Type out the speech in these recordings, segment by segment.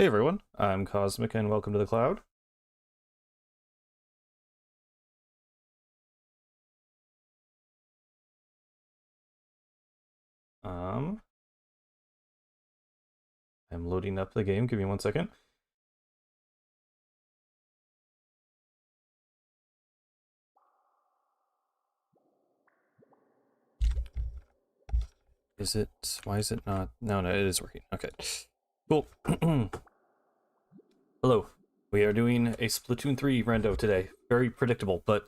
Hey everyone, I'm Cosmic and welcome to the cloud. I'm loading up the game, give me 1 second. Why is it not? No, it is working, okay. Cool. Hello, we are doing a Splatoon 3 rando today. Very predictable, but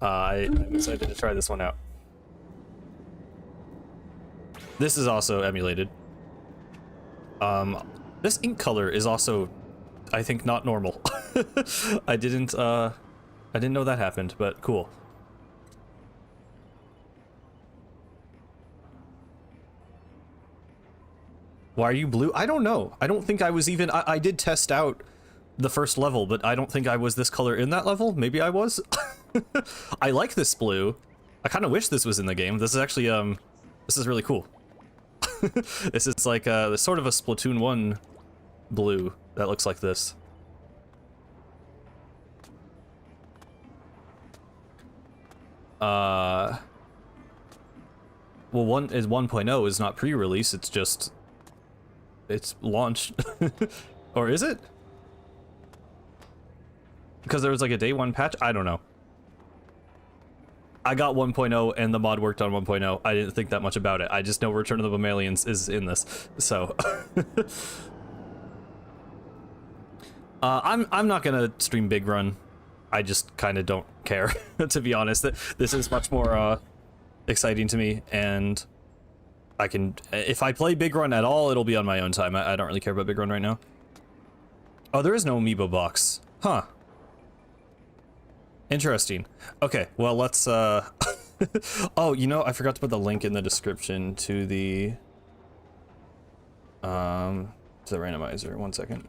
I'm excited to try this one out. This is also emulated. This ink color is also, I think, not normal. I didn't know that happened, but cool. Why are you blue? I don't know. I don't think I was even... I did test out the first level, but I don't think I was this color in that level. Maybe I was? I like this blue. I kind of wish this was in the game. This is actually, this is really cool. This is like, sort of a Splatoon 1 blue that looks like this. Well, 1.0 is not pre-release, it's just... It's launched. Or is it? Because there was like a day one patch? I don't know. I got 1.0 and the mod worked on 1.0. I didn't think that much about it. I just know Return of the Mammalians is in this. So I'm not gonna stream Big Run. I just kind of don't care, to be honest. This is much more exciting to me, and I can, if I play Big Run at all, it'll be on my own time. I don't really care about Big Run right now. Oh, there is no amiibo box. Huh. Interesting. Okay, well, let's, oh, you know, I forgot to put the link in the description to the randomizer. 1 second.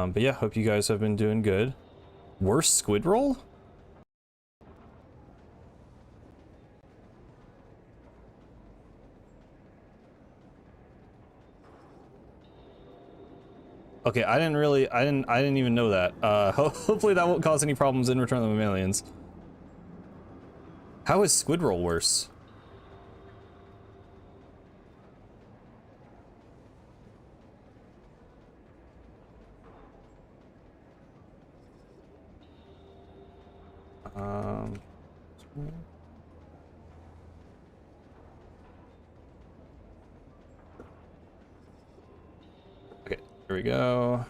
But yeah, hope you guys have been doing good. Worst squid roll? Okay, I didn't even know that. Hopefully that won't cause any problems in Return of the Mammalians. How is squid roll worse? Okay, here we go.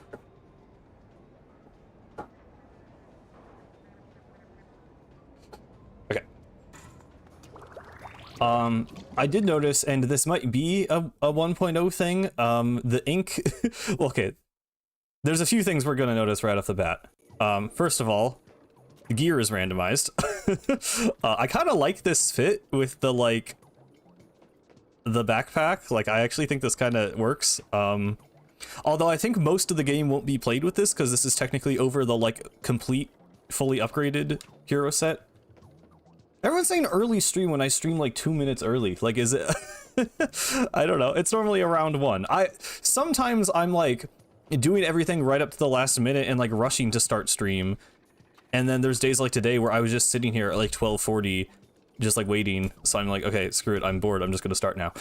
Okay. I did notice, and this might be a 1.0 thing, the ink, well, okay, there's a few things we're gonna notice right off the bat. First of all, the gear is randomized. I kind of like this fit with the, like, the backpack. Like, I actually think this kind of works. Although I think most of the game won't be played with this, because this is technically over the, like, complete, fully upgraded hero set. Everyone's saying early stream when I stream, like, 2 minutes early. Like, is it... I don't know. It's normally around 1. Sometimes I'm, like, doing everything right up to the last minute and, like, rushing to start stream. And then there's days like today where I was just sitting here at like 12:40, just like waiting. So I'm like, okay, screw it, I'm bored, I'm just gonna start now.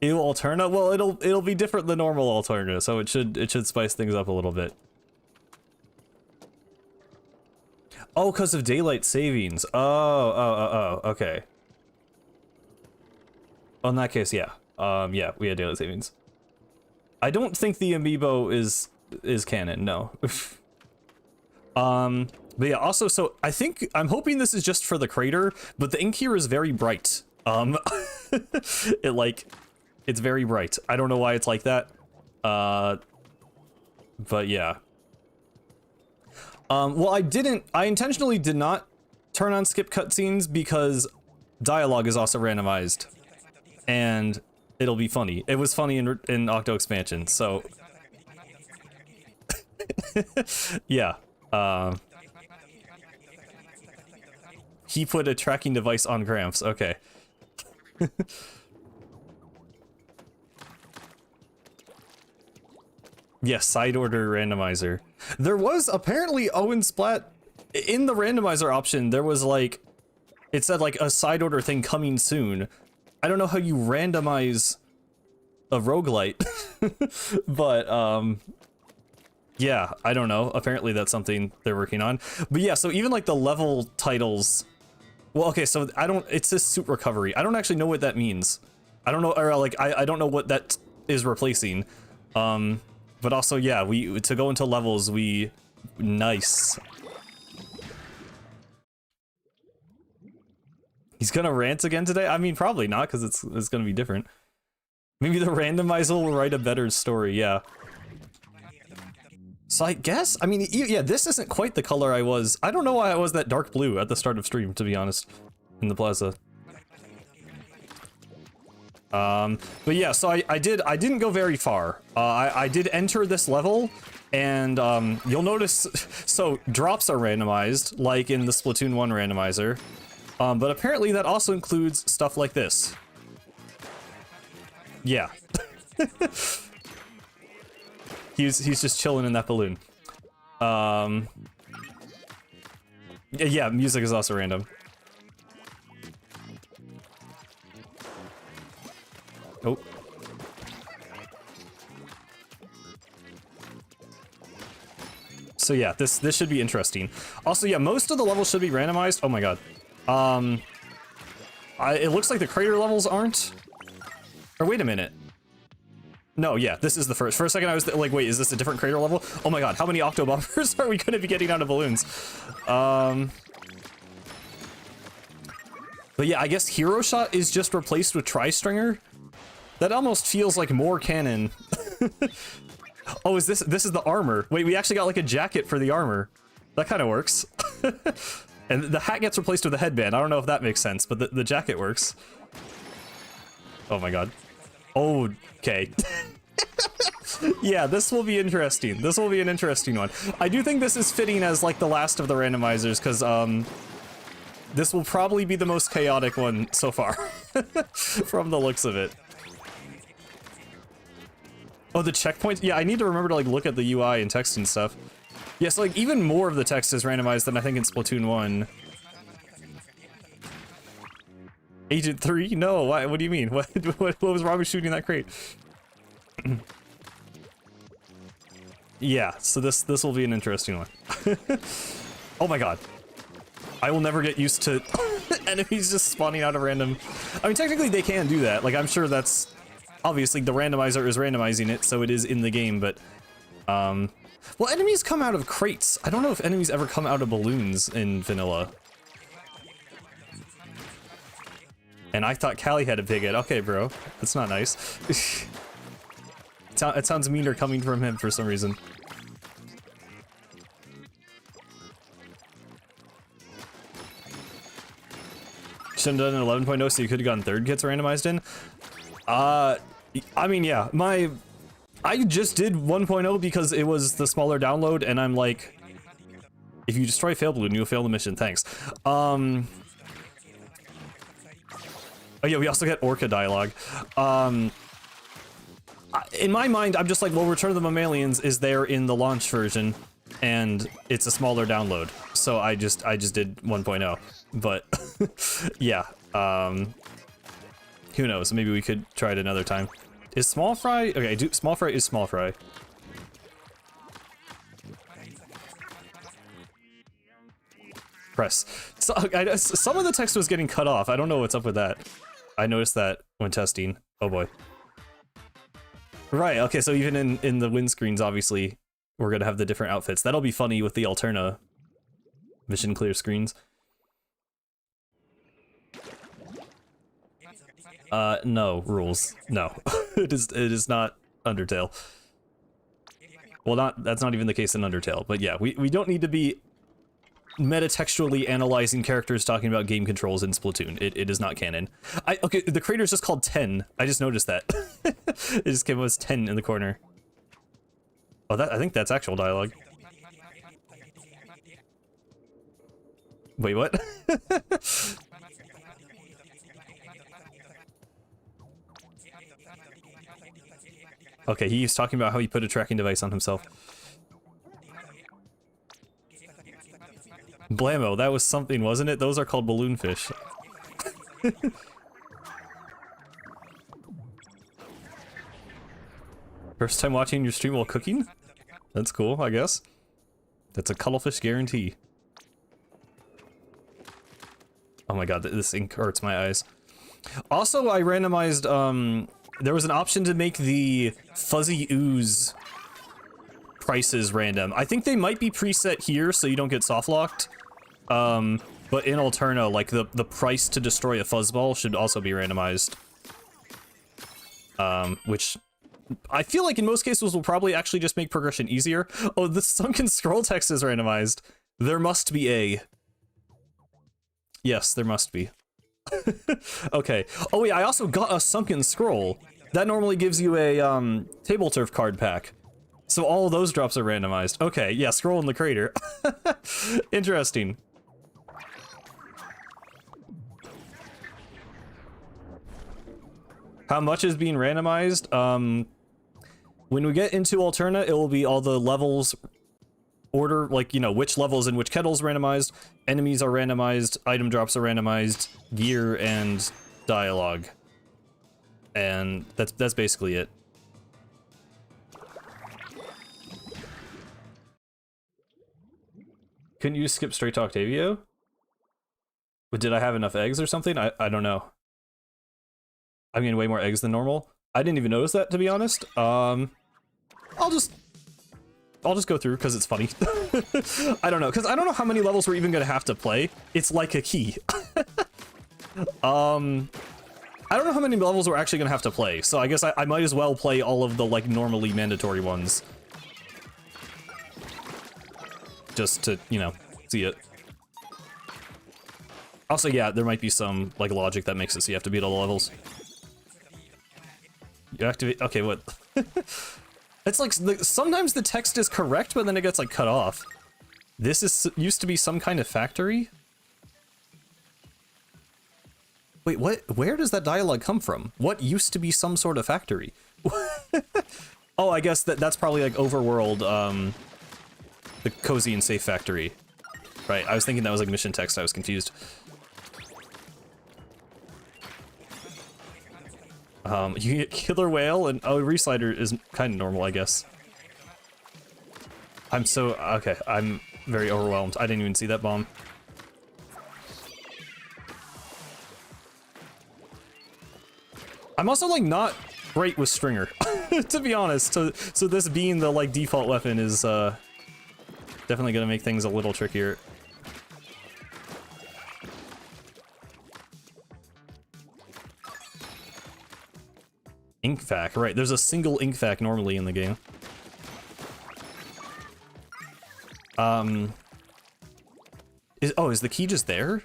Ew, Alterna? Well, it'll be different than normal Alterna, so it should spice things up a little bit. Oh, because of daylight savings. Oh, okay. Well, in that case, yeah. Yeah, we had daylight savings. I don't think the amiibo is canon, no. But yeah, also, so I think, I'm hoping this is just for the crater, but the ink here is very bright. It's very bright. I don't know why it's like that. But yeah. Well, I intentionally did not turn on skip cutscenes because dialogue is also randomized. And it'll be funny. It was funny in Octo Expansion, so Yeah. He put a tracking device on Gramps. Okay. Yes, side order randomizer. There was apparently Owen Splat in the randomizer option. There was like, it said like a side order thing coming soon. I don't know how you randomize a roguelite, but yeah, I don't know. Apparently that's something they're working on. But yeah, so even like the level titles. Well, okay, so it says suit recovery. I don't actually know what that means. I don't know, or like I don't know what that is replacing. But also, yeah, to go into levels, nice. He's gonna rant again today? I mean, probably not, because it's gonna be different. Maybe the randomizer will write a better story, yeah. So I guess, I mean, yeah, this isn't quite the color I was. I don't know why I was that dark blue at the start of stream, to be honest, in the plaza. But yeah, so I didn't go very far. I did enter this level, and you'll notice, so drops are randomized, like in the Splatoon 1 randomizer. But apparently that also includes stuff like this. Yeah. He's just chilling in that balloon. Yeah, music is also random. Oh. So yeah, this should be interesting. Also, yeah, most of the levels should be randomized. Oh my god. It looks like the crater levels aren't. Or wait a minute. No, yeah, this is the first. For a second, I was like, wait, is this a different crater level? Oh my god, how many octobombers are we going to be getting out of balloons? But yeah, I guess Hero Shot is just replaced with Tri-Stringer. That almost feels like more canon. Oh, is this is the armor? Wait, we actually got like a jacket for the armor. That kind of works. And the hat gets replaced with a headband. I don't know if that makes sense, but the jacket works. Oh my god. Okay. Yeah, this will be interesting. This will be an interesting one. I do think this is fitting as like the last of the randomizers, because this will probably be the most chaotic one so far. From the looks of it. Oh, the checkpoints? Yeah, I need to remember to like look at the UI and text and stuff. Yes, like even more of the text is randomized than I think in Splatoon 1. Agent 3? No, why, what do you mean? What was wrong with shooting that crate? Yeah, so this will be an interesting one. Oh my god. I will never get used to enemies just spawning out of random. I mean, technically they can do that. Like, I'm sure that's... Obviously, the randomizer is randomizing it, so it is in the game, but... Well, enemies come out of crates. I don't know if enemies ever come out of balloons in vanilla. And I thought Callie had a big head. Okay, bro. That's not nice. It sounds meaner coming from him for some reason. Shouldn't have done an 11.0 so you could have gotten third kits randomized in. I mean, yeah, I just did 1.0 because it was the smaller download, and I'm like, if you destroy fail balloon, you'll fail the mission, thanks. Oh yeah, we also get Orca dialogue. In my mind, I'm just like, well, Return of the Mammalians is there in the launch version, and it's a smaller download, so I just did 1.0. But yeah, who knows? Maybe we could try it another time. Is small fry? Okay, small fry is small fry. Press. So, some of the text was getting cut off. I don't know what's up with that. I noticed that when testing. Oh boy. Right, okay, so even in the windscreens, obviously, we're gonna have the different outfits. That'll be funny with the Alterna mission clear screens. No, rules. No. It is not Undertale. Well, that's not even the case in Undertale, but yeah, we don't need to be metatextually analyzing characters talking about game controls in Splatoon. It is not canon. Okay, the crater's just called 10. I just noticed that. It just came as 10 in the corner. Oh, I think that's actual dialogue. Wait, what? Okay, he's talking about how he put a tracking device on himself. Blammo, that was something, wasn't it? Those are called balloon fish. First time watching your stream while cooking? That's cool, I guess. That's a cuttlefish guarantee. Oh my god, this ink hurts my eyes. Also, I randomized, there was an option to make the fuzzy ooze prices random. I think they might be preset here, so you don't get soft locked. But in Alterna, like, the price to destroy a fuzzball should also be randomized. Which I feel like in most cases will probably actually just make progression easier. Oh, the sunken scroll text is randomized. There must be a... Yes, there must be. Okay. Oh yeah, I also got a sunken scroll. That normally gives you a table turf card pack. So all of those drops are randomized. Okay, yeah, scroll in the crater. Interesting. How much is being randomized? When we get into Alterna, it will be all the levels order, like, you know, which levels and which kettles randomized, enemies are randomized, item drops are randomized, gear and dialogue. And that's basically it. Couldn't you skip straight to Octavio? But did I have enough eggs or something? I don't know. I'm getting way more eggs than normal. I didn't even notice that, to be honest. I'll just go through because it's funny. I don't know, because I don't know how many levels we're even gonna have to play. It's like a key. I don't know how many levels we're actually gonna have to play, so I guess I might as well play all of the, like, normally mandatory ones. Just to, you know, see it. Also, yeah, there might be some, like, logic that makes it so you have to beat all the levels. You activate... Okay, what? It's like, sometimes the text is correct, but then it gets, like, cut off. This is used to be some kind of factory? Wait, what? Where does that dialogue come from? What used to be some sort of factory? Oh, I guess that's probably, like, overworld, the cozy and safe factory. Right, I was thinking that was, like, mission text, I was confused. You get killer whale and reslider is kind of normal, I guess. I'm so okay. I'm very overwhelmed. I didn't even see that bomb. I'm also like not great with Stringer, to be honest. So this being the like default weapon is definitely gonna make things a little trickier. Ink vac, right, there's a single ink vac normally in the game. Is the key just there?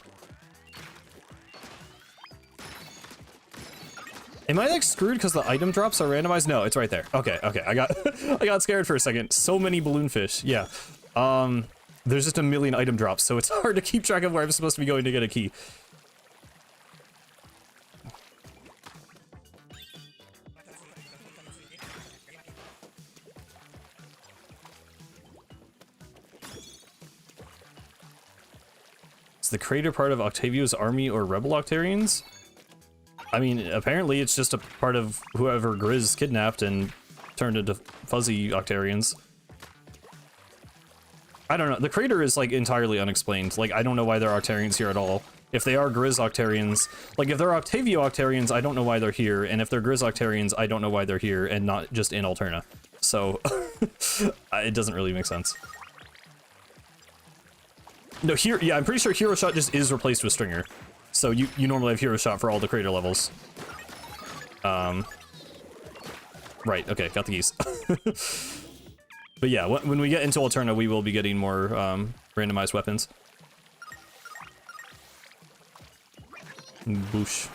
Am I like screwed because the item drops are randomized? No, it's right there. Okay, I got scared for a second. So many balloon fish, yeah. There's just a million item drops, so it's hard to keep track of where I'm supposed to be going to get a key. Is the crater part of Octavio's army or rebel Octarians? I mean, apparently it's just a part of whoever Grizz kidnapped and turned into fuzzy Octarians. I don't know. The crater is, like, entirely unexplained. Like, I don't know why there are Octarians here at all. If they are Grizz Octarians... Like, if they're Octavio Octarians, I don't know why they're here. And if they're Grizz Octarians, I don't know why they're here and not just in Alterna. So, it doesn't really make sense. No, here, yeah, I'm pretty sure Hero Shot just is replaced with Stringer. So you normally have Hero Shot for all the crater levels. Right, okay, got the keys. But yeah, when we get into Alterna, we will be getting more randomized weapons. Boosh.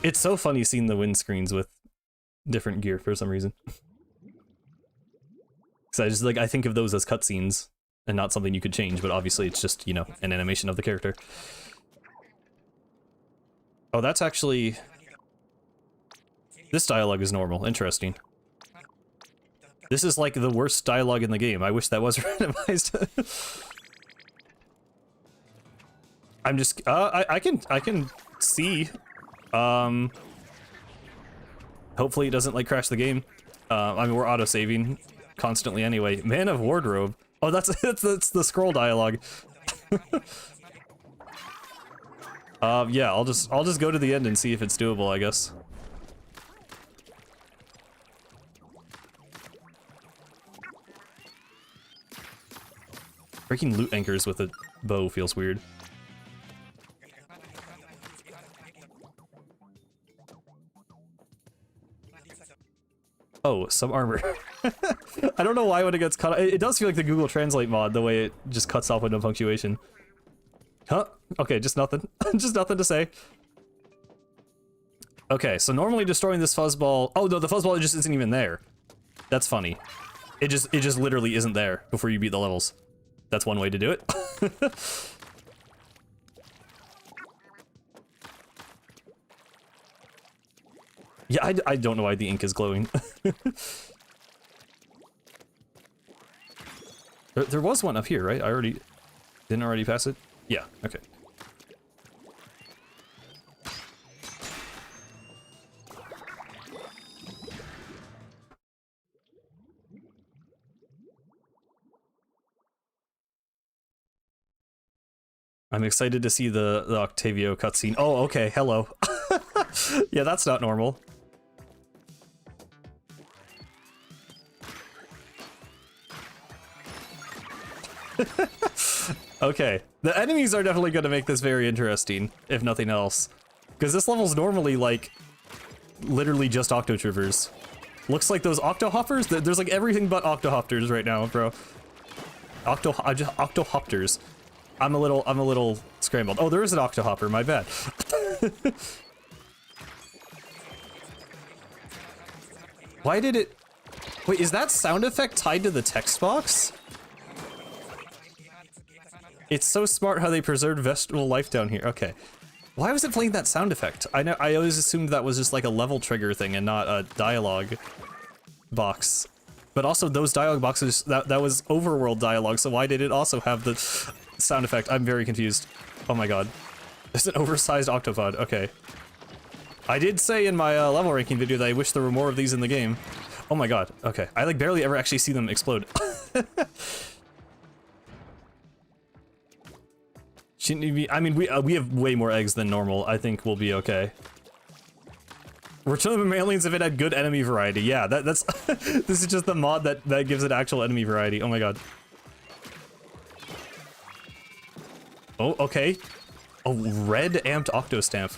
It's so funny seeing the windscreens with different gear for some reason. Because I just, like, I think of those as cutscenes, and not something you could change, but obviously it's just, you know, an animation of the character. Oh, that's actually... This dialogue is normal. Interesting. This is, like, the worst dialogue in the game. I wish that was randomized. I'm just... I can see... Hopefully it doesn't, like, crash the game. I mean, we're auto-saving constantly anyway. Man of Wardrobe. Oh, that's the scroll dialogue. Yeah, I'll just go to the end and see if it's doable, I guess. Breaking loot anchors with a bow feels weird. Oh, some armor. I don't know why when it gets cut off. It does feel like the Google Translate mod, the way it just cuts off with no punctuation. Huh? Okay, just nothing. Just nothing to say. Okay, so normally destroying this fuzzball... Oh, no, the fuzzball just isn't even there. That's funny. It just literally isn't there before you beat the levels. That's one way to do it. Yeah, I don't know why the ink is glowing. there was one up here, right? Didn't already pass it? Yeah, okay. I'm excited to see the Octavio cutscene. Oh, okay, hello. Yeah, that's not normal. Okay, the enemies are definitely going to make this very interesting, if nothing else. Because this level's normally, like, literally just Octotroopers. Looks like those Octohoppers? There's, like, everything but Octohoppers right now, bro. Octohopters. I'm a little scrambled. Oh, there is an Octohopper, my bad. Why did it... Wait, is that sound effect tied to the text box? It's so smart how they preserved vegetable life down here. Okay. Why was it playing that sound effect? I always assumed that was just like a level trigger thing and not a dialogue box. But also those dialogue boxes, that was overworld dialogue, so why did it also have the sound effect? I'm very confused. Oh my god. It's an oversized octopod. Okay. I did say in my level ranking video that I wish there were more of these in the game. Oh my god. Okay. I like barely ever actually see them explode. Shouldn't you be? I mean, we have way more eggs than normal. I think we'll be okay. Return of the Mammalians if it had good enemy variety. Yeah, that's this is just the mod that gives it actual enemy variety. Oh my god. Oh, okay. Oh, red amped Octostamp.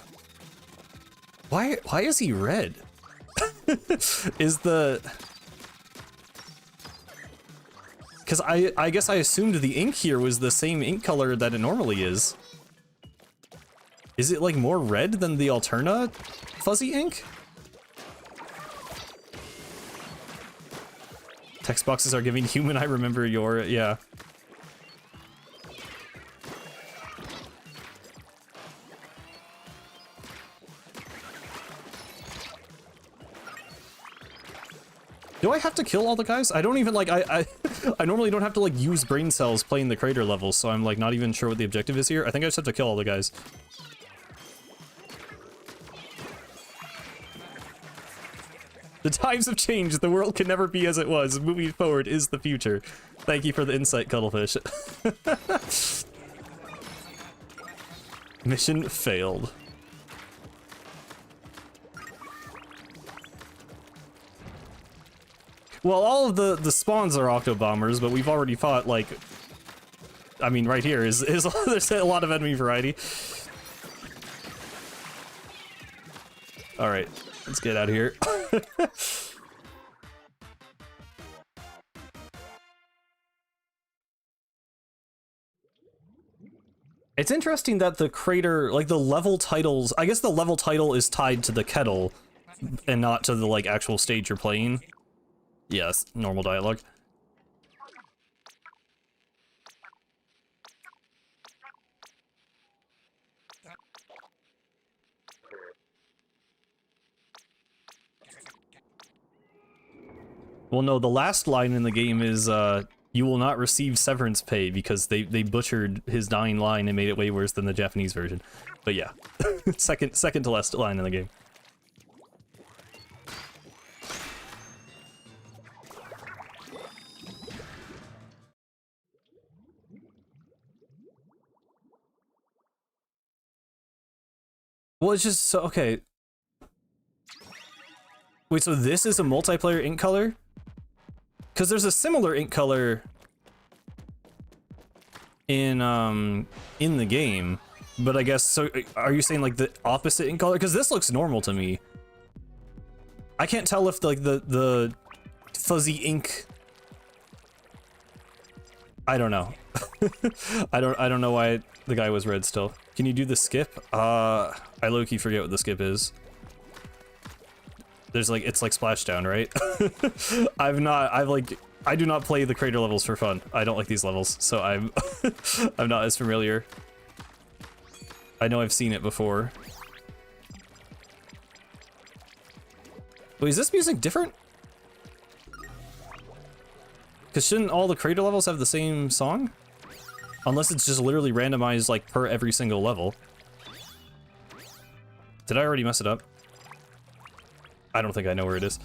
Why is he red? Is the... Because I guess I assumed the ink here was the same ink color that it normally is. Is it like more red than the Alterna fuzzy ink? Text boxes are giving human I remember your... Yeah. Do I have to kill all the guys? I don't even like, I normally don't have to like use brain cells playing the crater levels, so I'm like not even sure what the objective is here. I think I just have to kill all the guys. The times have changed, the world can never be as it was. Moving forward is the future. Thank you for the insight, Cuttlefish. Mission failed. Well, all of the spawns are Octobombers, but we've already fought, like... I mean, right here is there's a lot of enemy variety. Alright, let's get out of here. It's interesting that the crater, like the level titles... I guess the level title is tied to the kettle, and not to the, like, actual stage you're playing. Yes, normal dialogue. Well, no, the last line in the game is, you will not receive severance pay, because they butchered his dying line and made it way worse than the Japanese version. But yeah, second to last line in the game. Well, it's just so okay. Wait, so this is a multiplayer ink color? Because there's a similar ink color in the game, but I guess so. Are you saying like the opposite ink color? Because this looks normal to me. I can't tell if like the fuzzy ink. I don't know. I don't know why the guy was red still. Can you do the skip? I low-key forget what the skip is. There's like, it's like Splashdown, right? I do not play the crater levels for fun. I don't like these levels, so I'm I'm not as familiar. I know I've seen it before. Wait, is this music different? Because shouldn't all the crater levels have the same song? Unless it's just literally randomized like per every single level. Did I already mess it up? I don't think I know where it is.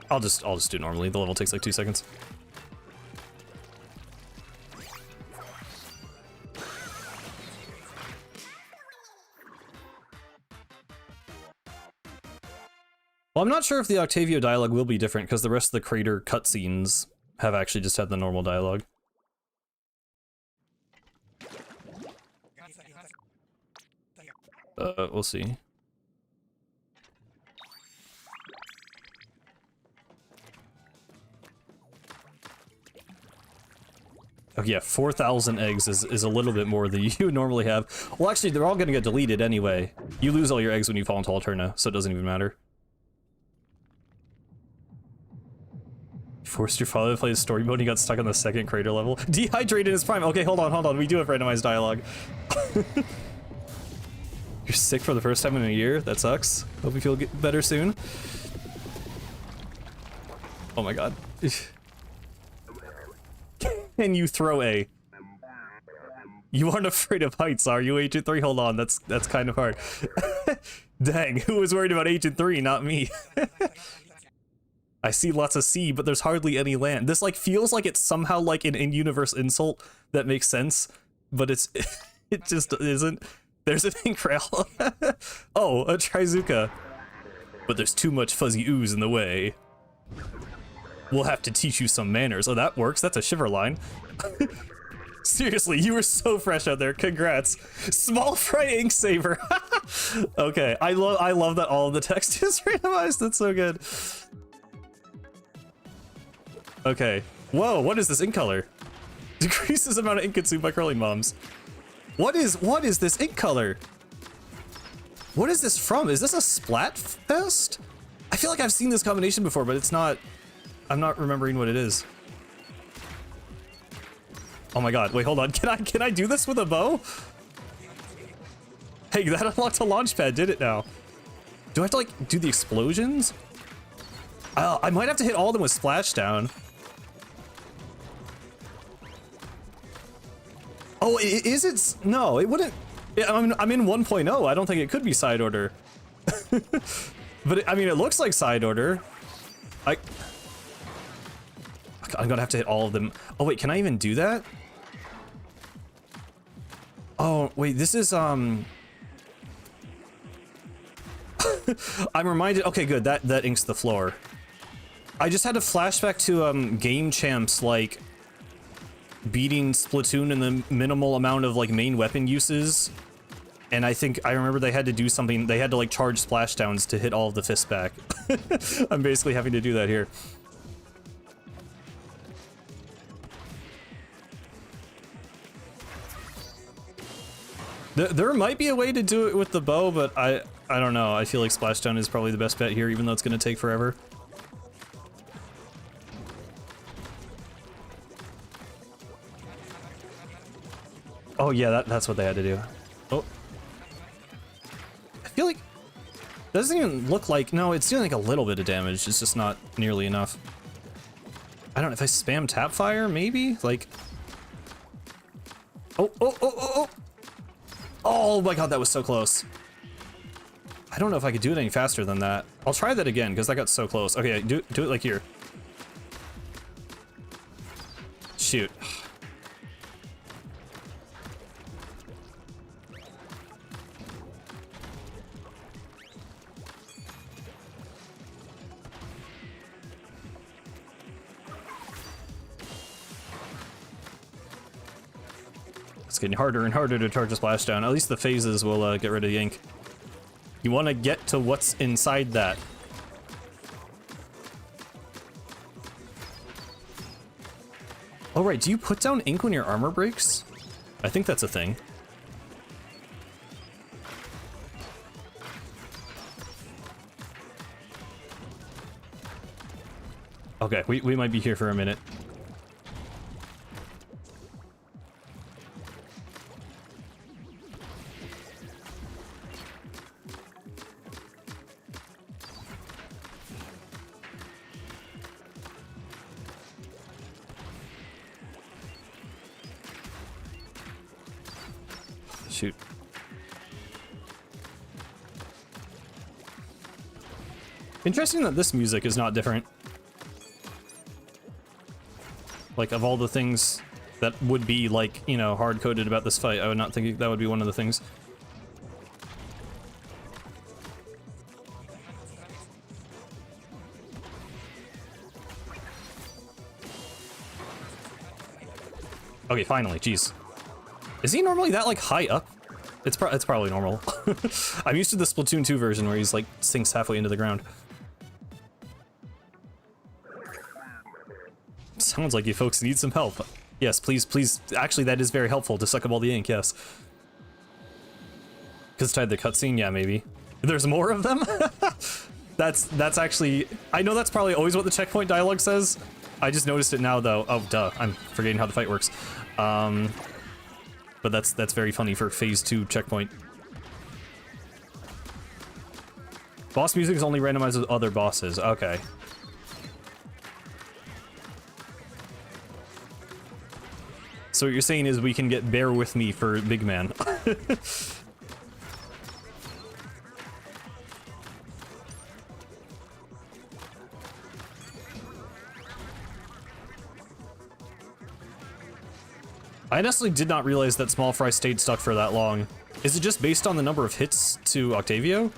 I'll just do it normally. The level takes like 2 seconds. Well, I'm not sure if the Octavio dialogue will be different because the rest of the crater cutscenes have actually just had the normal dialogue. We'll see. Oh yeah, 4,000 eggs is a little bit more than you normally have. Well, actually, they're all gonna get deleted anyway. You lose all your eggs when you fall into Alterna, so it doesn't even matter. Forced your father to play the story mode and he got stuck on the second crater level. Dehydrated is prime. Okay, hold on. We do have randomized dialogue. You're sick for the first time in a year? That sucks. Hope you feel better soon. Oh my god. Can you throw A? You aren't afraid of heights, are you, Agent 3? Hold on, that's kind of hard. Dang, who was worried about Agent 3? Not me. I see lots of sea, but there's hardly any land. This like feels like it's somehow like an in-universe insult that makes sense, but it just isn't. There's an ink rail. Oh, a Trizuka. But there's too much fuzzy ooze in the way. We'll have to teach you some manners. Oh, that works. That's a shiver line. Seriously, you were so fresh out there. Congrats. Small fry ink saver. Okay, I love that all of the text is randomized. That's so good. Okay. Whoa, what is this ink color? Decreases amount of ink consumed by curling moms. What is this ink color? What is this from? Is this a Splatfest? I feel like I've seen this combination before, but it's not. I'm not remembering what it is. Oh my god, wait, hold on. Can I do this with a bow? Hey, that unlocked a launch pad, did it now? Do I have to like do the explosions? I might have to hit all of them with Splashdown. Oh, is it? No, it wouldn't. I'm in 1.0. I don't think it could be side order. But I mean, it looks like side order. I'm gonna have to hit all of them. Oh wait, can I even do that? Oh wait, this is I'm reminded. Okay, good. That inks the floor. I just had a flashback to Game Champs like beating Splatoon in the minimal amount of like main weapon uses, and I think I remember they had to do something. They had to like charge splashdowns to hit all of the fists back. I'm basically having to do that here. There might be a way to do it with the bow, but I don't know. I feel like splashdown is probably the best bet here, even though it's going to take forever. Oh yeah, that's what they had to do. Oh, I feel like Doesn't even look like... No, it's doing like a little bit of damage. It's just not nearly enough. I don't know if I spam tap fire, maybe? Like... Oh, oh, oh, oh, oh! Oh my god, that was so close. I don't know if I could do it any faster than that. I'll try that again, because that got so close. Okay, do it like here. Shoot. It's getting harder and harder to charge a splashdown. At least the phases will get rid of the ink. You want to get to what's inside that. Oh right, do you put down ink when your armor breaks? I think that's a thing. Okay, we might be here for a minute. Shoot. Interesting that this music is not different. Like, of all the things that would be, like, you know, hard-coded about this fight, I would not think that would be one of the things. Okay, finally, jeez. Is he normally that, like, high up? It's probably normal. I'm used to the Splatoon 2 version where he's, like, sinks halfway into the ground. Sounds like you folks need some help. Yes, please, please. Actually, that is very helpful to suck up all the ink, yes. Because tied the cutscene? Yeah, maybe. There's more of them? That's actually... I know that's probably always what the checkpoint dialogue says. I just noticed it now, though. Oh, duh. I'm forgetting how the fight works. But that's very funny for phase 2 checkpoint. Boss music is only randomized with other bosses. Okay. So what you're saying is we can get Bear With Me for Big Man. I honestly did not realize that Small Fry stayed stuck for that long. Is it just based on the number of hits to Octavio?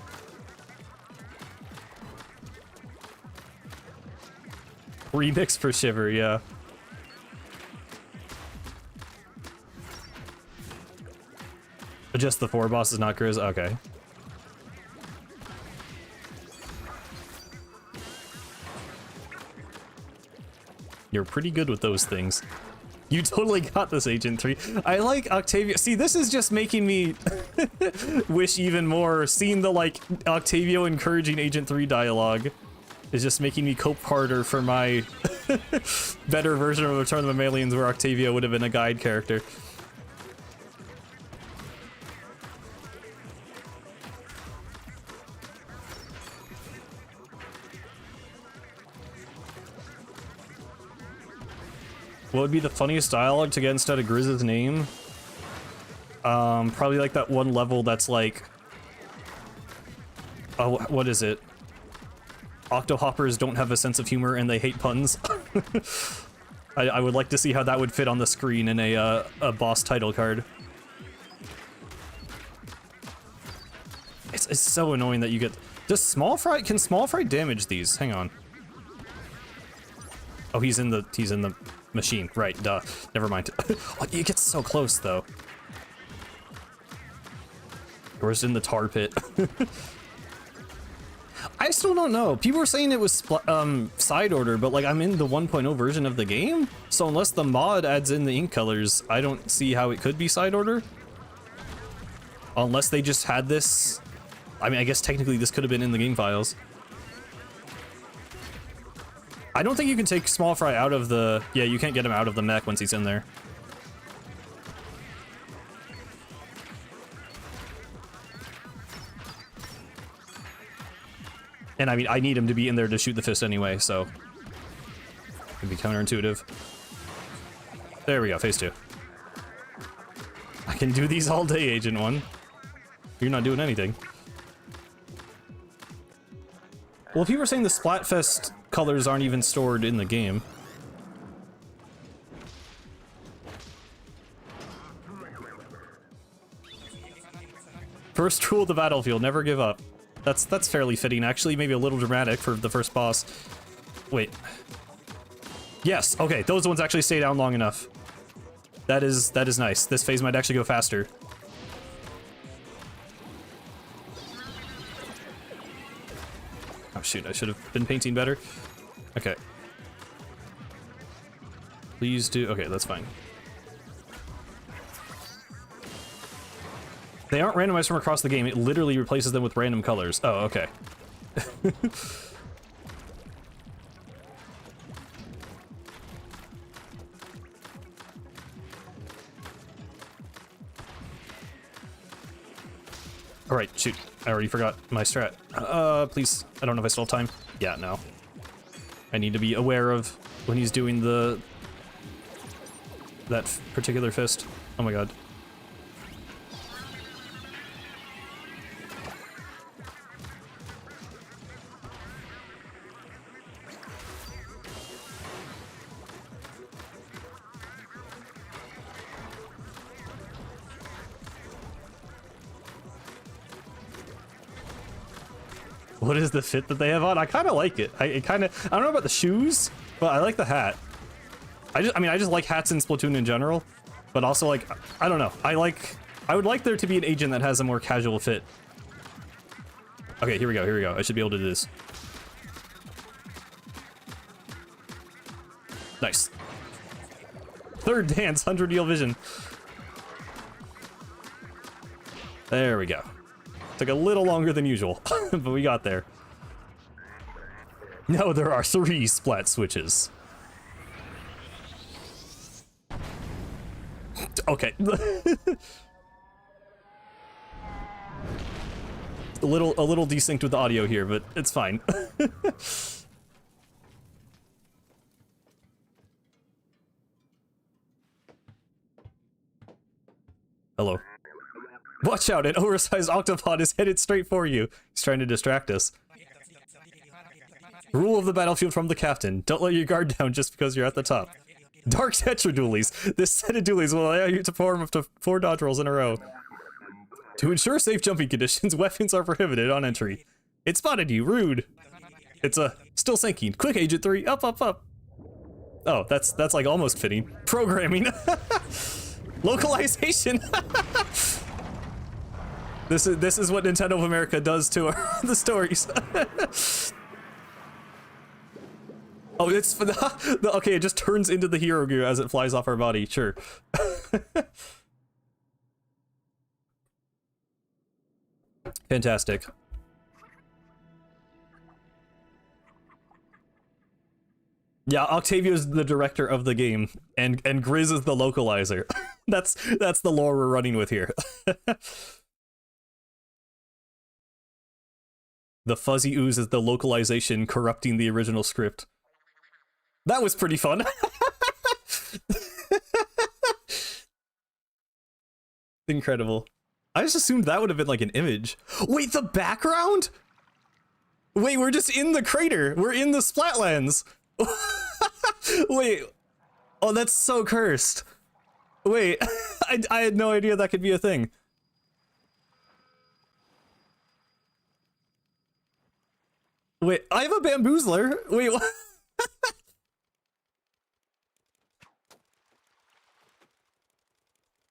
Remix for Shiver, yeah. Just the 4 bosses, not Grizz? Okay. You're pretty good with those things. You totally got this, Agent 3. I like Octavio. See, this is just making me wish even more. Seeing the, like, Octavio encouraging Agent 3 dialogue is just making me cope harder for my better version of Return of the Mammalians where Octavio would have been a guide character. What would be the funniest dialogue to get instead of Grizz's name? Probably like that one level that's like... Oh, what is it? Octohoppers don't have a sense of humor and they hate puns. I would like to see how that would fit on the screen in a boss title card. It's so annoying that you get... Does Small Fry... Can Small Fry damage these? Hang on. Oh, he's in the machine. Right, duh. Never mind. Oh, it gets so close, though. Or is it in the tar pit? I still don't know. People were saying it was side order, but like I'm in the 1.0 version of the game, so unless the mod adds in the ink colors, I don't see how it could be side order. Unless they just had this. I mean, I guess technically this could have been in the game files. I don't think you can take Small Fry out of the... Yeah, you can't get him out of the mech once he's in there. And I mean, I need him to be in there to shoot the fist anyway, so... It'd be counterintuitive. There we go, phase 2. I can do these all day, Agent 1. You're not doing anything. Well, people were saying the Splatfest colors aren't even stored in the game. First rule of the battlefield, never give up. That's fairly fitting, actually. Maybe a little dramatic for the first boss. Wait. Yes, okay, those ones actually stay down long enough. That is nice. This phase might actually go faster. Oh shoot, I should have been painting better. Okay. Please do. Okay, that's fine. They aren't randomized from across the game. It literally replaces them with random colors. Oh, okay. Alright, shoot. I already forgot my strat. Please. I don't know if I still have time. Yeah, no. I need to be aware of when he's doing that particular fist. Oh my god. What is the fit that they have on? I kind of like it. I don't know about the shoes, but I like the hat. I just like hats in Splatoon in general, but also like, I don't know. I would like there to be an agent that has a more casual fit. Okay, here we go. I should be able to do this. Nice. Third dance, 100 yield vision. There we go. Took a little longer than usual, but we got there. No, there are 3 splat switches. Okay. a little desynced with the audio here, but it's fine. Hello. Watch out, an oversized octopod is headed straight for you. He's trying to distract us. Rule of the battlefield from the captain. Don't let your guard down just because you're at the top. Dark Tetra dualies. This set of dualies will allow you to perform up to 4 dodge rolls in a row. To ensure safe jumping conditions, weapons are prohibited on entry. It spotted you. Rude. It's still sinking. Quick, Agent 3. Up, up, up. Oh, that's like almost fitting. Programming. Localization. This is what Nintendo of America does to the stories. Oh, it's okay. It just turns into the hero gear as it flies off our body. Sure. Fantastic. Yeah, Octavio's the director of the game, and Grizz is the localizer. That's the lore we're running with here. The fuzzy ooze is the localization corrupting the original script. That was pretty fun. Incredible. I just assumed that would have been like an image. Wait, the background? Wait, we're just in the crater. We're in the Splatlands. Wait. Oh, that's so cursed. Wait, I had no idea that could be a thing. Wait, I have a bamboozler. Wait, what?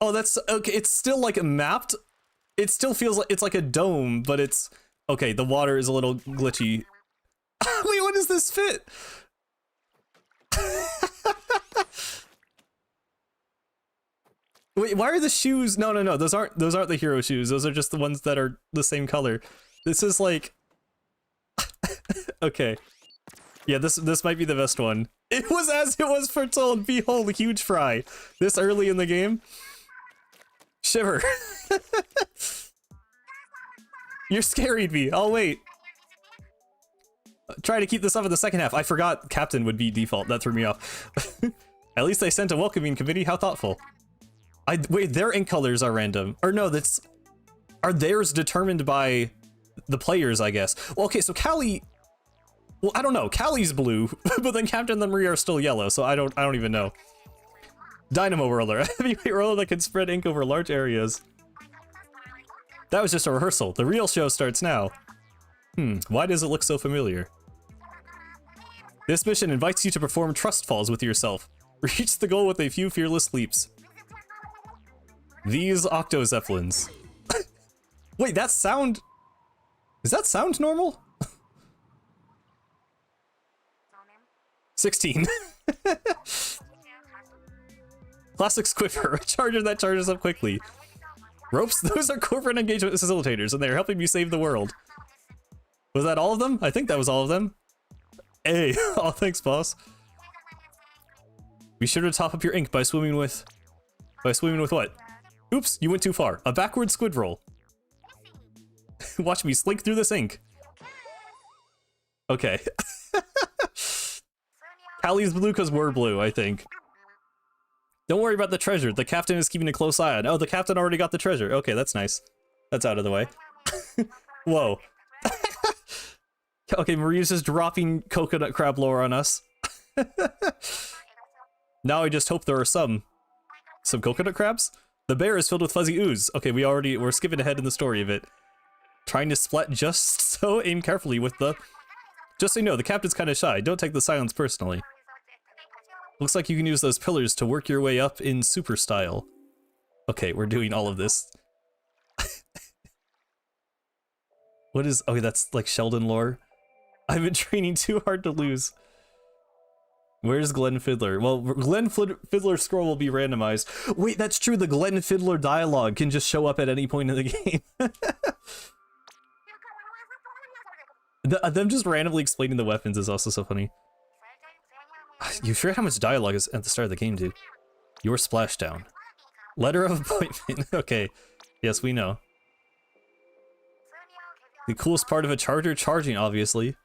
Oh, that's okay. It's still like mapped. It still feels like it's like a dome, but it's okay. The water is a little glitchy. Wait, what does this fit? Wait, why are the shoes? No, those aren't the hero shoes. Those are just the ones that are the same color. This is like okay. Yeah, this might be the best one. It was as it was foretold. Behold, huge fry. This early in the game. Shiver. You're scaring me. I'll wait. Try to keep this up in the second half. I forgot Captain would be default. That threw me off. At least they sent a welcoming committee. How thoughtful. Wait, their ink colors are random. Or no, are theirs determined by the players, I guess. Well, okay, so Callie... Well, I don't know. Callie's blue, but then Captain and Marie are still yellow, so I don't even know. Dynamo roller. A heavyweight roller that can spread ink over large areas. That was just a rehearsal. The real show starts now. Why does it look so familiar? This mission invites you to perform trust falls with yourself. Reach the goal with a few fearless leaps. These octo-zeppelins. Wait, that sound... Does that sound normal? 16. Classic Squiffer, a charger that charges up quickly. Ropes, those are corporate engagement facilitators, and they're helping me save the world. Was that all of them? I think that was all of them. Hey, oh, thanks, boss. Be sure to top up your ink by swimming with... By swimming with what? Oops, you went too far. A backward squid roll. Watch me slink through this ink. Okay. Callie's blue because we're blue, I think. Don't worry about the treasure. The captain is keeping a close eye on. Oh, the captain already got the treasure. Okay, that's nice. That's out of the way. Whoa. Okay, Maria's just dropping coconut crab lore on us. Now I just hope there are some coconut crabs? The bear is filled with fuzzy ooze. Okay, we're skipping ahead in the story of it. Trying to splat just so, aim carefully with the... Just so you know, the captain's kind of shy. Don't take the silence personally. Looks like you can use those pillars to work your way up in super style. Okay, we're doing all of this. What is... Oh, that's like Sheldon lore. I've been training too hard to lose. Where's Glenn Fiddler? Well, Glenn Fiddler's scroll will be randomized. Wait, that's true. The Glenn Fiddler dialogue can just show up at any point in the game. Them just randomly explaining the weapons is also so funny. You forget how much dialogue is at the start of the game, dude. Your splashdown. Letter of appointment. Okay. Yes, we know. The coolest part of a charger? Charging, obviously.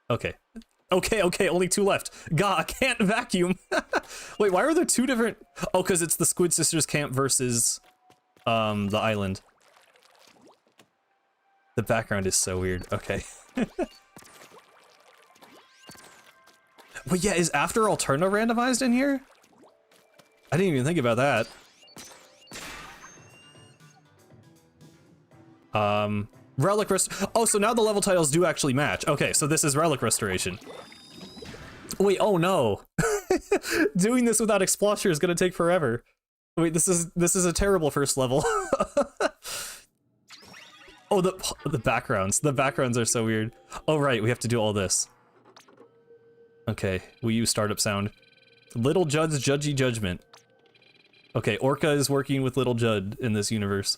Okay. Okay, only 2 left. God, I can't vacuum. Wait, why are there 2 different... Oh, because it's the Squid Sisters camp versus the island. The background is so weird. Okay. Wait, yeah, is After Alterna randomized in here? I didn't even think about that. Relic oh, so now the level titles do actually match. Okay, so this is Relic Restoration. Wait, oh no. Doing this without Explosher is gonna take forever. Wait, this is a terrible first level. Oh, the backgrounds. The backgrounds are so weird. Oh right, we have to do all this. Okay, we use startup sound. Little Judd's Judgy Judgment. Okay, Orca is working with Little Judd in this universe.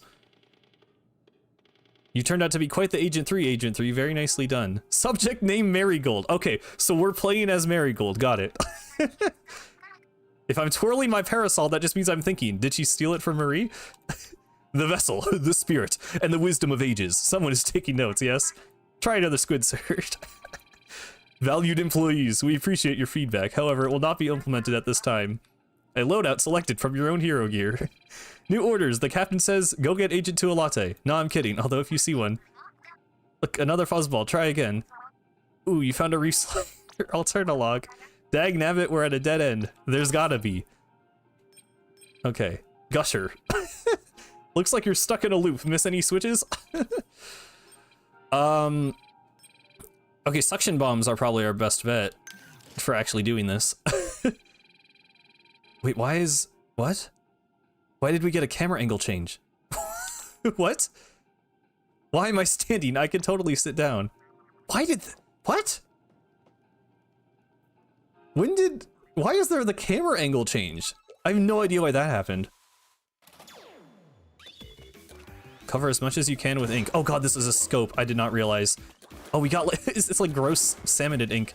You turned out to be quite the Agent 3, very nicely done. Subject name Marigold. Okay, so we're playing as Marigold, got it. If I'm twirling my parasol, that just means I'm thinking, did she steal it from Marie? The vessel, the spirit, and the wisdom of ages. Someone is taking notes, yes? Try another squid search. Valued employees, we appreciate your feedback. However, it will not be implemented at this time. A loadout selected from your own hero gear. New orders. The captain says, go get Agent 2 a latte. No, I'm kidding, although if you see one. Look, another fuzzball. Try again. Ooh, you found a Reef Alterna log. Dag nabbit, we're at a dead end. There's gotta be. Okay. Gusher. Looks like you're stuck in a loop. Miss any switches? Okay, suction bombs are probably our best bet for actually doing this. Wait, what? Why did we get a camera angle change? What? Why am I standing? I can totally sit down. What? Why is there the camera angle change? I have no idea why that happened. Cover as much as you can with ink. Oh god, this is a scope. I did not realize. Oh, we got it's like gross salmonid ink.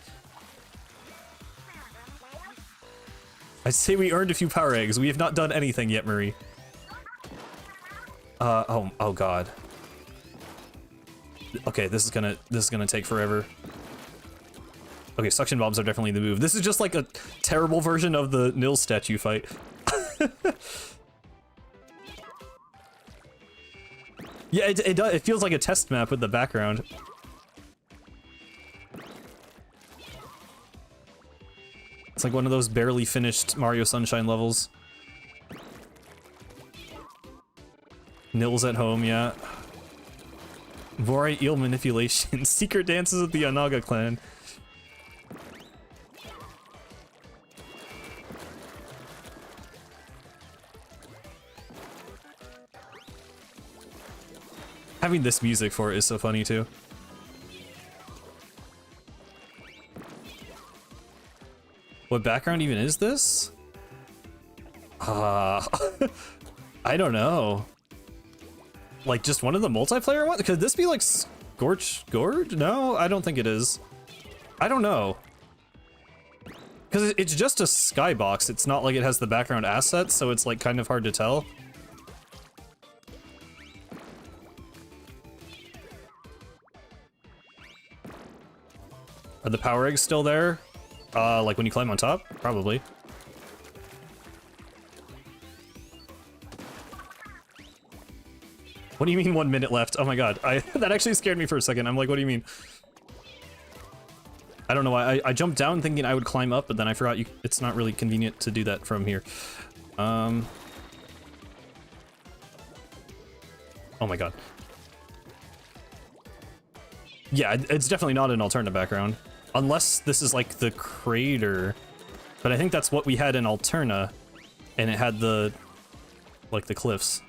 I'd say we earned a few power eggs. We have not done anything yet, Marie. Oh god. Okay, this is gonna take forever. Okay, suction bombs are definitely the move. This is just like a terrible version of the Nil statue fight. Yeah, it feels like a test map with the background. It's like one of those barely finished Mario Sunshine levels. Nils at home, yeah. Vorai eel manipulation. Secret dances of the Onaga clan. Having this music for it is so funny too. What background even is this? I don't know. Like just one of the multiplayer ones? Could this be like Scorch Gorge? No, I don't think it is. I don't know. Because it's just a skybox. It's not like it has the background assets, so it's like kind of hard to tell. Are the power eggs still there? Like when you climb on top? Probably. What do you mean 1 minute left? Oh my god, that actually scared me for a second. I'm like, what do you mean? I don't know why. I jumped down thinking I would climb up, but then I forgot it's not really convenient to do that from here. Oh my god. Yeah, it's definitely not an alternate background. Unless this is like the crater. But I think that's what we had in Alterna. And it had the... like the cliffs.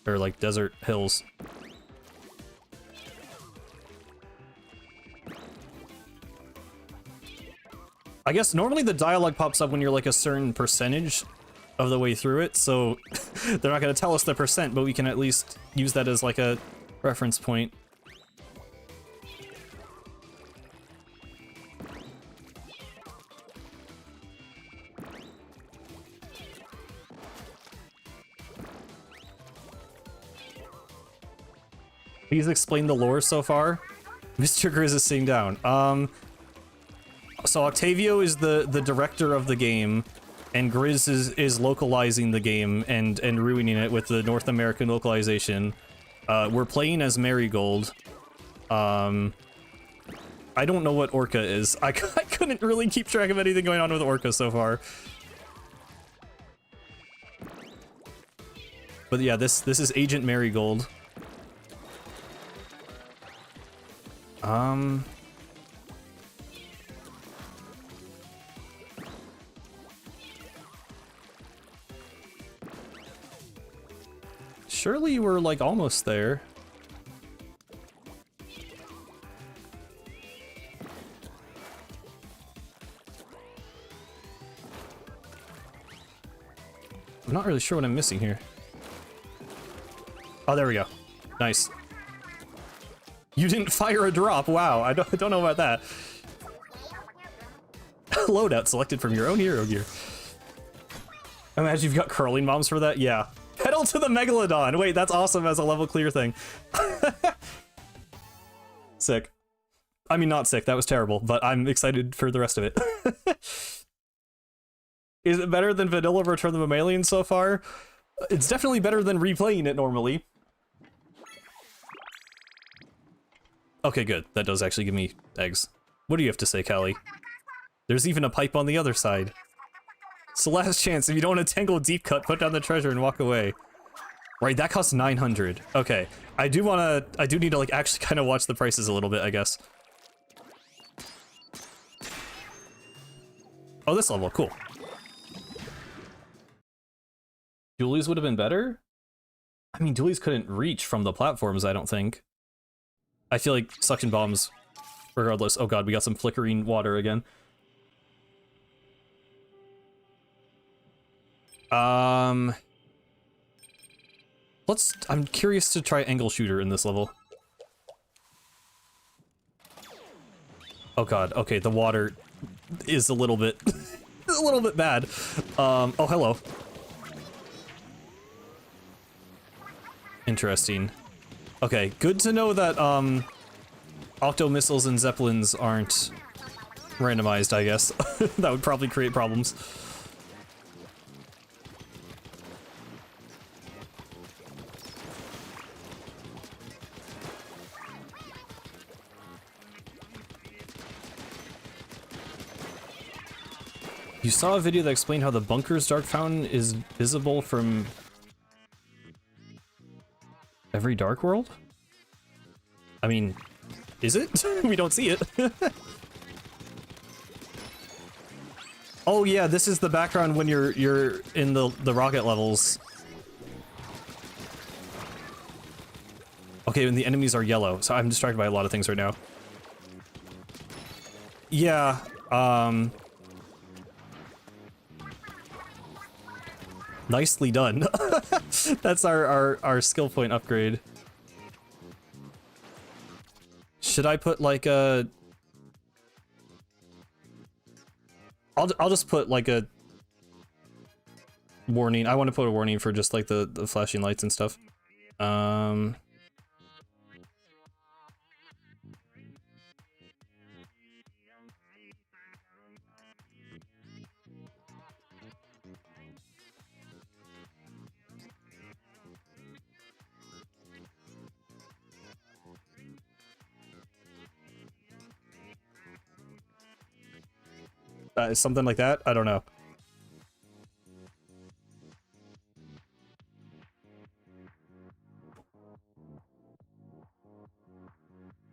Or like desert hills. I guess normally the dialogue pops up when you're like a certain percentage of the way through it, so they're not going to tell us the percent, but we can at least use that as like a reference point. Please explain the lore so far. Mr. Grizz is sitting down. So Octavio is the director of the game, and Grizz is localizing the game and ruining it with the North American localization. We're playing as Marigold. I don't know what Orca is. I couldn't really keep track of anything going on with Orca so far. But yeah, this is Agent Marigold. Surely we're like almost there. I'm not really sure what I'm missing here. Oh, there we go. Nice. You didn't fire a drop. Wow, I don't know about that. Loadout selected from your own hero gear. Imagine you've got curling bombs for that. Yeah. Pedal to the Megalodon. Wait, that's awesome as a level clear thing. Sick. I mean, not sick. That was terrible, but I'm excited for the rest of it. Is it better than vanilla Return of the Mammalian so far? It's definitely better than replaying it normally. Okay, good. That does actually give me eggs. What do you have to say, Callie? There's even a pipe on the other side. It's the last chance. If you don't want to tangle deep cut, put down the treasure and walk away. Right, that costs 900. Okay. I do need to like actually kind of watch the prices a little bit, I guess. Oh, this level, cool. Dualies would have been better? I mean, Dualies couldn't reach from the platforms, I don't think. I feel like suction bombs, regardless. Oh god, we got some flickering water again. I'm curious to try angle shooter in this level. Oh god, okay, the water is a little bit, a little bit bad. Oh, hello. Interesting. Okay, good to know that, Octo missiles and zeppelins aren't randomized, I guess. That would probably create problems. You saw a video that explained how the bunker's dark fountain is visible from every Dark World? I mean, is it? We don't see it. Oh yeah, this is the background when you're in the rocket levels. Okay, and the enemies are yellow, so I'm distracted by a lot of things right now. Yeah, nicely done. That's our skill point upgrade. Should I put like a... I'll just put like a warning. I want to put a warning for just like the flashing lights and stuff. Something like that? I don't know.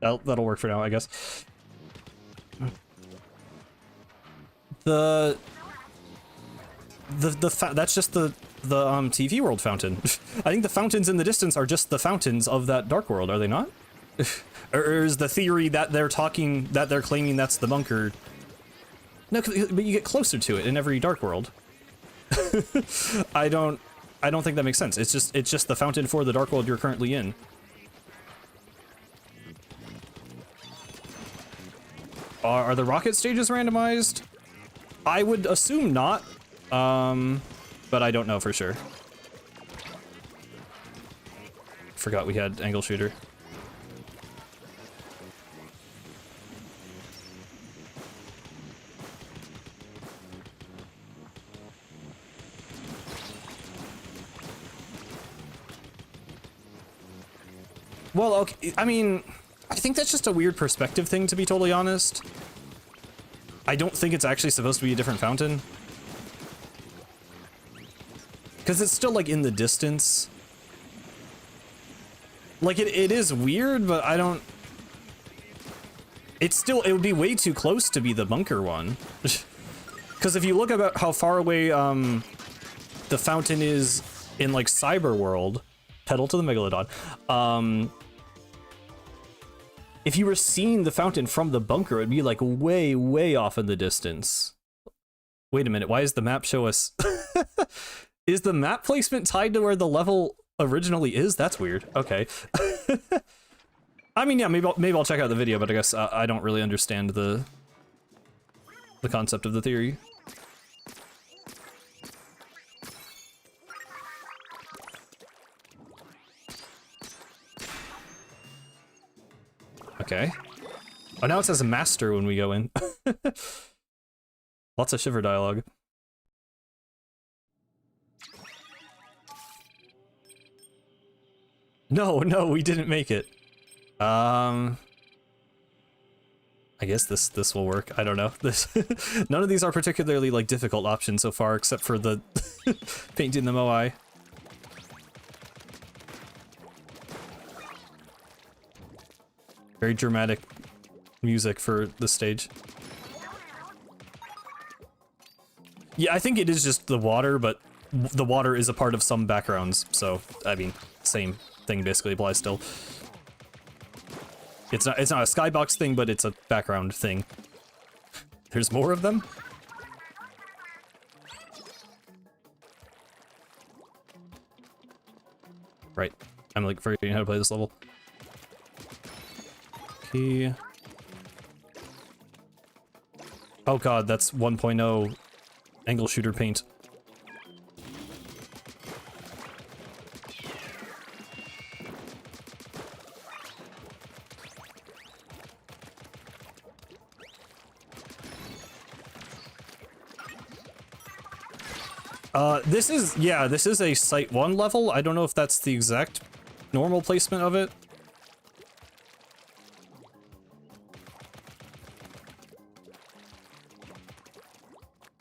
That'll work for now, I guess. That's just the TV world fountain. I think the fountains in the distance are just the fountains of that Dark World, are they not? Or is the theory that they're claiming that's the bunker? No, but you get closer to it in every Dark World. I don't think that makes sense. It's just the fountain for the Dark World you're currently in. Are the rocket stages randomized? I would assume not, but I don't know for sure. Forgot we had angle shooter. Well, okay, I mean, I think that's just a weird perspective thing, to be totally honest. I don't think it's actually supposed to be a different fountain. Because it's still, like, in the distance. Like, it is weird, but I don't... It would be way too close to be the bunker one. Because if you look about how far away, the fountain is in, like, Cyber World, pedal to the Megalodon, if you were seeing the fountain from the bunker, it'd be like way, way off in the distance. Wait a minute, why does the map show us? Is the map placement tied to where the level originally is? That's weird. Okay. I mean, yeah, maybe I'll check out the video, but I guess I don't really understand the concept of the theory. Okay. Oh, now it says master when we go in. Lots of shiver dialogue. No, we didn't make it. I guess this will work. I don't know. None of these are particularly like difficult options so far, except for the painting the Moai. Very dramatic music for the stage. Yeah, I think it is just the water, but the water is a part of some backgrounds, so I mean, same thing basically applies still. It's not a skybox thing, but it's a background thing. There's more of them? Right. I'm like forgetting how to play this level. Okay. Oh god, that's 1.0 angle shooter paint. This is, yeah, this is a Site 1 level. I don't know if that's the exact normal placement of it.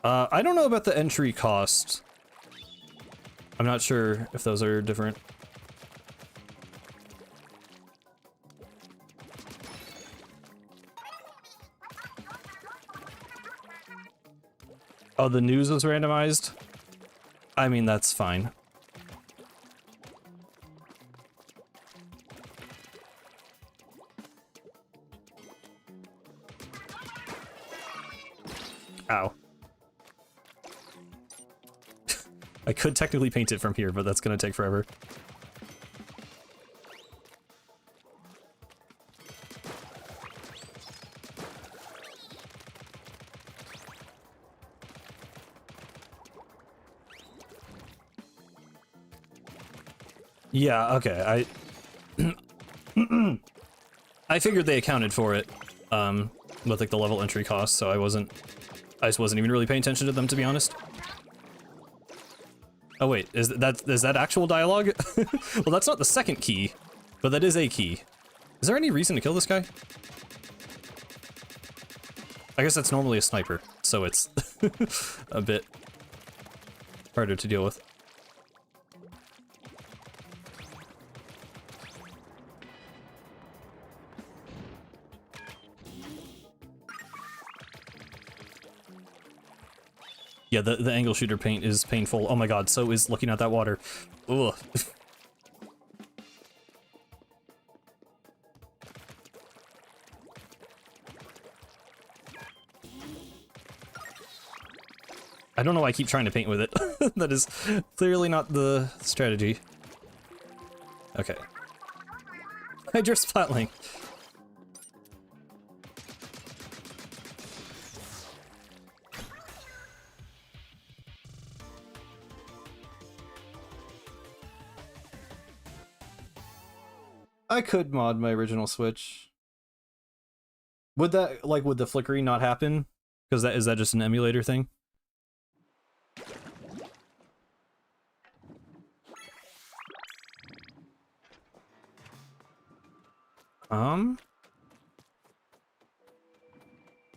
I don't know about the entry cost. I'm not sure if those are different. Oh, the news was randomized? I mean, that's fine. Ow. I could technically paint it from here, but that's gonna take forever. Yeah, okay, I figured they accounted for it, with like the level entry cost, so I just wasn't even really paying attention to them, to be honest. Oh wait, is that actual dialogue? Well, that's not the second key, but that is a key. Is there any reason to kill this guy? I guess that's normally a sniper, so it's a bit harder to deal with. Yeah, the angle shooter paint is painful. Oh my god, so is looking at that water. Ugh. I don't know why I keep trying to paint with it. That is clearly not the strategy. Okay. Hydra Splatling. I could mod my original Switch. Would that, like, would the flickering not happen? Because is that just an emulator thing?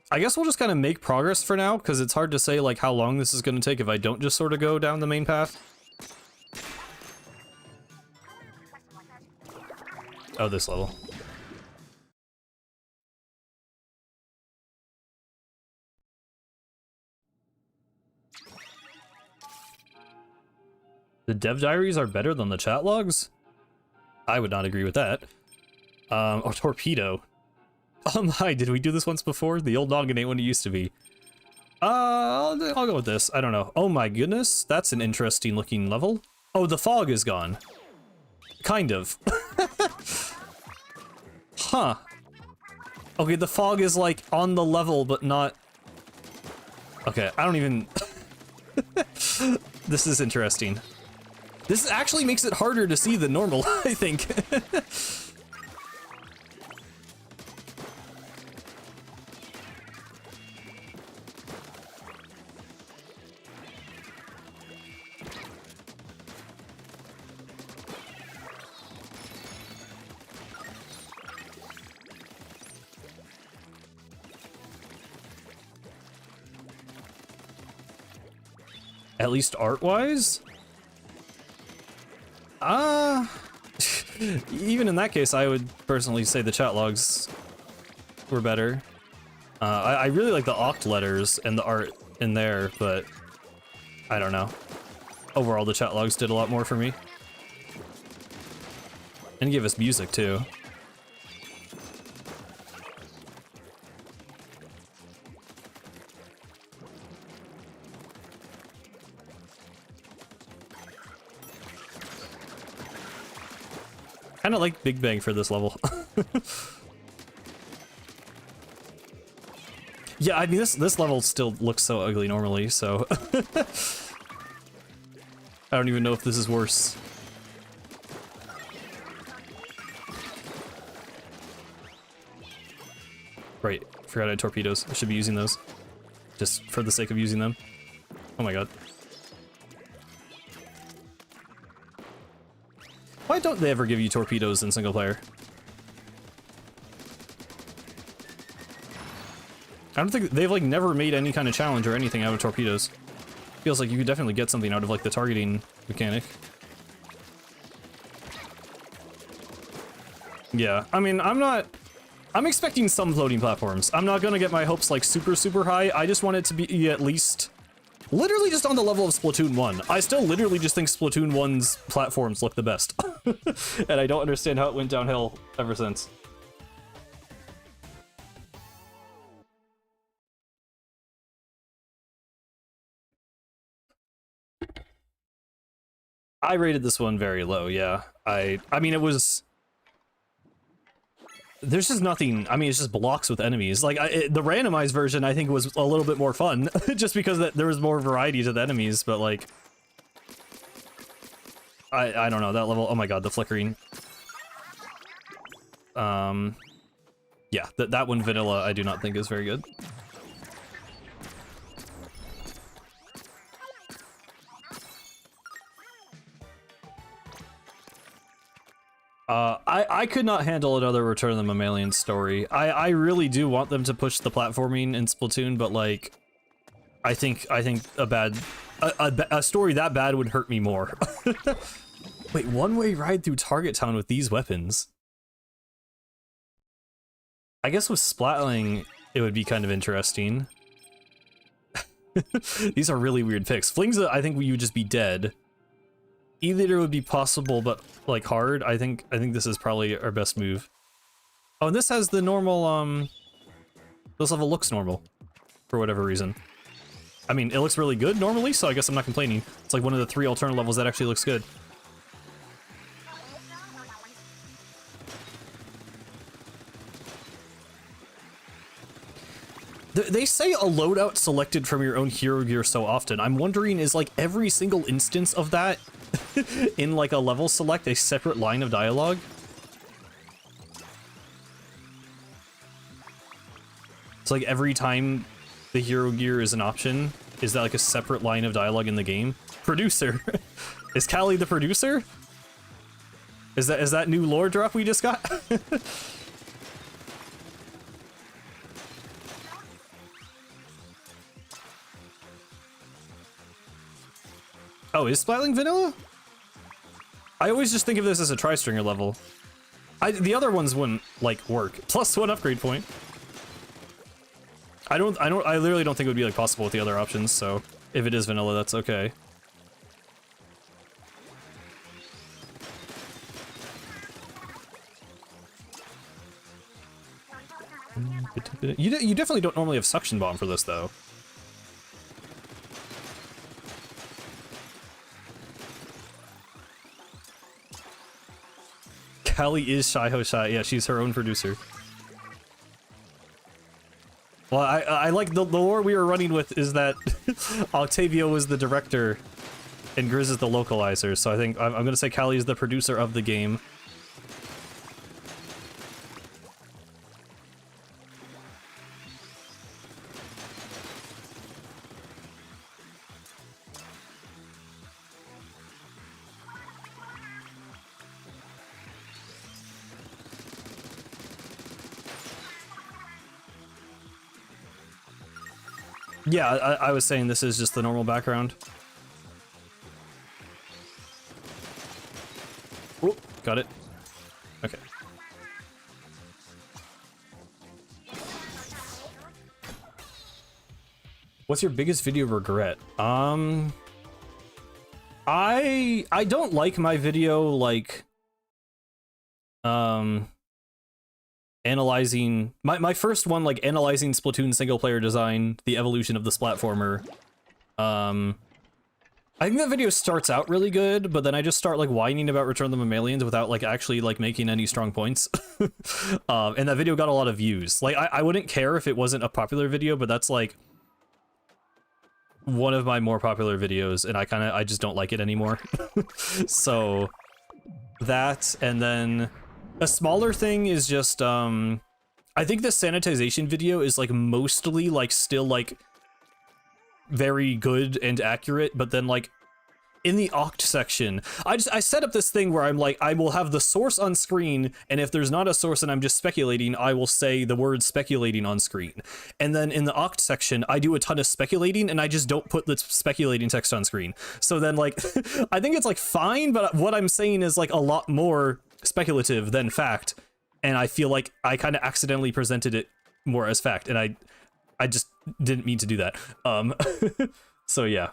I guess we'll just kind of make progress for now, because it's hard to say, like, how long this is going to take if I don't just sort of go down the main path. Oh, this level. The dev diaries are better than the chat logs? I would not agree with that. Or torpedo. Hi, did we do this once before? The old noggin ain't what it used to be. I'll go with this. I don't know. Oh my goodness, that's an interesting looking level. Oh, the fog is gone. Kind of. Huh. Okay, the fog is like on the level, but not... Okay, I don't even... This is interesting. This actually makes it harder to see than normal, I think. At least art-wise? Even in that case, I would personally say the chat logs were better. I really like the oct letters and the art in there, but I don't know. Overall, the chat logs did a lot more for me. And give us music, too. Kind of like Big Bang for this level. Yeah, I mean, this level still looks so ugly normally, so... I don't even know if this is worse. Right, forgot I had torpedoes. I should be using those. Just for the sake of using them. Oh my god. Why don't they ever give you torpedoes in single player? I don't think they've like never made any kind of challenge or anything out of torpedoes. Feels like you could definitely get something out of like the targeting mechanic. Yeah, I mean, I'm expecting some floating platforms. I'm not gonna get my hopes like super high. I just want it to be at least literally just on the level of Splatoon 1. I still literally just think Splatoon 1's platforms look the best. And I don't understand how it went downhill ever since. I rated this one very low, yeah. I mean, it was... There's just nothing... I mean, it's just blocks with enemies. Like, the randomized version, I think, was a little bit more fun, just because there was more variety to the enemies, but, like... I don't know, that level... Oh my god, the flickering. Yeah, that one, vanilla, I do not think is very good. I could not handle another Return of the Mammalian story. I really do want them to push the platforming in Splatoon, but like, I think a story that bad would hurt me more. Wait, one-way ride through Target Town with these weapons? I guess with Splatling, it would be kind of interesting. These are really weird picks. Flings, I think you would just be dead. E-liter would be possible, but like hard. I think this is probably our best move. Oh, and this has the normal, this level looks normal, for whatever reason. I mean, it looks really good normally, so I guess I'm not complaining. It's like one of the 3 alternate levels that actually looks good. They say a loadout selected from your own hero gear so often. I'm wondering, is like every single instance of that in like a level select a separate line of dialogue? It's like every time the hero gear is an option, is that like a separate line of dialogue in the game? Producer. Is Callie the producer? Is that new lore drop we just got? Oh, is Splatling vanilla? I always just think of this as a tri-stringer level. The other ones wouldn't, like, work. +1 upgrade point. I literally don't think it would be, like, possible with the other options, so if it is vanilla, that's okay. You definitely don't normally have suction bomb for this, though. Callie is Shy-Ho Shy. Yeah, she's her own producer. Well, I like the lore we were running with is that Octavio was the director and Grizz is the localizer, so I think I'm gonna say Callie is the producer of the game. Yeah, I was saying this is just the normal background. Oh, got it. Okay. What's your biggest video regret? I don't like my video, like, analyzing my first one, like analyzing Splatoon single player design, the evolution of this platformer. I think that video starts out really good, but then I just start like whining about Return of the Mammalians without like actually like making any strong points. And that video got a lot of views. Like I wouldn't care if it wasn't a popular video, but that's like one of my more popular videos, and I just don't like it anymore. So that, and then a smaller thing is just, I think the sanitization video is, like, mostly, like, still, like, very good and accurate, but then, like, in the Oct section, I set up this thing where I'm like, I will have the source on screen, and if there's not a source and I'm just speculating, I will say the word speculating on screen. And then in the Oct section, I do a ton of speculating, and I just don't put the speculating text on screen. So then, like, I think it's, like, fine, but what I'm saying is, like, a lot more speculative than fact, and I feel like I kind of accidentally presented it more as fact, and I just didn't mean to do that. So yeah.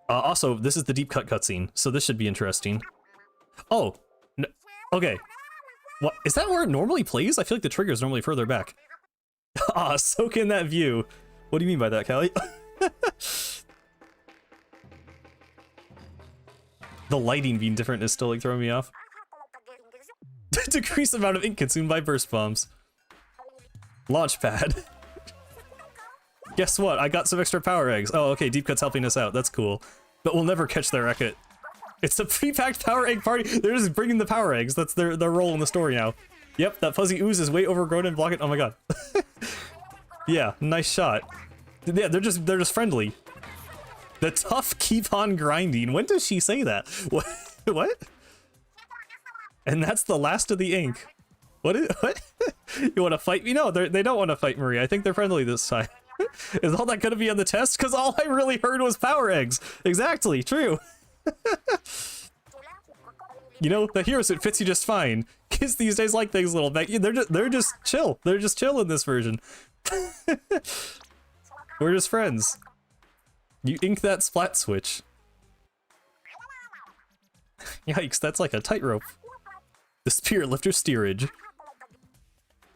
Also, this is the deep cut cutscene, so this should be interesting. Oh, no, okay. What is that where it normally plays? I feel like the trigger is normally further back. Ah, soak in that view. What do you mean by that, Callie? The lighting being different is still like throwing me off. Decrease amount of ink consumed by burst bombs. Launchpad. Guess what? I got some extra power eggs. Oh, okay, Deep Cut's helping us out. That's cool. But we'll never catch their racket. It's a pre-packed power egg party. They're just bringing the power eggs. That's their role in the story now. Yep, that fuzzy ooze is way overgrown and blocking. Oh my god. Yeah, nice shot. Yeah, they're just friendly. The tough keep on grinding. When does she say that? What? What? And that's the last of the ink. What? You want to fight me? No, they don't want to fight Marie. I think they're friendly this time. Is all that gonna be on the test? Because all I really heard was power eggs. Exactly, true. You know, the hero suit fits you just fine. Kids these days like things a little bit. They're just chill. They're just chill in this version. We're just friends. You ink that splat switch. Yikes, that's like a tightrope. The spirit lifter steerage.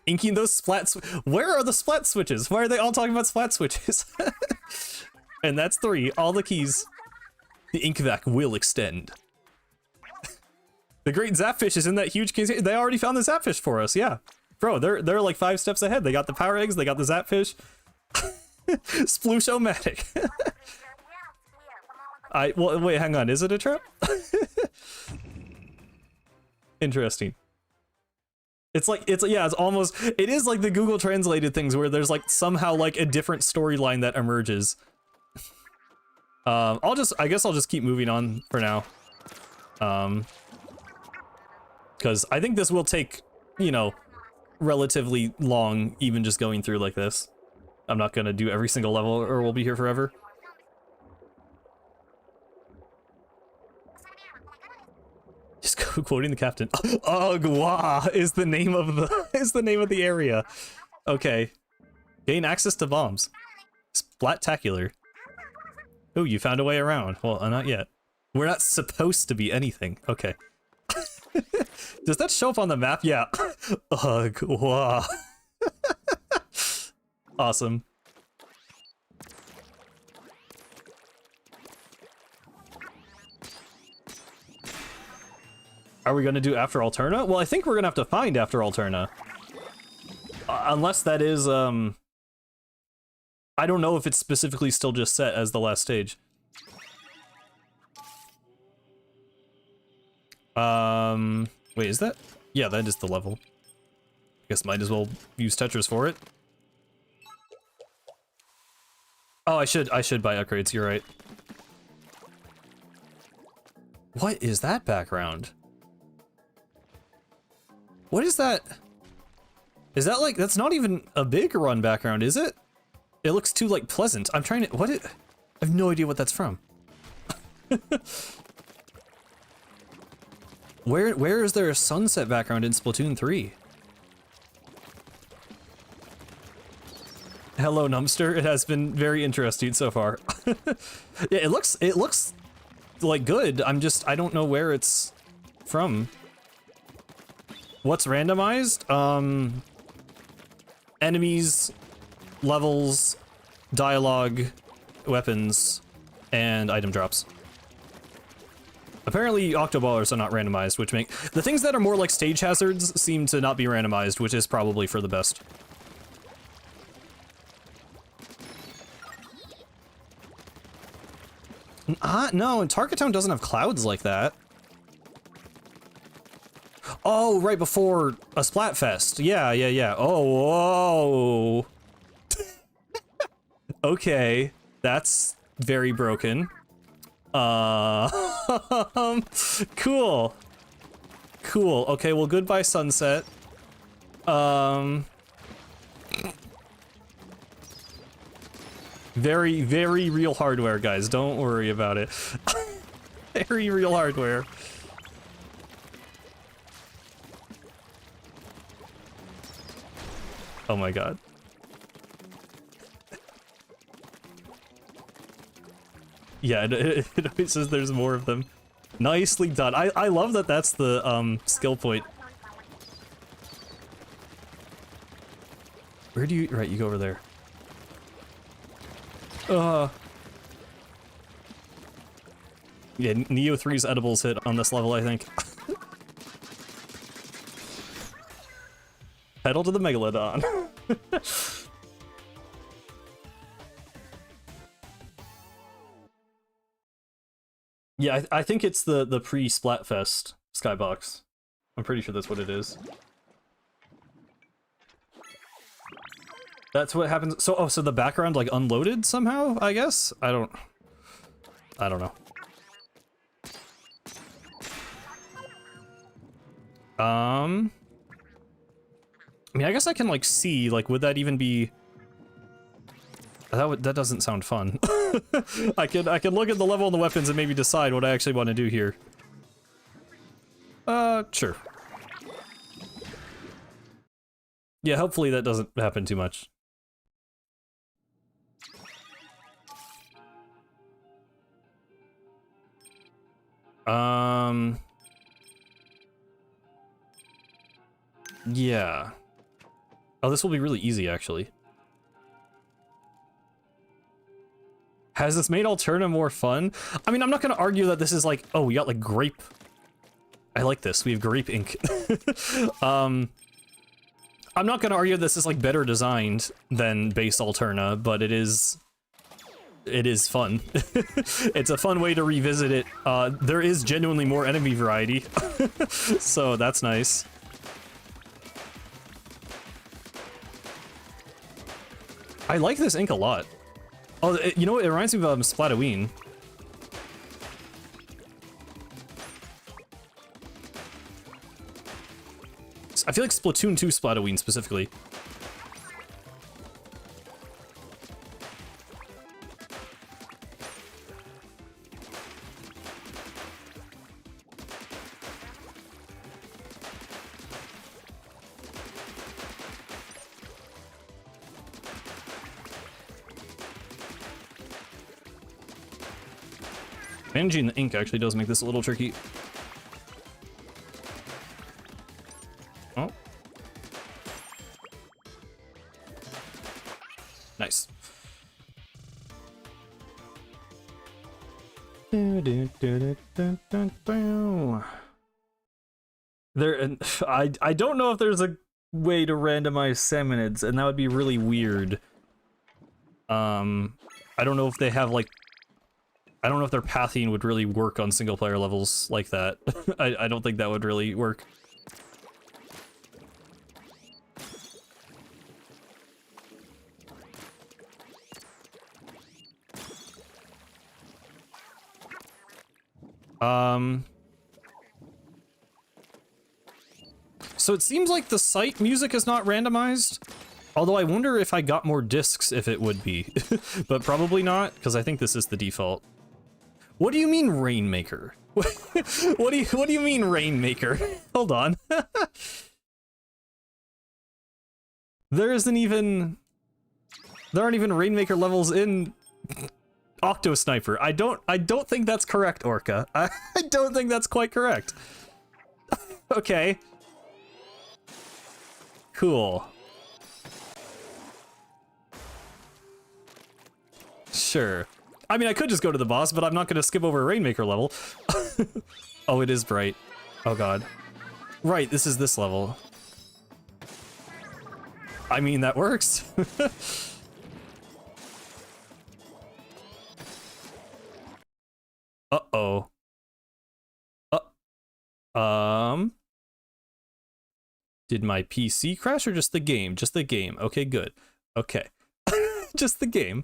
Inking those splat where are the splat switches? Why are they all talking about splat switches? And that's 3, all the keys. The ink vac will extend. The great Zapfish is in that huge case. They already found the Zapfish for us, yeah. Bro, they're like 5 steps ahead. They got the power eggs, they got the Zapfish. Sploosh-o-matic. Well, wait, hang on, is it a trap? Interesting. It's almost, it is like the Google translated things where there's like somehow like a different storyline that emerges. I guess I'll just keep moving on for now. Because I think this will take, you know, relatively long, even just going through like this. I'm not gonna do every single level or we'll be here forever. Just quoting the captain. Ugh, is the name of the area. Okay. Gain access to bombs. Splat-tacular. Oh, you found a way around. Well, not yet. We're not supposed to be anything. Okay. Does that show up on the map? Yeah. Ugh, wow. Awesome. Are we gonna do After Alterna? Well, I think we're gonna have to find After Alterna. Unless that is, I don't know if it's specifically still just set as the last stage. Wait, is that? Yeah, that is the level. I guess might as well use Tetris for it. Oh, I should buy upgrades, you're right. What is that background? What is that? Is that like, that's not even a big run background, is it? It looks too like pleasant. I'm trying to, I have no idea what that's from. Where is there a sunset background in Splatoon 3? Hello, Numpster. It has been very interesting so far. Yeah, it looks like good. I don't know where it's from. What's randomized? Enemies, levels, dialogue, weapons, and item drops. Apparently, Octoballers are not randomized, which make the things that are more like stage hazards seem to not be randomized, which is probably for the best. No, and Target Town doesn't have clouds like that. Oh, right before a Splatfest. Yeah. Oh, whoa. Okay, that's very broken. Cool. Cool. Okay, well, goodbye, sunset. Very, very real hardware, guys. Don't worry about it. Very real hardware. Oh my god. Yeah, it always says there's more of them. Nicely done. I love that that's the skill point. Where do you... Right, you go over there. Yeah, Neo 3's edibles hit on this level, I think. Pedal to the Megalodon. Yeah, I think it's the pre-Splatfest skybox. I'm pretty sure that's what it is. That's what happens. So, oh, so the background like unloaded somehow, I guess? I don't know. I mean, I guess I can like see, like, would that even be... That doesn't sound fun. I can look at the level and the weapons and maybe decide what I actually want to do here. Sure. Yeah, hopefully that doesn't happen too much. Yeah. Oh, this will be really easy, actually. Has this made Alterna more fun? I mean, I'm not gonna argue that this is like, oh, we got like grape. I like this, we have grape ink. I'm not gonna argue this is like better designed than base Alterna, but it is fun. It's a fun way to revisit it. There is genuinely more enemy variety, so that's nice. I like this ink a lot. Oh, you know what? It reminds me of Splatoon. I feel like Splatoon 2 Splatoon specifically. Managing the ink actually does make this a little tricky. Oh. Nice. I don't know if there's a way to randomize salmonids, and that would be really weird. I don't know if they have like... I don't know if their pathing would really work on single player levels like that. I don't think that would really work. So it seems like the site music is not randomized. Although I wonder if I got more discs if it would be. But probably not, because I think this is the default. What do you mean Rainmaker? What do you mean Rainmaker? Hold on. There aren't even Rainmaker levels in Octo Sniper. I don't think that's correct, Orca. I don't think that's quite correct. Okay. Cool. Sure. I mean, I could just go to the boss, but I'm not gonna skip over a Rainmaker level. Oh, it is bright. Oh god. Right, this is this level. I mean, that works. Uh-oh. Did my PC crash or just the game? Just the game. Okay, good. Okay. Just the game.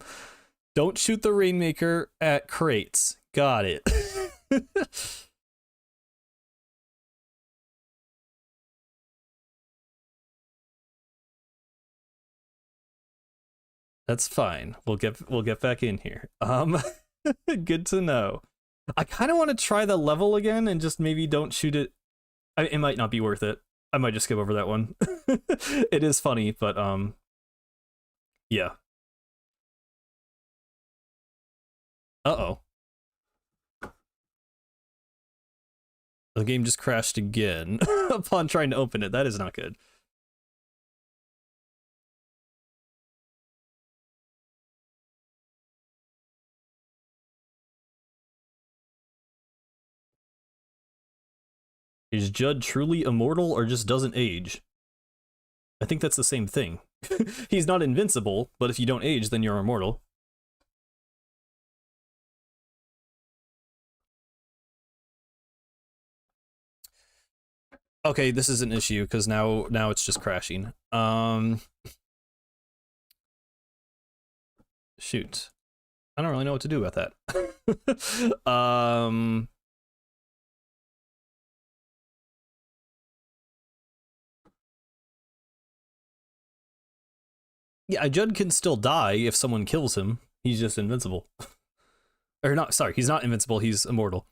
Don't shoot the Rainmaker at crates. Got it. That's fine. We'll get back in here. Good to know. I kind of want to try the level again and just maybe don't shoot it. It might not be worth it. I might just skip over that one. It is funny, but yeah. Uh-oh. The game just crashed again upon trying to open it. That is not good. Is Judd truly immortal or just doesn't age? I think that's the same thing. He's not invincible, but if you don't age, then you're immortal. Okay, this is an issue because now it's just crashing. Shoot. I don't really know what to do about that. Yeah, Judd can still die if someone kills him. He's just invincible. Or not, sorry, he's not invincible, he's immortal.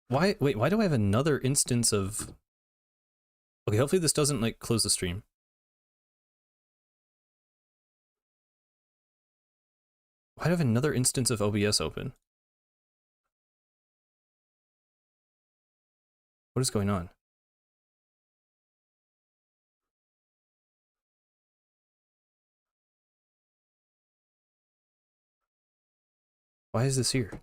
Wait, why do I have another instance of... Okay, hopefully this doesn't, like, close the stream. Why do I have another instance of OBS open? What is going on? Why is this here?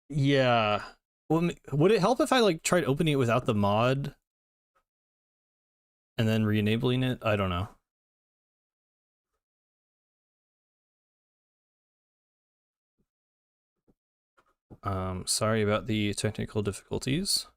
Yeah. Well, would it help if I like tried opening it without the mod and then re-enabling it? I don't know. Sorry about the technical difficulties.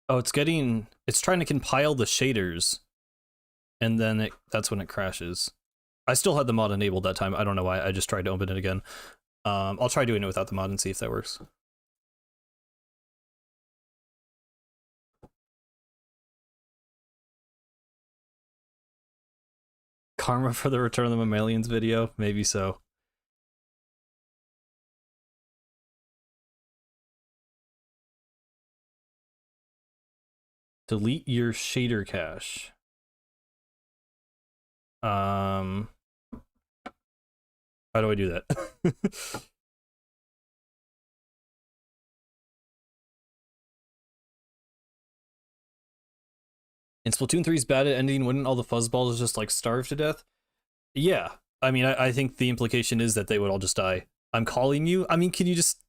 Oh, it's trying to compile the shaders, and then that's when it crashes. I still had the mod enabled that time. I don't know why. I just tried to open it again. I'll try doing it without the mod and see if that works. Karma for the Return of the Mammalians video? Maybe so. Delete your shader cache. How do I do that? In Splatoon 3's bad at ending, wouldn't all the fuzzballs just like starve to death? Yeah. I mean, I think the implication is that they would all just die. I'm calling you? I mean, can you just...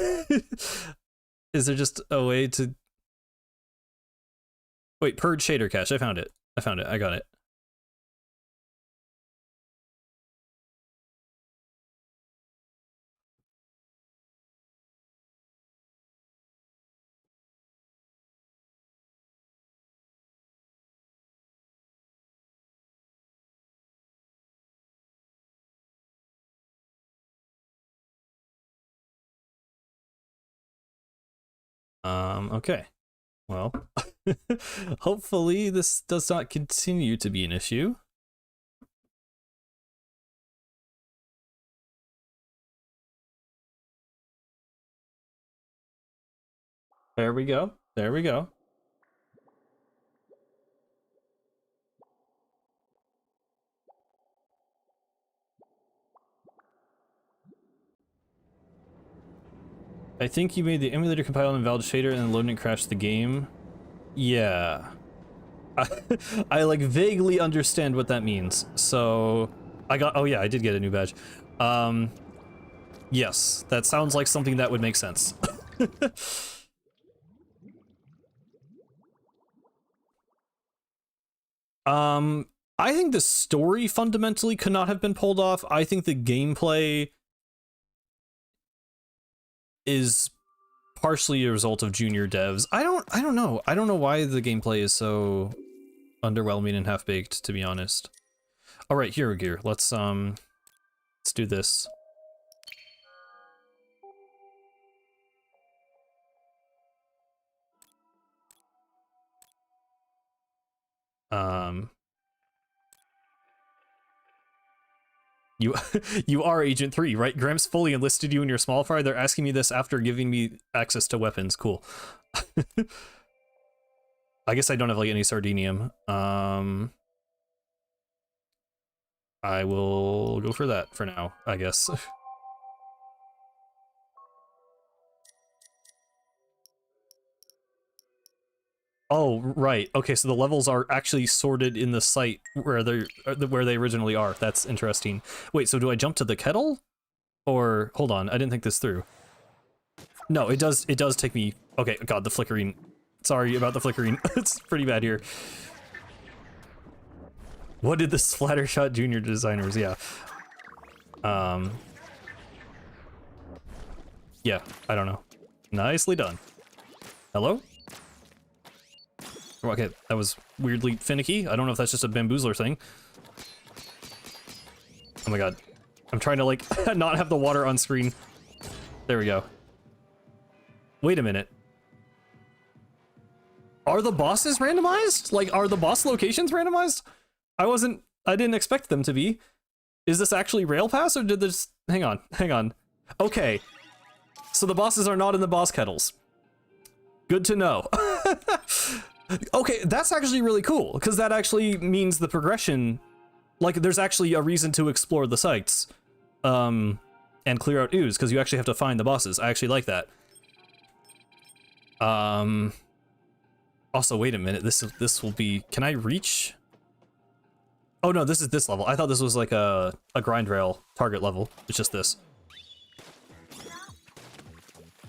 Is there just a way to... Wait, purge shader cache. I found it. I got it. Okay. Well, hopefully this does not continue to be an issue. There we go. There we go. I think you made the emulator compile an invalid shader and then loading and crashed the game. Yeah. I like vaguely understand what that means. So oh yeah, I did get a new badge. Yes, that sounds like something that would make sense. I think the story fundamentally could not have been pulled off. I think the gameplay is partially a result of junior devs. I don't know. I don't know why the gameplay is so underwhelming and half-baked, to be honest. All right, hero gear. Let's do this. You are Agent 3, right? Gramps fully enlisted you in your small fry. They're asking me this after giving me access to weapons. Cool. I guess I don't have like any sardinium. I will go for that for now, I guess. Oh, right. Okay, so the levels are actually sorted in the site where they originally are. That's interesting. Wait, so do I jump to the kettle? Or hold on, I didn't think this through. No, it does take me. Okay, god, the flickering. Sorry about the flickering. It's pretty bad here. What did the Splattershot Junior designers? Yeah. Yeah, I don't know. Nicely done. Hello? Okay, that was weirdly finicky. I don't know if that's just a bamboozler thing. Oh my god. I'm trying to, like, not have the water on screen. There we go. Wait a minute. Are the bosses randomized? Like, are the boss locations randomized? I didn't expect them to be. Is this actually Rail Pass, or did this... Hang on. Okay. So the bosses are not in the boss kettles. Good to know. Okay, that's actually really cool, because that actually means the progression, like, there's actually a reason to explore the sites, and clear out ooze, because you actually have to find the bosses. I actually like that. Also, wait a minute, this will be, can I reach? Oh no, this is this level. I thought this was like a grind rail target level. It's just this.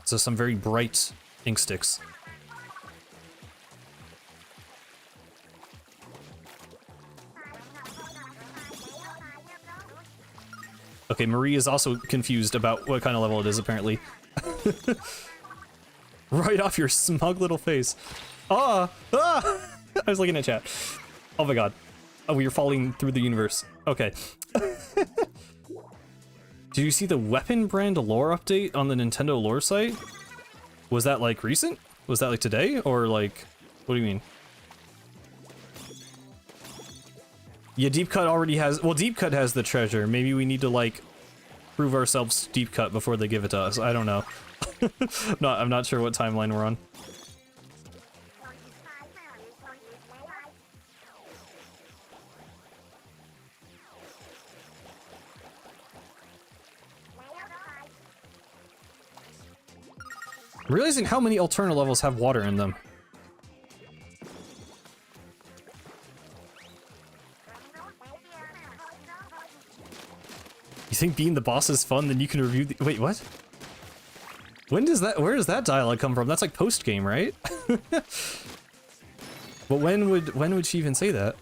So some very bright ink sticks. Okay, Marie is also confused about what kind of level it is, apparently. Right off your smug little face. Ah! I was looking at chat. Oh my god. Oh, we are falling through the universe. Okay. Did you see the weapon brand lore update on the Nintendo lore site? Was that, like, recent? Was that, like, today? Or, like, what do you mean? Yeah, Deep Cut already has... Well, Deep Cut has the treasure. Maybe we need to, like, prove ourselves Deep Cut before they give it to us. I don't know. I'm not sure what timeline we're on. Realizing how many alternate levels have water in them. You think being the boss is fun, then you can review the— wait, what? When does that— where does that dialogue come from? That's like post-game, right? But when would she even say that?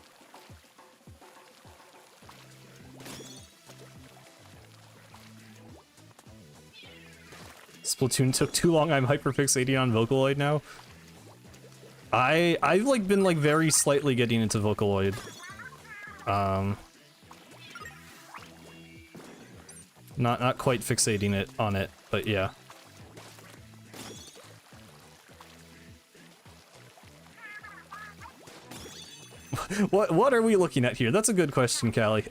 Splatoon took too long, I'm hyperfixating on Vocaloid now. I've like been like very slightly getting into Vocaloid. Not quite fixating it on it, but yeah. What are we looking at here? That's a good question, Callie.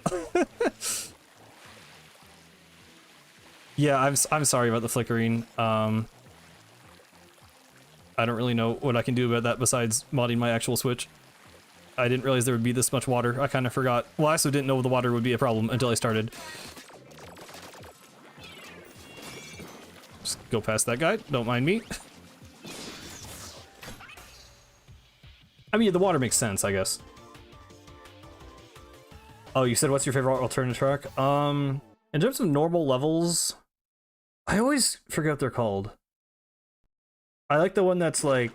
Yeah, I'm sorry about the flickering. I don't really know what I can do about that besides modding my actual Switch. I didn't realize there would be this much water. I kind of forgot. Well, I also didn't know the water would be a problem until I started. Just go past that guy. Don't mind me. I mean, the water makes sense, I guess. Oh, you said what's your favorite alternative track? In terms of normal levels, I always forget what they're called. I like the one that's like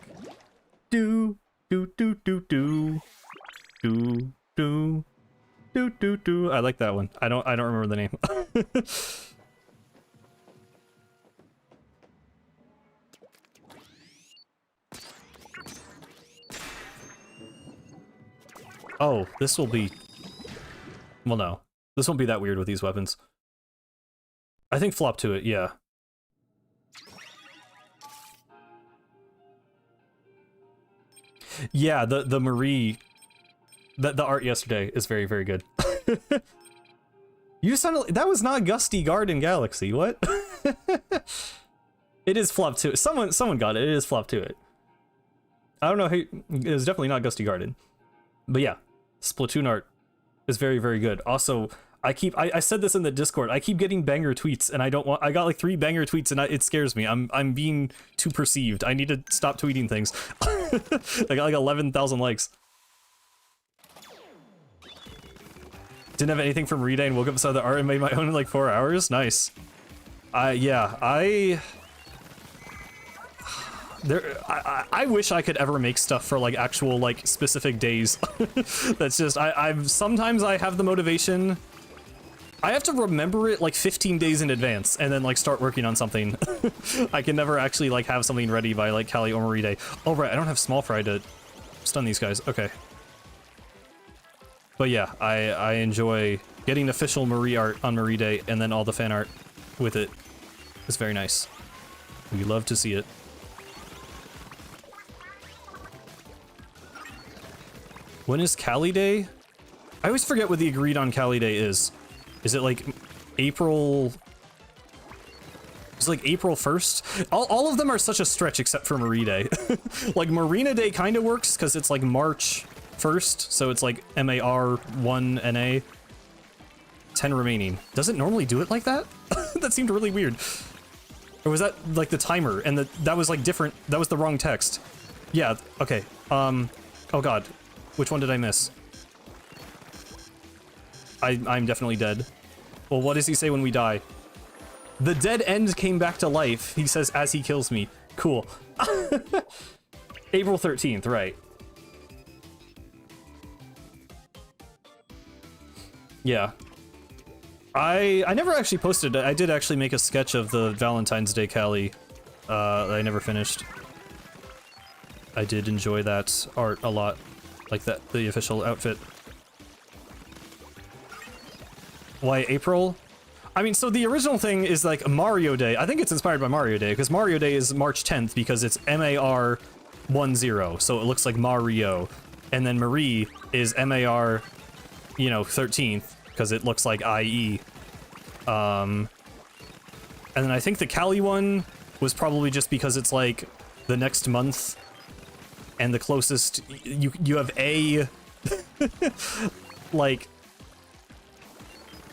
do do do do do do do do do do. I like that one. I don't remember the name. Oh, this will be... Well, no. This won't be that weird with these weapons. I think flop to it, yeah. Yeah, the Marie... The art yesterday is very, very good. You sounded like... That was not Gusty Garden Galaxy, what? It is flop to it. Someone got it. It is flop to it. I don't know who... It was definitely not Gusty Garden. But yeah. Splatoon art is very, very good. Also, I said this in the Discord, I keep getting banger tweets and I don't want, I got like 3 banger tweets and it scares me. I'm being too perceived. I need to stop tweeting things. I got like 11,000 likes. Didn't have anything from Reday and woke up beside the art and made my own in like 4 hours. Nice. Yeah, I wish I could ever make stuff for like actual like specific days. That's just sometimes I have the motivation. I have to remember it like 15 days in advance and then like start working on something. I can never actually like have something ready by like Cali or Marie Day. Oh right, I don't have small fry to stun these guys. Okay. But yeah, I enjoy getting official Marie art on Marie Day and then all the fan art with it. It's very nice. We love to see it. When is Cali Day? I always forget what the agreed on Cali Day is. Is it like April? It's like April 1st? All of them are such a stretch except for Marie Day. Like Marina Day kind of works because it's like March 1st, so it's like MAR1NA. 10 remaining. Does it normally do it like that? That seemed really weird. Or was that like the timer and that was like different? That was the wrong text. Yeah, okay. Oh god. Which one did I miss? I'm definitely dead. Well, what does he say when we die? The dead end came back to life, he says as he kills me. Cool. April 13th, right. Yeah. I never actually posted it. I did actually make a sketch of the Valentine's Day Cali that I never finished. I did enjoy that art a lot. Like the official outfit. Why April? I mean, so the original thing is like Mario Day. I think it's inspired by Mario Day, because Mario Day is March 10th because it's MAR10, so it looks like Mario. And then Marie is MAR, 13th, because it looks like IE. And then I think the Cali one was probably just because it's like the next month. And the closest, you have a, like,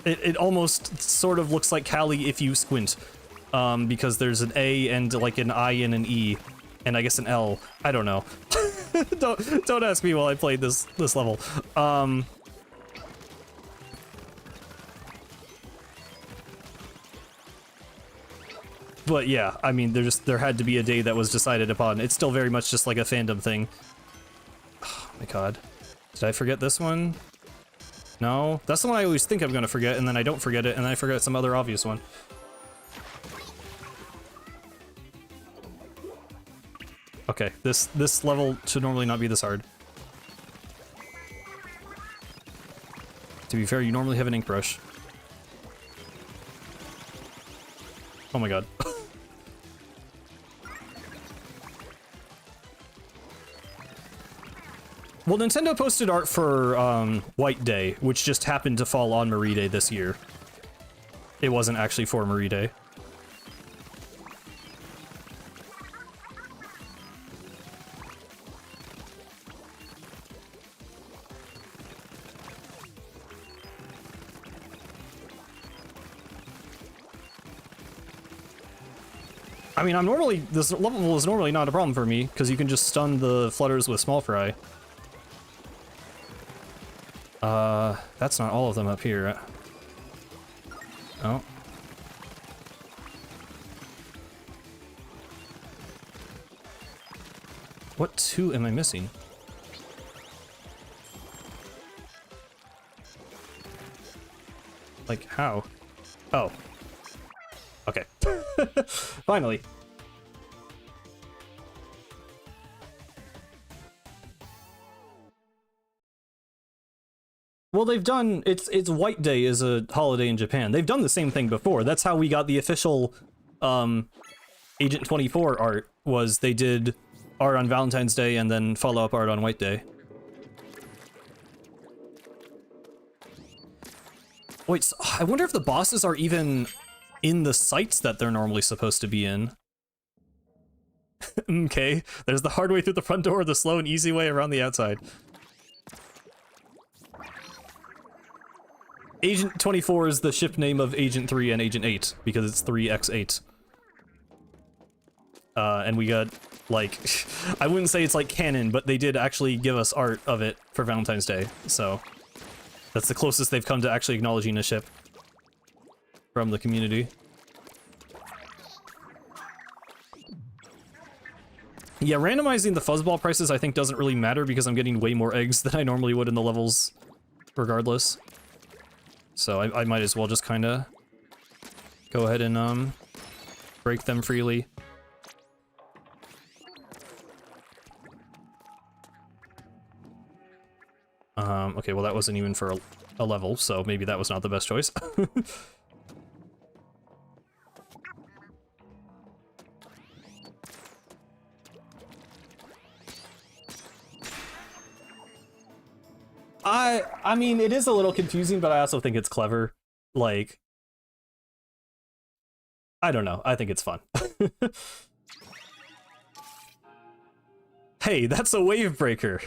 it almost sort of looks like Cali if you squint, because there's an A and like an I and an E, and I guess an L. I don't know. Don't ask me while I played this level. But yeah, I mean, there had to be a day that was decided upon. It's still very much just like a fandom thing. Oh my god. Did I forget this one? No? That's the one I always think I'm gonna forget, and then I don't forget it, and then I forget some other obvious one. Okay, this level should normally not be this hard. To be fair, you normally have an ink brush. Oh my god. Well, Nintendo posted art for White Day, which just happened to fall on Marie Day this year. It wasn't actually for Marie Day. I mean, this level is normally not a problem for me, because you can just stun the flutters with small fry. That's not all of them up here. Oh. What two am I missing? Like, how? Oh. Okay. Finally. Well, they've done it's White Day is a holiday in Japan. They've done the same thing before. That's how we got the official Agent 24 art, was they did art on Valentine's Day and then follow-up art on White Day. Wait, so I wonder if the bosses are even in the sites that they're normally supposed to be in. Okay, there's the hard way through the front door, the slow and easy way around the outside. Agent 24 is the ship name of Agent 3 and Agent 8, because it's 3x8. And we got, like, I wouldn't say it's like canon, but they did actually give us art of it for Valentine's Day, so that's the closest they've come to actually acknowledging a ship from the community. Yeah, randomizing the fuzzball prices I think doesn't really matter because I'm getting way more eggs than I normally would in the levels regardless. So I might as well just kind of go ahead and break them freely. Okay, well that wasn't even for a level, so maybe that was not the best choice. I mean, it is a little confusing, but I also think it's clever. Like, I don't know. I think it's fun. Hey, that's a wave breaker.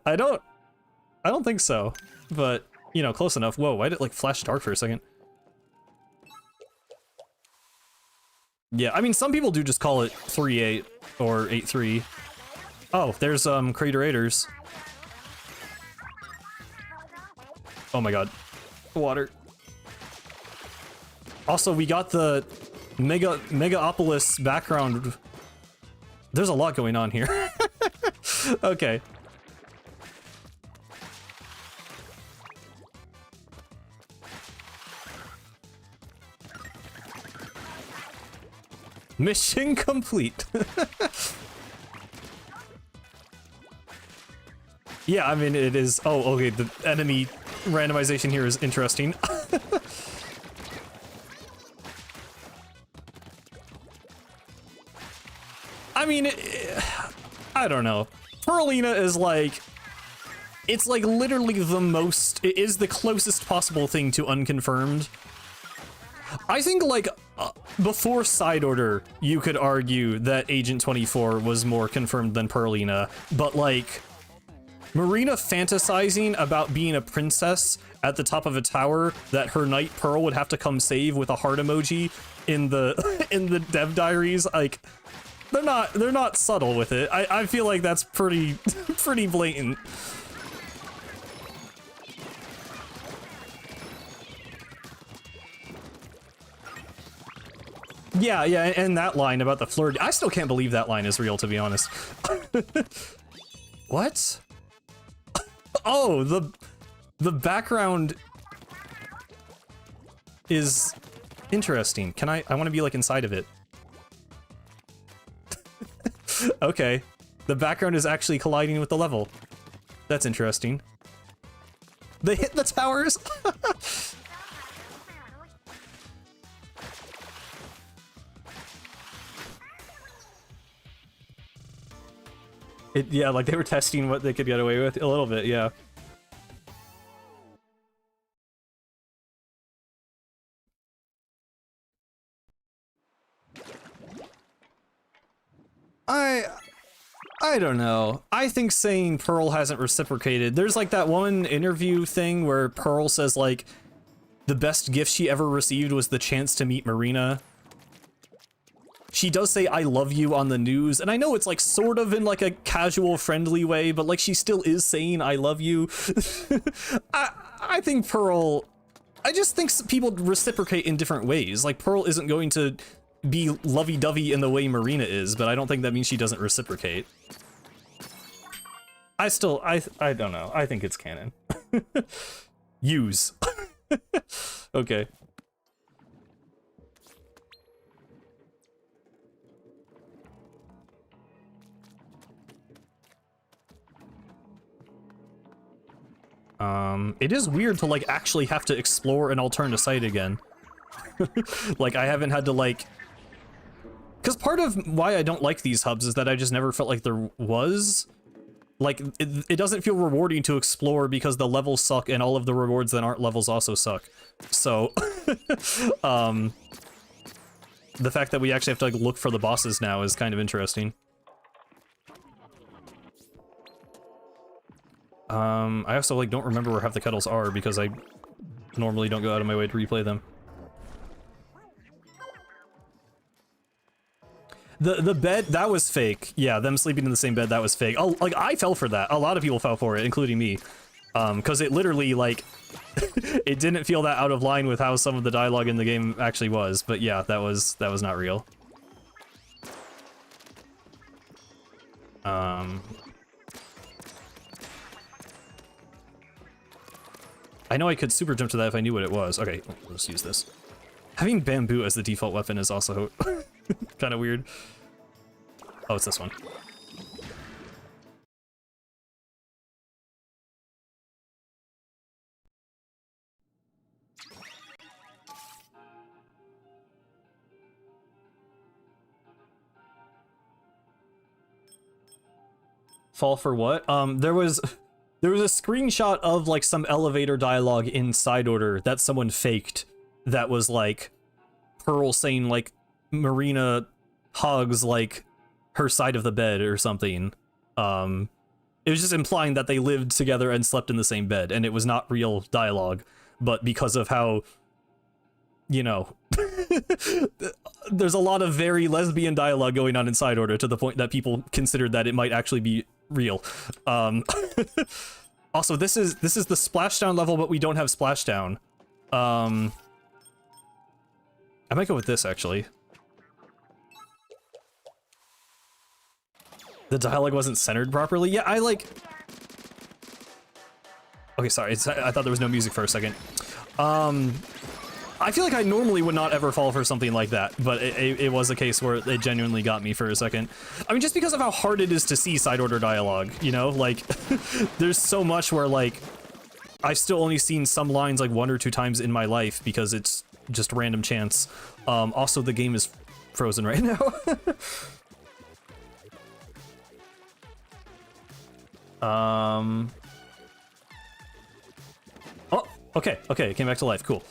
I don't think so, but you know, close enough. Whoa, why did it like flash dark for a second? Yeah, I mean, some people do just call it 3-8 or 8-3. Oh, there's Craterators. Oh my god. Water. Also, we got the Megaopolis background. There's a lot going on here. Okay. Mission complete. Yeah, I mean, it is. Oh, okay, the enemy randomization here is interesting. I mean, I don't know. Perlina is like, it's like literally the most, it is the closest possible thing to unconfirmed. I think like before Side Order, you could argue that Agent 24 was more confirmed than Perlina, but like Marina fantasizing about being a princess at the top of a tower that her knight Pearl would have to come save with a heart emoji in the in the dev diaries, like they're not subtle with it. I feel like that's pretty pretty blatant. Yeah, and that line about the flirt, I still can't believe that line is real, to be honest. What? Oh, the background is interesting. Can I want to be like inside of it. Okay. The background is actually colliding with the level. That's interesting. They hit the towers. Yeah, like they were testing what they could get away with a little bit, yeah. I don't know. I think saying Pearl hasn't reciprocated. There's like that one interview thing where Pearl says like the best gift she ever received was the chance to meet Marina. she does say I love you on the news, and I know it's like sort of in like a casual friendly way, but like she still is saying I love you. I think Pearl, I just think people reciprocate in different ways. Like Pearl isn't going to be lovey-dovey in the way Marina is, but I don't think that means she doesn't reciprocate. I don't know. I think it's canon. Use. Okay. It is weird to like actually have to explore an alternate site again. Like I haven't had to like, because part of why I don't like these hubs is that I just never felt like there was, like, it doesn't feel rewarding to explore because the levels suck and all of the rewards that aren't levels also suck. So, the fact that we actually have to like look for the bosses now is kind of interesting. I also like don't remember where half the kettles are because I normally don't go out of my way to replay them. The bed, that was fake. Yeah, them sleeping in the same bed, that was fake. Oh, like I fell for that. A lot of people fell for it, including me. Because it literally like it didn't feel that out of line with how some of the dialogue in the game actually was. But yeah, that was not real. I know I could super jump to that if I knew what it was. Okay, let's use this. Having bamboo as the default weapon is also kind of weird. Oh, it's this one. Fall for what? There was a screenshot of like some elevator dialogue in Side Order that someone faked that was like Pearl saying like Marina hugs like her side of the bed or something. It was just implying that they lived together and slept in the same bed, and it was not real dialogue, but because of how, you know, there's a lot of very lesbian dialogue going on in Side Order to the point that people considered that it might actually be real. Also, this is the splashdown level, but we don't have splashdown. I might go with this actually. The dialogue wasn't centered properly. Yeah, I like. Okay, sorry. I thought there was no music for a second. I feel like I normally would not ever fall for something like that, but it was a case where it genuinely got me for a second. I mean, just because of how hard it is to see Side Order dialogue, you know? Like, there's so much where, like, I've still only seen some lines, like, 1 or 2 times in my life because it's just random chance. Also, the game is frozen right now. Oh, okay, it came back to life, cool.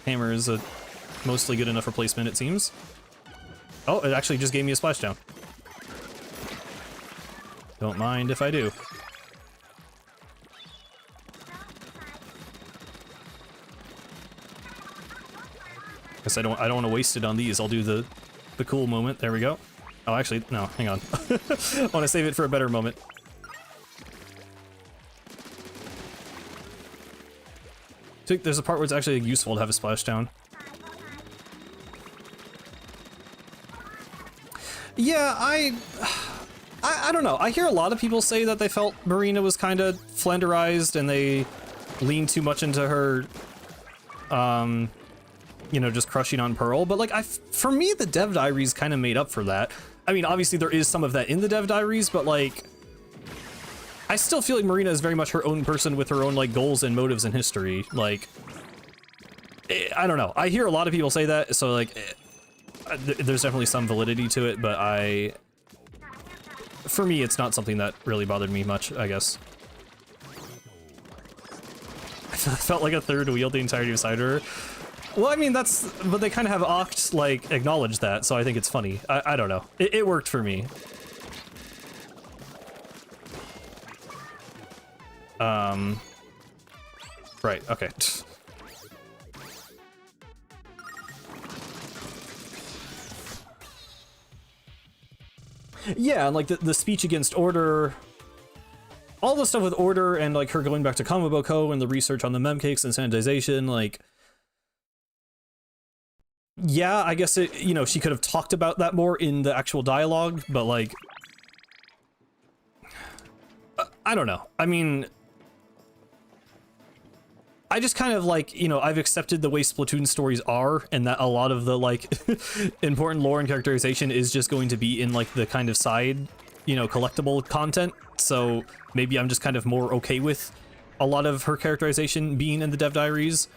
Hammer is a mostly good enough replacement, it seems. Oh, it actually just gave me a splashdown. Don't mind if I do. Guess I don't want to waste it on these. I'll do the cool moment. There we go. Oh, actually, no, hang on. I want to save it for a better moment. I think there's a part where it's actually useful to have a splashdown. Yeah, I don't know. I hear a lot of people say that they felt Marina was kind of flanderized and they leaned too much into her, you know, just crushing on Pearl. But like, for me, the Dev Diaries kind of made up for that. I mean, obviously there is some of that in the Dev Diaries, but like, I still feel like Marina is very much her own person with her own like goals and motives and history. Like, I don't know. I hear a lot of people say that, so like, there's definitely some validity to it, but for me, it's not something that really bothered me much, I guess. I felt like a third wheel the entirety of Side Order. Well, I mean, but they kind of have Oct, like, acknowledge that, so I think it's funny. I don't know. It worked for me. Right, okay. Yeah, and like the speech against Order, all the stuff with Order, and like her going back to Kamaboko and the research on the memcakes and sanitization, like, yeah, I guess it, you know, she could have talked about that more in the actual dialogue, but like, I don't know. I mean, I just kind of like, you know, I've accepted the way Splatoon stories are, and that a lot of the like important lore and characterization is just going to be in like the kind of side, you know, collectible content. So maybe I'm just kind of more okay with a lot of her characterization being in the dev diaries.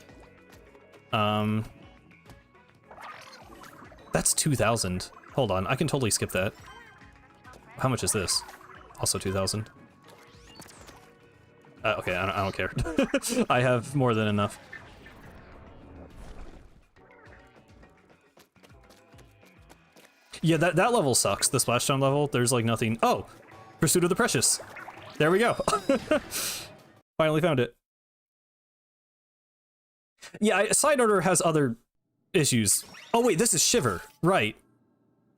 That's 2,000. Hold on, I can totally skip that. How much is this? Also 2,000. Okay, I don't care. I have more than enough. Yeah, that level sucks. The Splashdown level, there's like nothing. Oh, Pursuit of the Precious. There we go. Finally found it. Yeah, Side Order has other issues. Oh wait, this is Shiver. Right.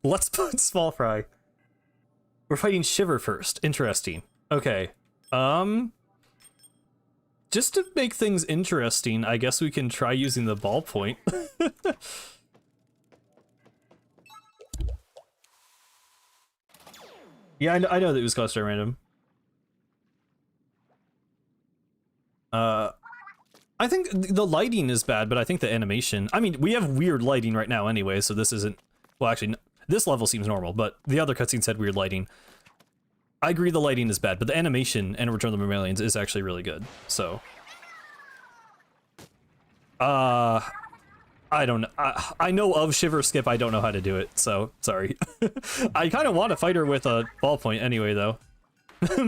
Let's put Small Fry. We're fighting Shiver first. Interesting. Okay. Just to make things interesting, I guess we can try using the ballpoint. Yeah, I know that it was cost random. I think the lighting is bad, but I think the animation... I mean, we have weird lighting right now anyway, so this isn't... Well, actually, this level seems normal, but the other cutscenes had weird lighting. I agree the lighting is bad, but the animation in Return of the Mammalians is actually really good, so... I don't know. I know of Shiver Skip, I don't know how to do it, so sorry. I kind of want to fight her with a ballpoint anyway, though.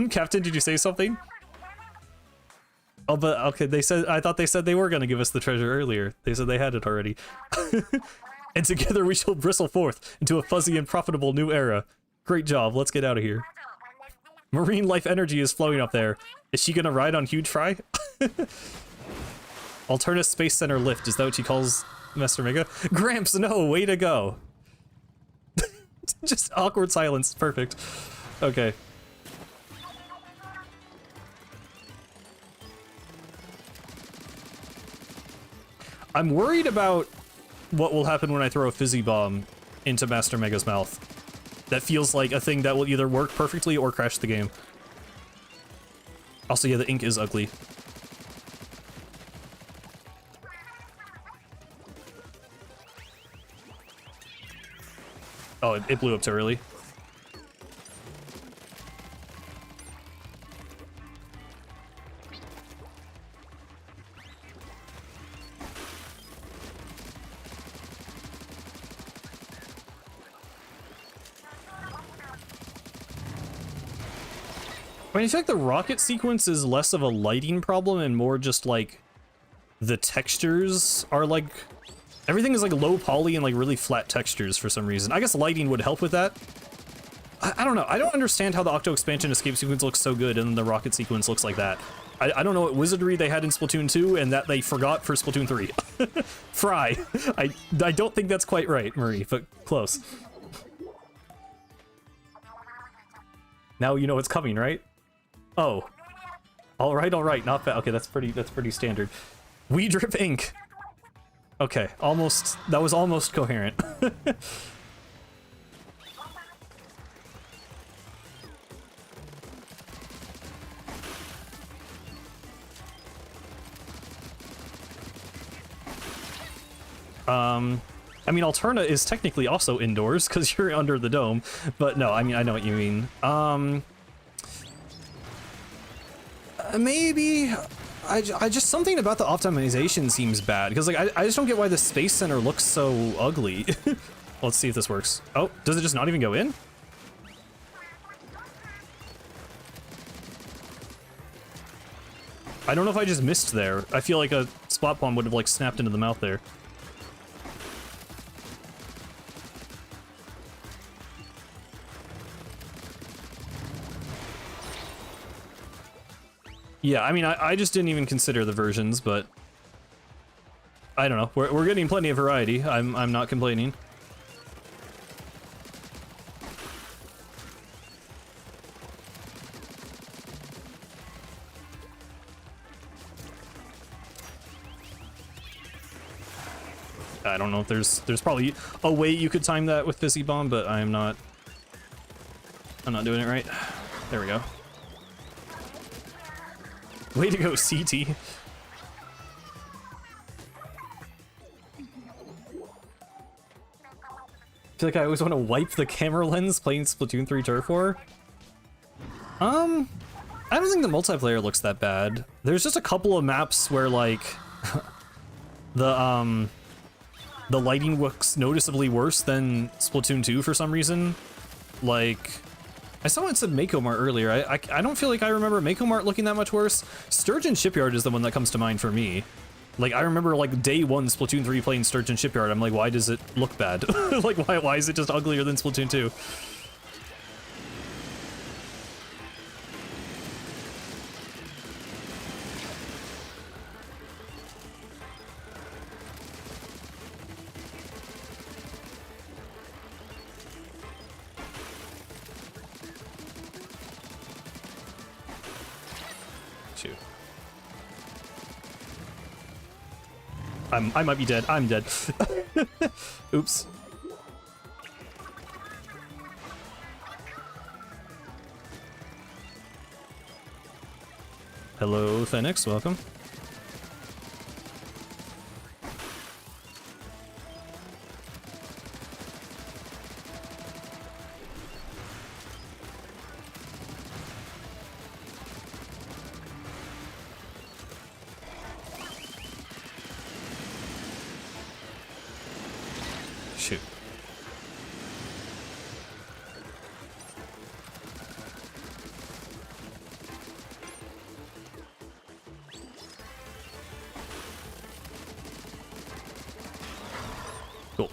Captain, did you say something? Oh, but okay, they said, I thought they said they were going to give us the treasure earlier. They said they had it already. And together we shall bristle forth into a fuzzy and profitable new era. Great job, let's get out of here. Marine life energy is flowing up there. Is she gonna ride on Huge Fry? Alternate Space Center lift, is that what she calls Master Mega? Gramps, no, way to go. Just awkward silence, perfect. Okay. I'm worried about what will happen when I throw a fizzy bomb into Master Mega's mouth. That feels like a thing that will either work perfectly or crash the game. Also, yeah, the ink is ugly. Oh, it blew up too early. I mean, I feel like the rocket sequence is less of a lighting problem and more just like the textures are like, everything is like low poly and like really flat textures for some reason. I guess lighting would help with that. I don't know. I don't understand how the Octo Expansion escape sequence looks so good and the rocket sequence looks like that. I don't know what wizardry they had in Splatoon 2 and that they forgot for Splatoon 3. Fry. I don't think that's quite right, Marie, but close. Now you know what's coming, right? Oh. Alright, not bad. Okay, that's pretty standard. We drip ink. Okay, almost, that was almost coherent. I mean, Alterna is technically also indoors because you're under the dome, but no, I mean, I know what you mean. Maybe I just, something about the optimization seems bad because like I just don't get why the Space Center looks so ugly. Let's see if this works. Oh, does it just not even go in? I don't know if I just missed there. I feel like a spot bomb would have like snapped into the mouth there. Yeah, I mean, I just didn't even consider the versions, but I don't know. We're getting plenty of variety. I'm not complaining. I don't know if there's probably a way you could time that with Fizzy Bomb, but I'm not doing it right. There we go. Way to go, CT. I feel like I always want to wipe the camera lens playing Splatoon 3 Turf War. I don't think the multiplayer looks that bad. There's just a couple of maps where like the lighting looks noticeably worse than Splatoon 2 for some reason. Like, I saw it said Mako Mart earlier. I don't feel like I remember Mako Mart looking that much worse. Sturgeon Shipyard is the one that comes to mind for me. Like, I remember, like, day one Splatoon 3 playing Sturgeon Shipyard. I'm like, why does it look bad? Like, why is it just uglier than Splatoon 2? Shoot. I might be dead. I'm dead. Oops. Hello, Phoenix. Welcome. Shoot. Cool.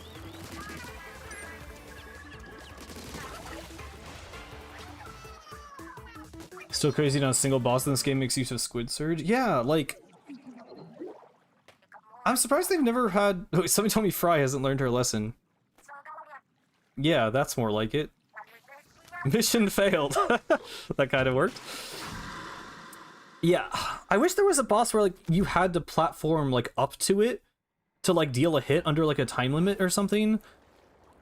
Still crazy not a single boss in this game makes use of Squid Surge? Yeah, like, I'm surprised they've never had... Oh, somebody told me Fry hasn't learned her lesson. Yeah, that's more like it. Mission failed. That kind of worked. Yeah, I wish there was a boss where, like, you had to platform, like, up to it to, like, deal a hit under, like, a time limit or something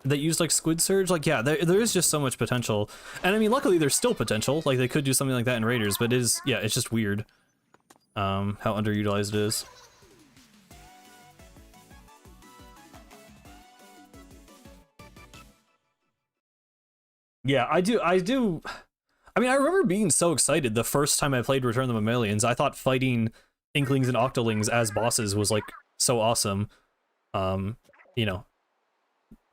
that used, like, Squid Surge. Like, yeah, there is just so much potential. And, I mean, luckily there's still potential. Like, they could do something like that in Raiders, but it is, yeah, it's just weird how underutilized it is. Yeah, I do. I mean, I remember being so excited the first time I played Return of the Mammalians. I thought fighting Inklings and Octolings as bosses was, like, so awesome. You know,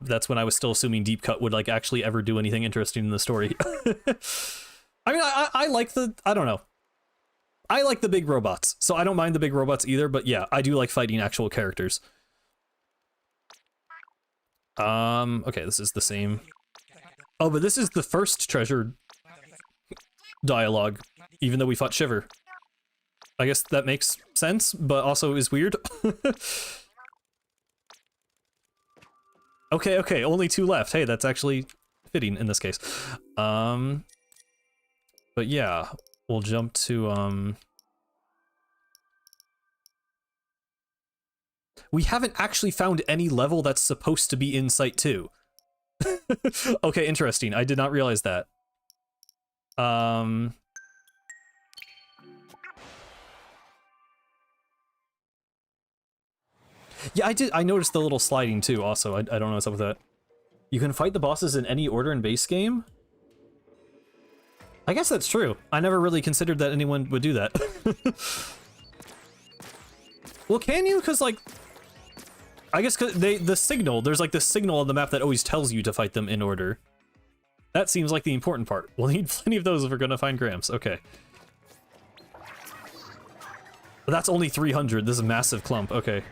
that's when I was still assuming Deep Cut would, like, actually ever do anything interesting in the story. I mean, I like the, I don't know. I like the big robots, so I don't mind the big robots either, but yeah, I do like fighting actual characters. Okay, this is the same. Oh, but this is the first treasure dialogue, even though we fought Shiver. I guess that makes sense, but also is weird. Okay, only 2 left. Hey, that's actually fitting in this case. But yeah, we'll jump to, we haven't actually found any level that's supposed to be in Site 2. Okay, interesting. I did not realize that. Yeah, I noticed the little sliding too, also. I don't know what's up with that. You can fight the bosses in any order in base game? I guess that's true. I never really considered that anyone would do that. Well, can you? Because, like, I guess the signal, there's like this signal on the map that always tells you to fight them in order. That seems like the important part. We'll need plenty of those if we're gonna find Gramps. Okay. But that's only 300. This is a massive clump. Okay.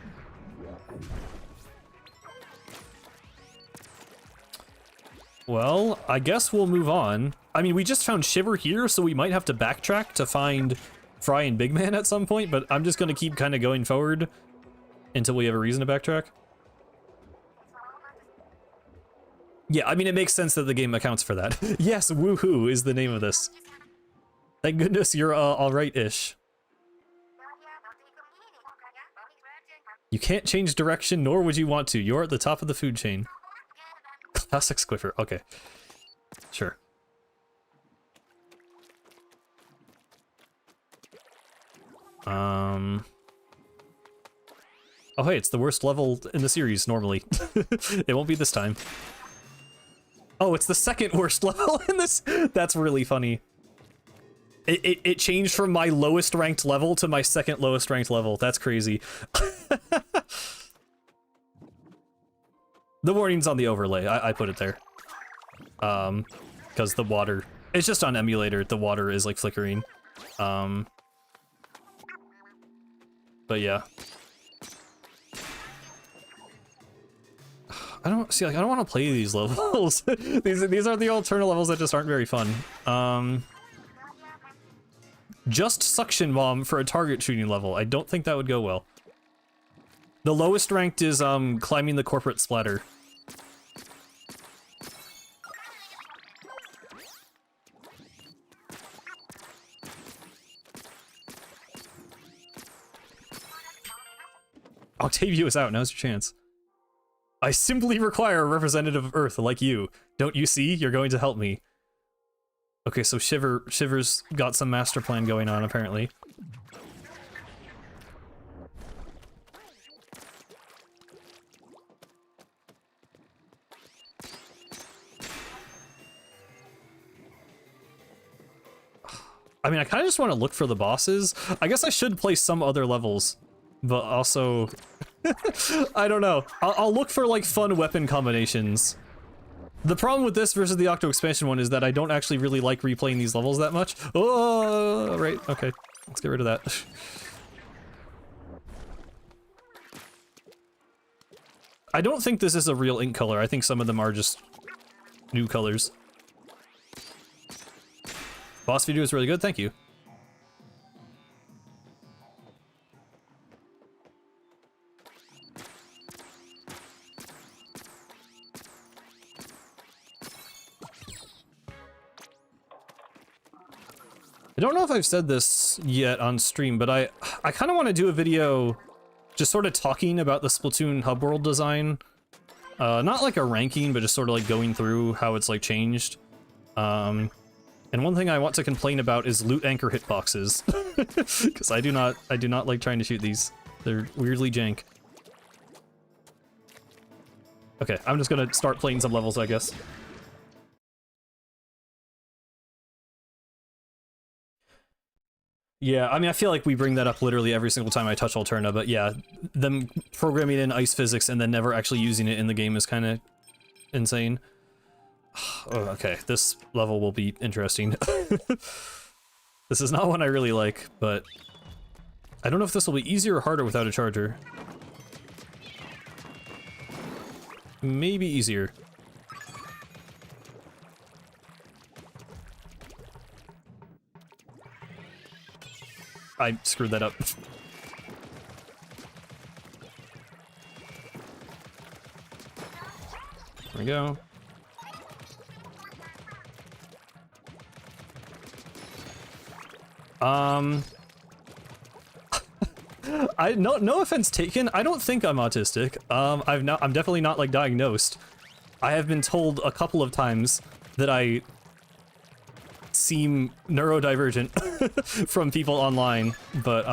Well, I guess we'll move on. I mean, we just found Shiver here, so we might have to backtrack to find Fry and Big Man at some point, but I'm just gonna keep kind of going forward until we have a reason to backtrack. Yeah, I mean, it makes sense that the game accounts for that. Yes, woohoo is the name of this. Thank goodness you're alright-ish. You can't change direction, nor would you want to. You're at the top of the food chain. Classic Squiffer. Okay. Sure. Oh hey, it's the worst level in the series normally. It won't be this time. Oh, it's the second worst level in this. That's really funny. It changed from my lowest ranked level to my second lowest ranked level. That's crazy. The warning's on the overlay. I put it there. Because the water, it's just on emulator. The water is like flickering. But yeah. I don't see, like, I don't want to play these levels. these are the alternate levels that just aren't very fun. Just suction bomb for a target shooting level. I don't think that would go well. The lowest ranked is climbing the corporate splatter. Octavio is out, now's your chance. I simply require a representative of Earth like you. Don't you see? You're going to help me. Okay, so Shiver's got some master plan going on, apparently. I mean, I kind of just want to look for the bosses. I guess I should play some other levels, but also... I don't know. I'll look for, like, fun weapon combinations. The problem with this versus the Octo expansion one is that I don't actually really like replaying these levels that much. Oh, right. Okay. Let's get rid of that. I don't think this is a real ink color. I think some of them are just new colors. Boss video is really good. Thank you. I don't know if I've said this yet on stream, but I kind of want to do a video just sort of talking about the Splatoon hub world design. Not like a ranking, but just sort of like going through how it's like changed. And one thing I want to complain about is loot anchor hitboxes. Because I do not like trying to shoot these. They're weirdly jank. Okay, I'm just gonna start playing some levels, I guess. Yeah, I mean, I feel like we bring that up literally every single time I touch Alterna, but yeah, them programming in ice physics and then never actually using it in the game is kind of insane. Oh, okay, this level will be interesting. This is not one I really like, but I don't know if this will be easier or harder without a charger. Maybe easier. I screwed that up. There we go. No offense taken. I don't think I'm autistic. I'm definitely not like diagnosed. I have been told a couple of times that I seem neurodivergent from people online, but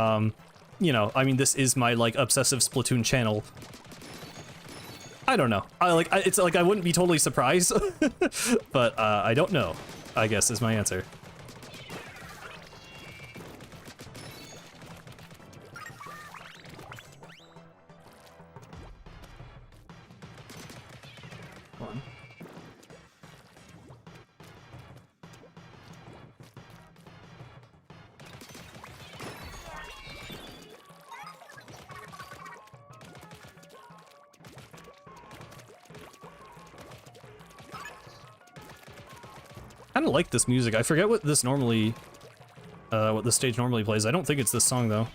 you know, I mean, this is my like obsessive Splatoon channel. I don't know. It's like I wouldn't be totally surprised, but I don't know, I guess is my answer. I kind of like this music. I forget what this normally, what this stage normally plays. I don't think it's this song though.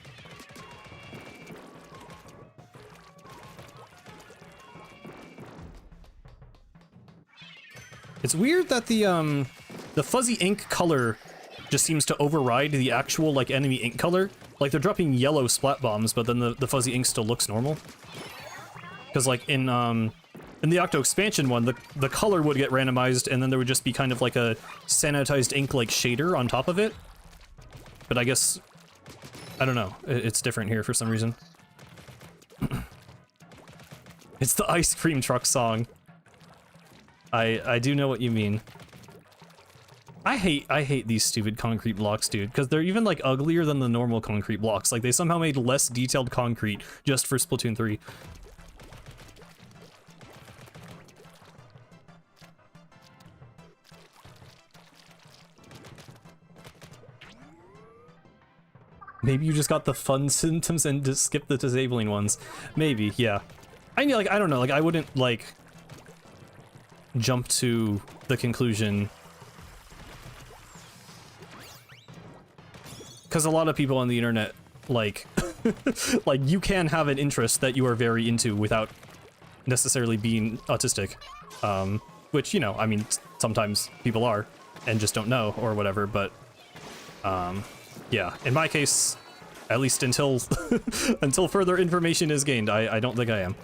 It's weird that the fuzzy ink color just seems to override the actual like enemy ink color. Like, they're dropping yellow splat bombs, but then the fuzzy ink still looks normal. Because, like, in the Octo expansion one, the color would get randomized, and then there would just be kind of like a sanitized ink, like, shader on top of it. But I guess, I don't know, it's different here for some reason. It's the ice cream truck song. I do know what you mean. I hate these stupid concrete blocks, dude, because they're even, like, uglier than the normal concrete blocks. Like, they somehow made less detailed concrete just for Splatoon 3. Maybe you just got the fun symptoms and just skip the disabling ones. Maybe, yeah. I mean, like, I don't know, like, I wouldn't, like, jump to the conclusion. Because a lot of people on the internet, like, like, you can have an interest that you are very into without necessarily being autistic. Which, you know, I mean, sometimes people are, and just don't know, or whatever, but, yeah, in my case, at least until until further information is gained, I don't think I am.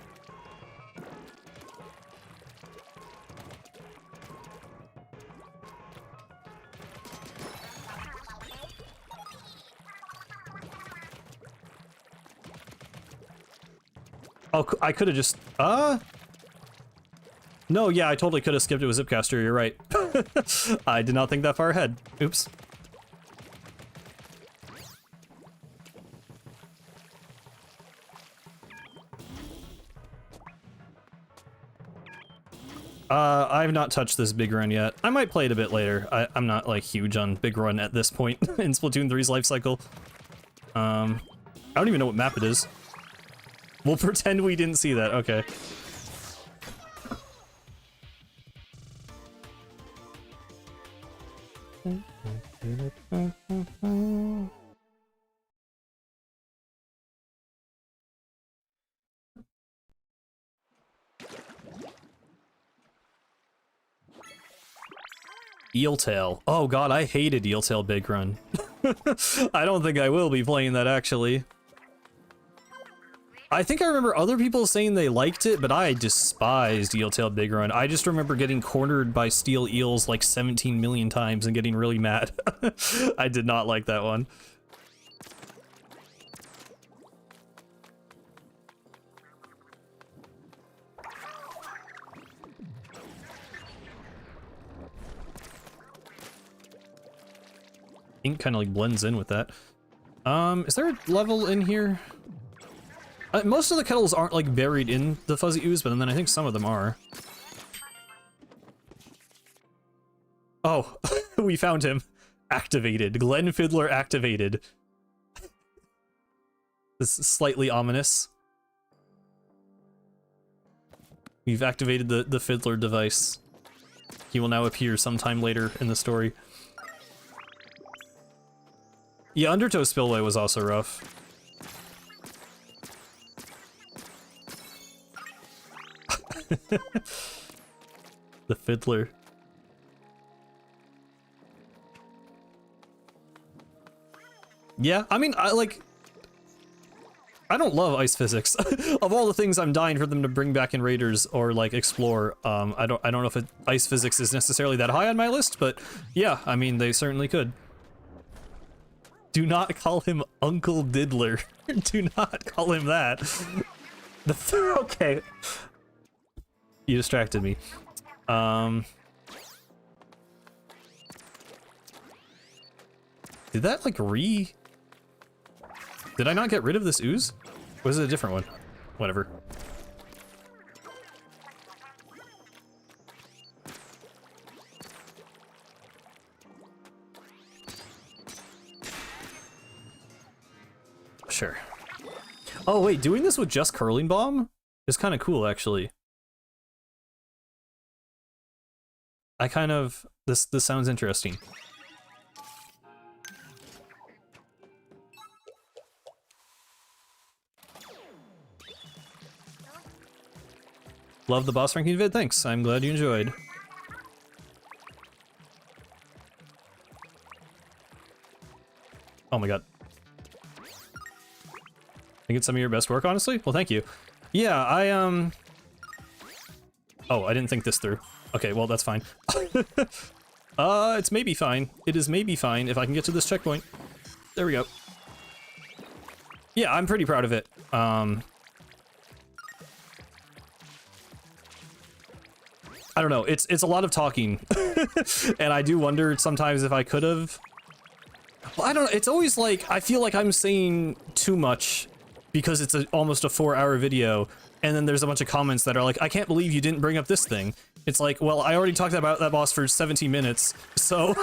Oh, I could have just, no, yeah, I totally could have skipped it with Zipcaster, you're right. I did not think that far ahead. Oops. I've not touched this big run yet. I might play it a bit later. I'm not, like, huge on big run at this point in Splatoon 3's life cycle. I don't even know what map it is. We'll pretend we didn't see that, okay. Eeltail. Oh god, I hated Eeltail Big Run. I don't think I will be playing that, actually. I think I remember other people saying they liked it, but I despised Eeltail Big Run. I just remember getting cornered by steel eels like 17 million times and getting really mad. I did not like that one. Ink kind of like blends in with that. Is there a level in here? Most of the kettles aren't like buried in the fuzzy ooze, but then I think some of them are. Oh, we found him. Activated. Glenn Fiddler activated. This is slightly ominous. We've activated the Fiddler device. He will now appear sometime later in the story. Yeah, Undertow Spillway was also rough. The Fiddler. Yeah, I mean, I don't love ice physics. Of all the things I'm dying for them to bring back in Raiders or like explore, I don't know if ice physics is necessarily that high on my list, but yeah, I mean, they certainly could. Do not call him Uncle Diddler. Do not call him that. Okay. You distracted me. Did that like Did I not get rid of this ooze? Or was it a different one? Whatever. Sure. Oh wait, doing this with just Curling Bomb is kind of cool, actually. I kind of... This sounds interesting. Love the boss ranking vid, thanks. I'm glad you enjoyed. Oh my god. think it's some of your best work, honestly. Well, thank you. Yeah, Oh, I didn't think this through. Okay, well, that's fine. It's maybe fine. It is maybe fine if I can get to this checkpoint. There we go. Yeah, I'm pretty proud of it. I don't know. It's a lot of talking, and I do wonder sometimes if I could have. Well, I don't know. It's always like I feel like I'm saying too much because it's almost a 4-hour video, and then there's a bunch of comments that are like, "I can't believe you didn't bring up this thing." It's like, well, I already talked about that boss for 17 minutes, so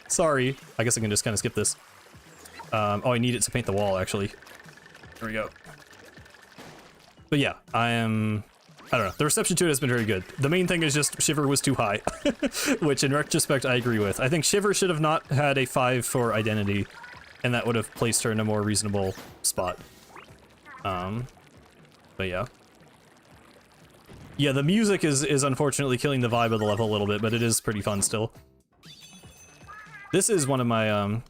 sorry. I guess I can just kind of skip this. Oh, I need it to paint the wall, actually. There we go. But yeah, I don't know. The reception to it has been very good. The main thing is just Shiver was too high, which in retrospect I agree with. I think Shiver should have not had a 5 for identity, and that would have placed her in a more reasonable spot. But yeah. Yeah, the music is unfortunately killing the vibe of the level a little bit, but it is pretty fun still. This is one of my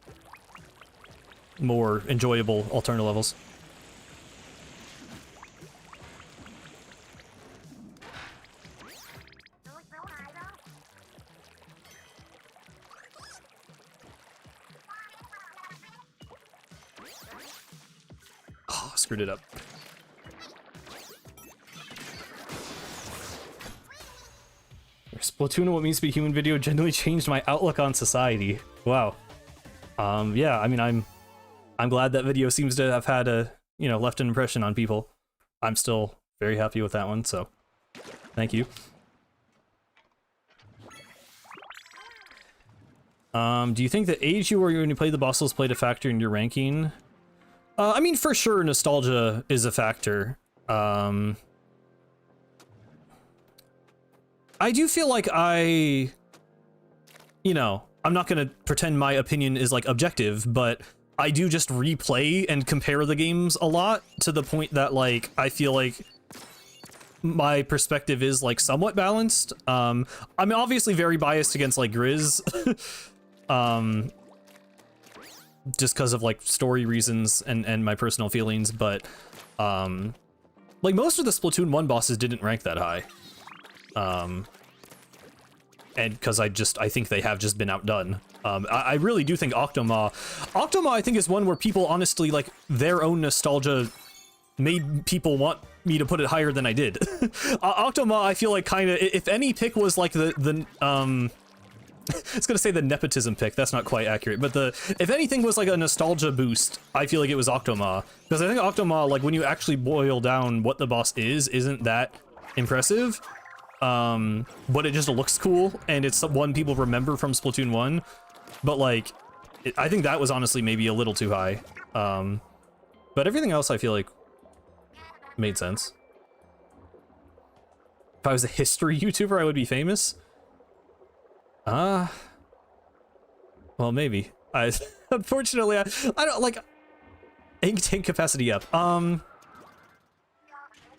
more enjoyable alternative levels. Oh, screwed it up. Splatoon, What Means to Be Human video genuinely changed my outlook on society. Wow. Yeah, I mean, I'm glad that video seems to have had a, you know, left an impression on people. I'm still very happy with that one, so thank you. Do you think the age you were when you played the bosses played a factor in your ranking? I mean, for sure, nostalgia is a factor. I do feel like you know, I'm not gonna pretend my opinion is like objective, but I do just replay and compare the games a lot to the point that like I feel like my perspective is like somewhat balanced. I'm obviously very biased against like Grizz, just because of like story reasons and my personal feelings, but like most of the Splatoon 1 bosses didn't rank that high. And because I think they have just been outdone. I really do think Octoma I think is one where people honestly, like, their own nostalgia made people want me to put it higher than I did. Octoma, I feel like kind of, if any pick was like the I was gonna say the nepotism pick, that's not quite accurate, but if anything was like a nostalgia boost, I feel like it was Octoma. Because I think Octoma, like, when you actually boil down what the boss isn't that impressive. But it just looks cool, and it's one people remember from Splatoon 1, but like, I think that was honestly maybe a little too high. But everything else I feel like made sense. If I was a history YouTuber, I would be famous? Well, maybe. Unfortunately, I don't, like, ink tank capacity up.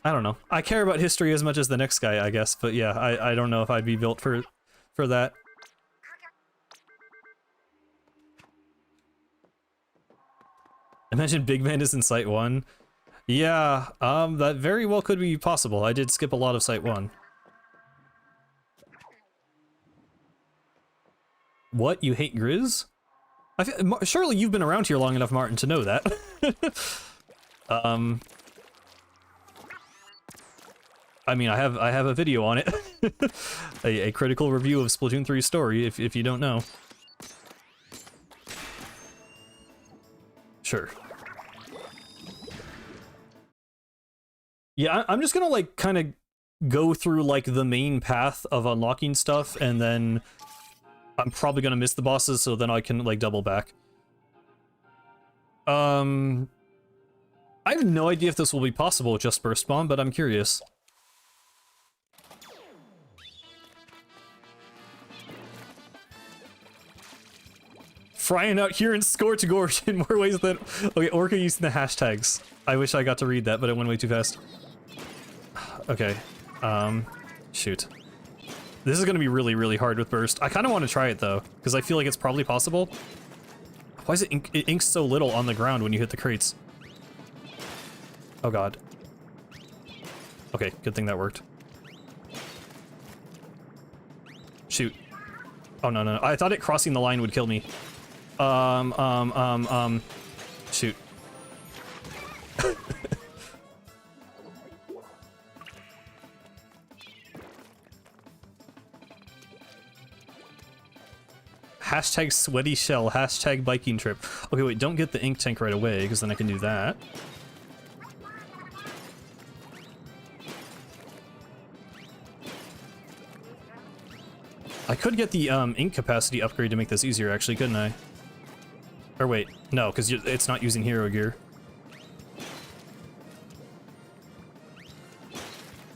I don't know. I care about history as much as the next guy, I guess, but yeah, I don't know if I'd be built for that. Imagine Big Man is in Site 1. Yeah, that very well could be possible. I did skip a lot of Site 1. What? You hate Grizz? Surely you've been around here long enough, Martin, to know that. I mean, I have a video on it. a critical review of Splatoon 3's story, if you don't know. Sure. Yeah, I'm just gonna, like, kind of go through, like, the main path of unlocking stuff, and then I'm probably gonna miss the bosses, so then I can, like, double back. I have no idea if this will be possible with just Burst Bomb, but I'm curious. Frying out here in Scorch Gorge in more ways than... Okay, Orca using the hashtags. I wish I got to read that, but it went way too fast. Okay. Shoot. This is gonna be really, really hard with Burst. I kind of want to try it, though, because I feel like it's probably possible. Why is it inks so little on the ground when you hit the crates? Oh god. Okay, good thing that worked. Shoot. Oh, no, no, no. I thought it crossing the line would kill me. Shoot. Hashtag sweaty shell, hashtag biking trip. Okay, wait, don't get the ink tank right away, because then I can do that. I could get the ink capacity upgrade to make this easier, actually, couldn't I? Or wait, no, because it's not using hero gear.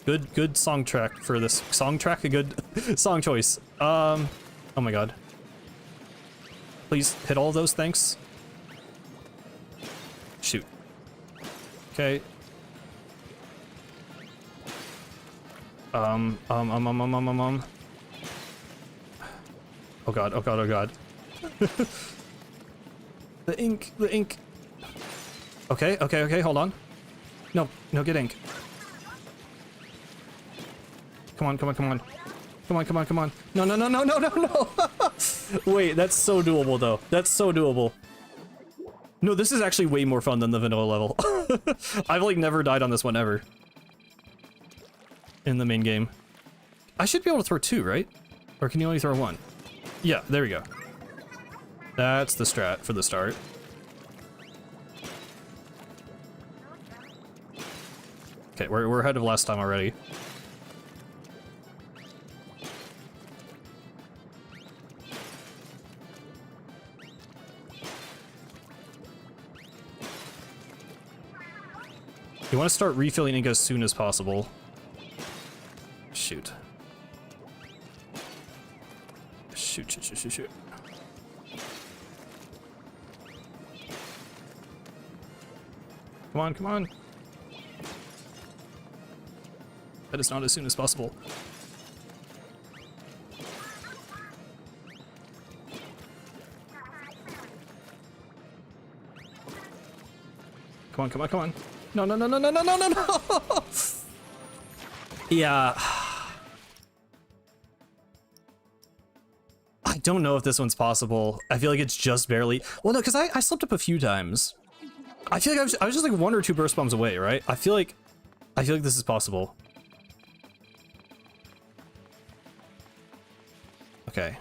Good song track for this. Song track? A good song choice. Oh my god. Please hit all of those, thanks. Shoot. Okay. Oh god, oh god, oh god. The ink, the ink. Okay, okay, okay, hold on. No, no, get ink. Come on, come on, come on. Come on, come on, come on. No, no, no, no, no, no, no. Wait, that's so doable, though. That's so doable. No, this is actually way more fun than the vanilla level. I've, like, never died on this one ever. In the main game. I should be able to throw two, right? Or can you only throw one? Yeah, there we go. That's the strat for the start. Okay, we're ahead of last time already. You want to start refilling ink as soon as possible. Shoot. Shoot, shoot, shoot, shoot, shoot. Come on, come on. That is not as soon as possible. Come on, come on, come on. No, no, no, no, no, no, no, no, no! Yeah. I don't know if this one's possible. I feel like it's just barely... Well, no, because I slipped up a few times. I feel like I was just like 1 or 2 burst bombs away, right? I feel like this is possible. Okay.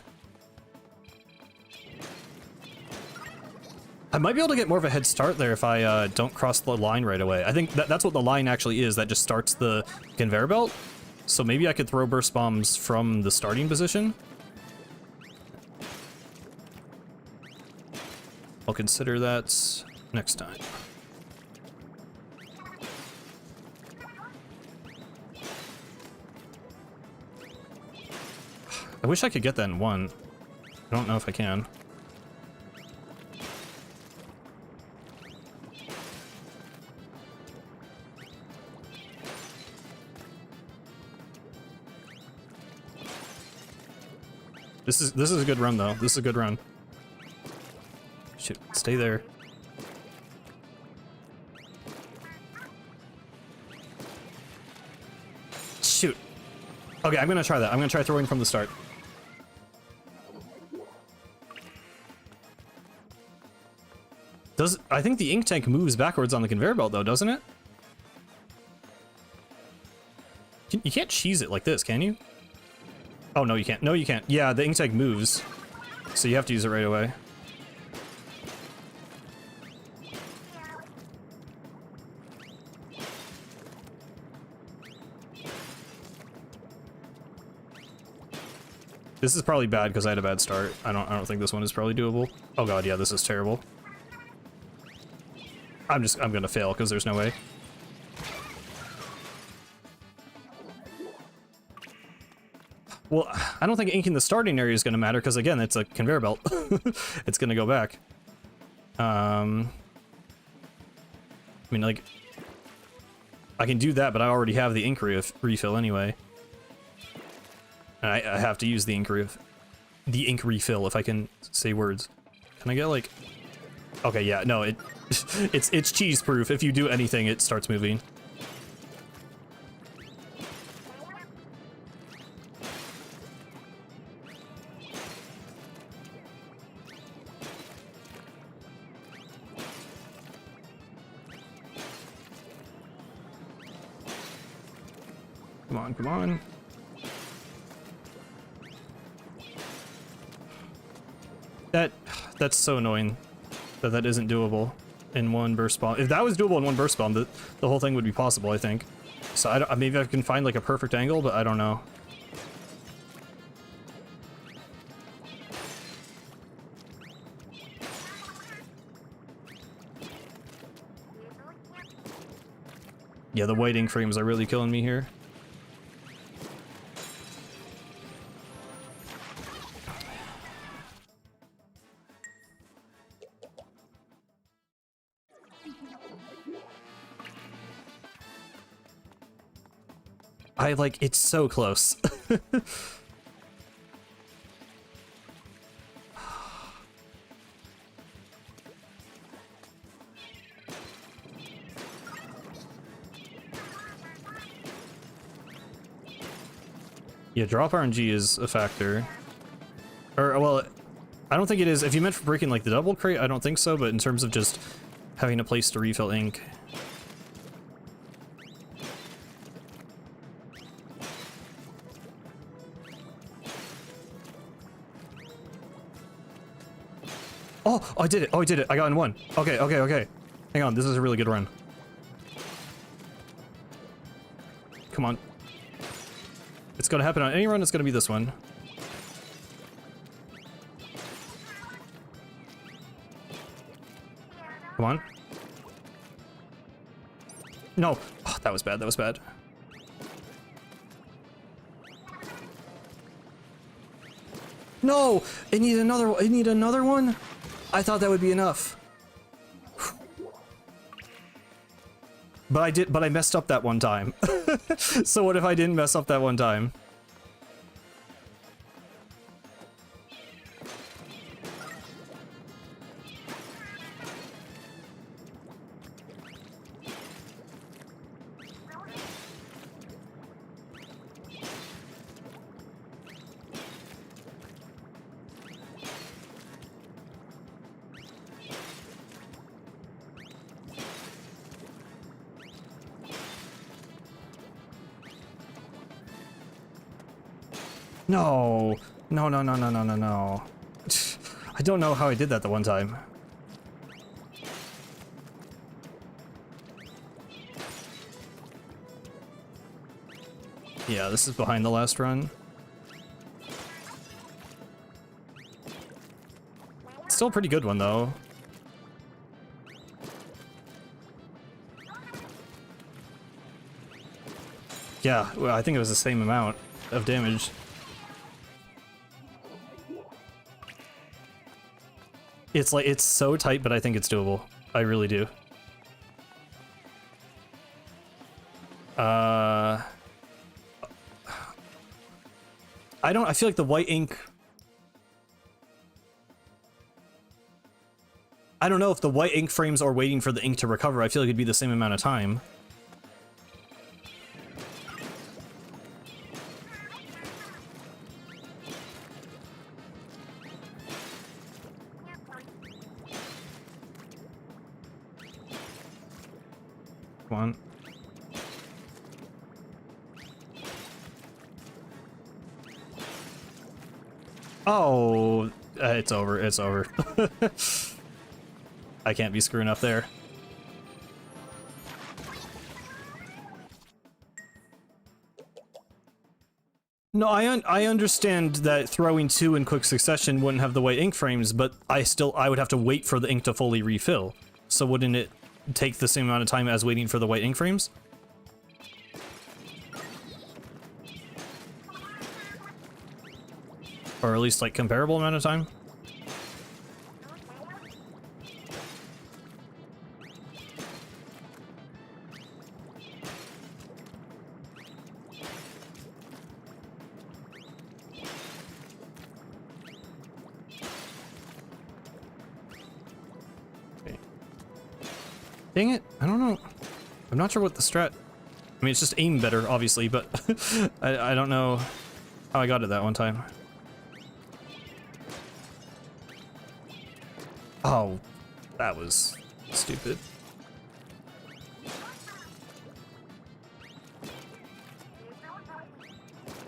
I might be able to get more of a head start there if I don't cross the line right away. I think that's what the line actually is. That just starts the conveyor belt. So maybe I could throw burst bombs from the starting position. I'll consider that next time. I wish I could get that in one. I don't know if I can. This is a good run though. This is a good run. Shoot, stay there. Shoot. Okay, I'm gonna try that. I'm gonna try throwing from the start. I think the ink tank moves backwards on the conveyor belt though, doesn't it? You can't cheese it like this, can you? Oh, no, you can't. No, you can't. Yeah, the ink tank moves. So you have to use it right away. This is probably bad because I had a bad start. I don't think this one is probably doable. Oh god, yeah, this is terrible. I'm gonna fail because there's no way. Well, I don't think inking the starting area is gonna matter because again, it's a conveyor belt. It's gonna go back. I mean, like, I can do that, but I already have the ink refill anyway. And I have to use the ink refill if I can say words. Can I get like? Okay, yeah, no, It's cheese proof. If you do anything, it starts moving. Come on, come on. That's so annoying that isn't doable in one burst bomb. If that was doable in one burst bomb, the whole thing would be possible, I think. So maybe I can find like a perfect angle, but I don't know. Yeah, the white ink frames are really killing me here. It's so close. Yeah, drop RNG is a factor. Or, well, I don't think it is. If you meant for breaking like the double crate, I don't think so, but in terms of just having a place to refill ink. Oh, I did it. Oh, I did it. I got in one. Okay, okay, okay. Hang on, this is a really good run. Come on. It's gonna happen on any run, it's gonna be this one. Come on. No. Oh, that was bad, that was bad. No! I need another one? I thought that would be enough. But I messed up that one time. So what if I didn't mess up that one time? No. No, no, no, no, no, no, no. I don't know how I did that the one time. Yeah, this is behind the last run. Still a pretty good one, though. Yeah, well, I think it was the same amount of damage. It's so tight, but I think it's doable. I really do. I feel like the white ink... I don't know if the white ink frames are waiting for the ink to recover. I feel like it'd be the same amount of time. Come on. Oh, it's over, it's over. I can't be screwing up there. No, I understand that throwing two in quick succession wouldn't have the white ink frames, but I would have to wait for the ink to fully refill. So wouldn't it take the same amount of time as waiting for the white ink frames? Or at least like comparable amount of time? Dang it, I don't know. I'm not sure what the strat... I mean, it's just aim better, obviously, but I don't know how I got it that one time. Oh, that was stupid.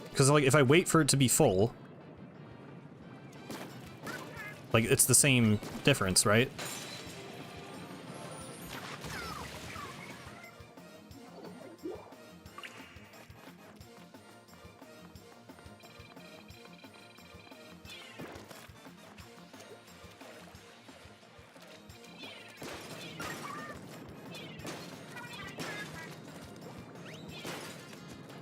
Because, like, if I wait for it to be full, like, it's the same difference, right?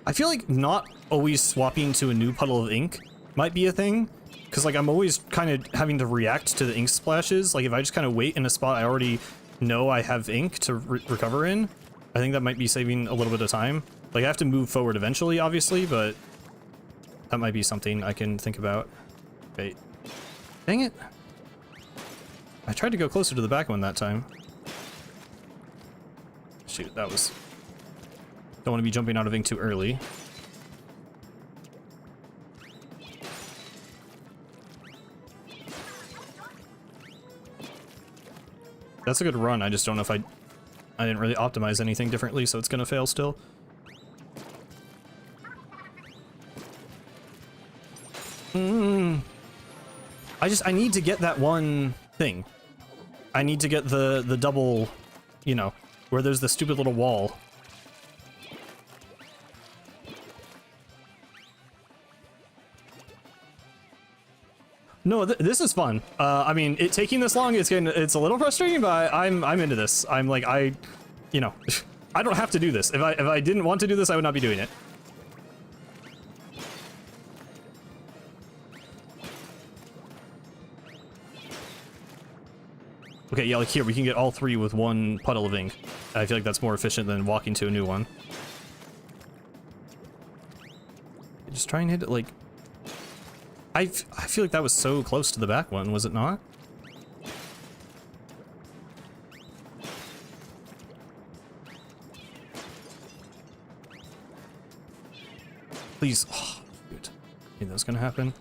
I feel like not always swapping to a new puddle of ink might be a thing, because like I'm always kind of having to react to the ink splashes. Like if I just kind of wait in a spot I already know I have ink to recover in, I think that might be saving a little bit of time. Like I have to move forward eventually, obviously, but that might be something I can think about. Okay. Dang it. I tried to go closer to the back one that time. Shoot, that was... Don't want to be jumping out of ink too early. That's a good run, I just don't know if I didn't really optimize anything differently, so it's gonna fail still. I need to get that one thing. I need to get the double, you know, where there's the stupid little wall. No, this is fun. I mean, it taking this long, it's a little frustrating, but I'm into this. I'm like, you know, I don't have to do this. If I didn't want to do this, I would not be doing it. Okay, yeah, like here, we can get all three with one puddle of ink. I feel like that's more efficient than walking to a new one. Just try and hit it, like... I feel like that was so close to the back one, was it not? Please. Oh, shoot. I knew that was gonna happen.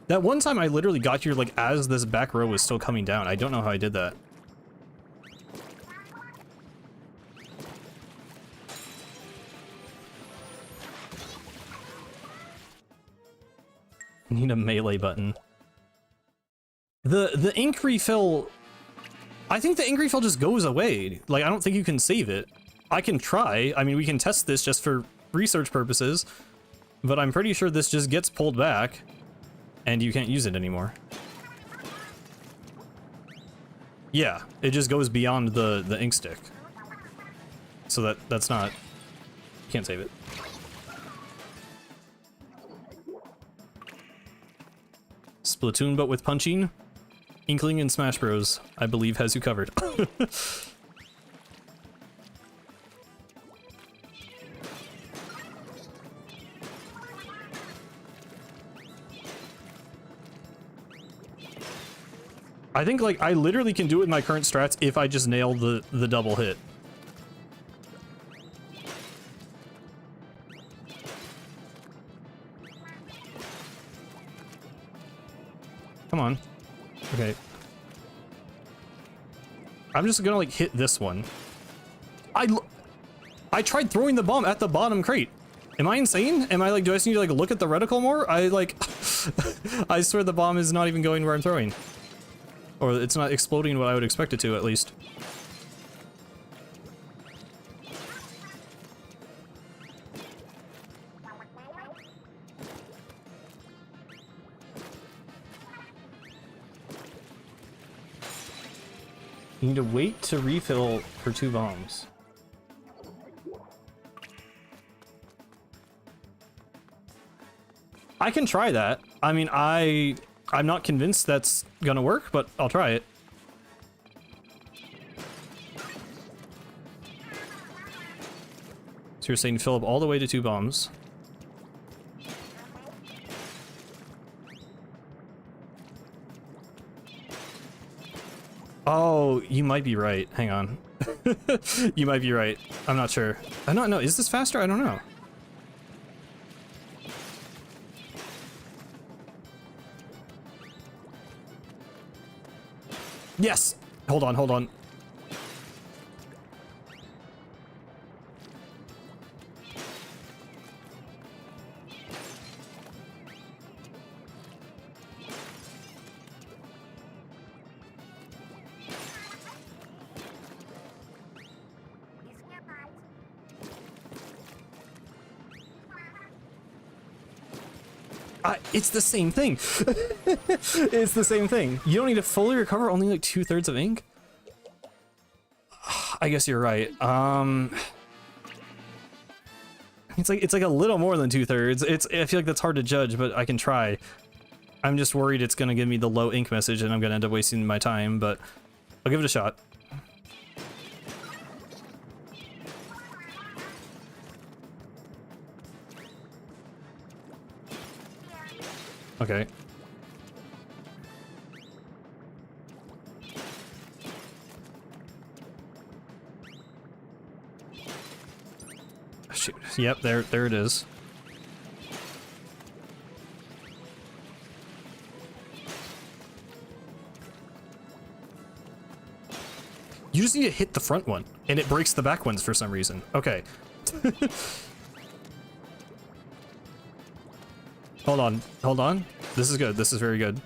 That one time I literally got here, like, as this back row was still coming down. I don't know how I did that. Need a melee button. The ink refill... I think the ink refill just goes away. Like, I don't think you can save it. I can try. I mean, we can test this just for research purposes, but I'm pretty sure this just gets pulled back and you can't use it anymore. Yeah, it just goes beyond the ink stick. So that's not... You can't save it. Splatoon, but with punching? Inkling in Smash Bros, I believe, has you covered. I think, like, I literally can do it with my current strats if I just nail the double hit. Come on. Okay. I'm just gonna, like, hit this one. I tried throwing the bomb at the bottom crate. Am I insane? Am I, like, do I just need to, like, look at the reticle more? I, like... I swear the bomb is not even going where I'm throwing. Or it's not exploding what I would expect it to, at least. You need to wait to refill for 2 bombs. I can try that. I mean, I'm not convinced that's gonna work, but I'll try it. So you're saying fill up all the way to 2 bombs. you might be right. Hang on. You might be right. I'm not sure. I don't know. Is this faster? I don't know. Yes! Hold on, hold on. It's the same thing. It's the same thing. You don't need to fully recover only like 2/3 of ink? I guess you're right. It's like a little more than 2/3. I feel like that's hard to judge, but I can try. I'm just worried it's gonna give me the low ink message and I'm gonna end up wasting my time, but I'll give it a shot. Okay. Shoot. Yep, there it is. You just need to hit the front one, and it breaks the back ones for some reason. Okay. Hold on, hold on. This is good. This is very good.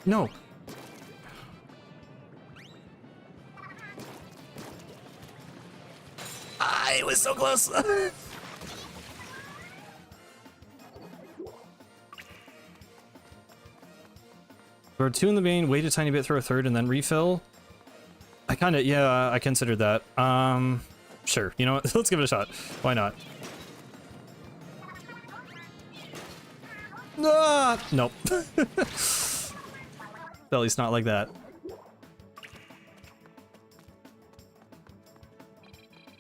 No. It was so close. Throw 2 in the main, wait a tiny bit, throw a 3rd, and then refill. I kind of, yeah, I considered that. Sure. You know what? Let's give it a shot. Why not? Ah! Nope. At least not like that.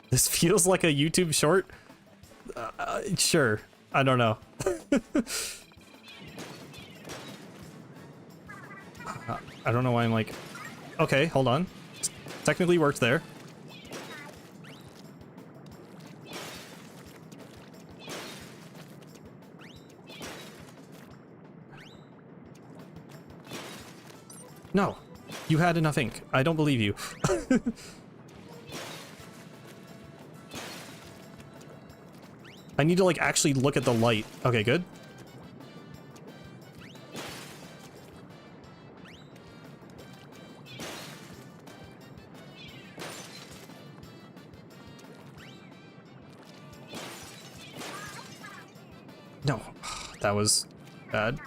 This feels like a YouTube short. Sure. I don't know. I don't know why I'm like... Okay, hold on. Technically worked there. No. You had enough ink. I don't believe you. I need to, like, actually look at the light. Okay, good. No. That was bad.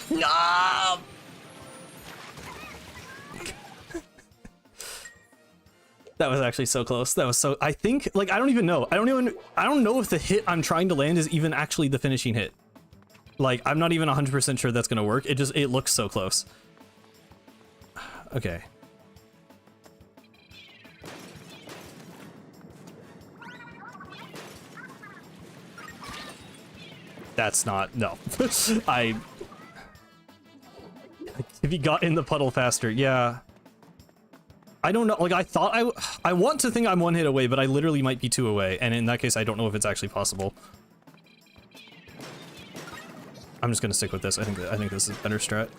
No! That was actually so close. That was so... I think, like, I don't even know. I don't know if the hit I'm trying to land is even actually the finishing hit. Like, I'm not even 100% sure that's gonna work. It looks so close. Okay. That's not... No. If he got in the puddle faster, yeah. I don't know, like, I thought I want to think I'm 1 hit away, but I literally might be 2 away, and in that case, I don't know if it's actually possible. I'm just gonna stick with this. I think this is a better strat.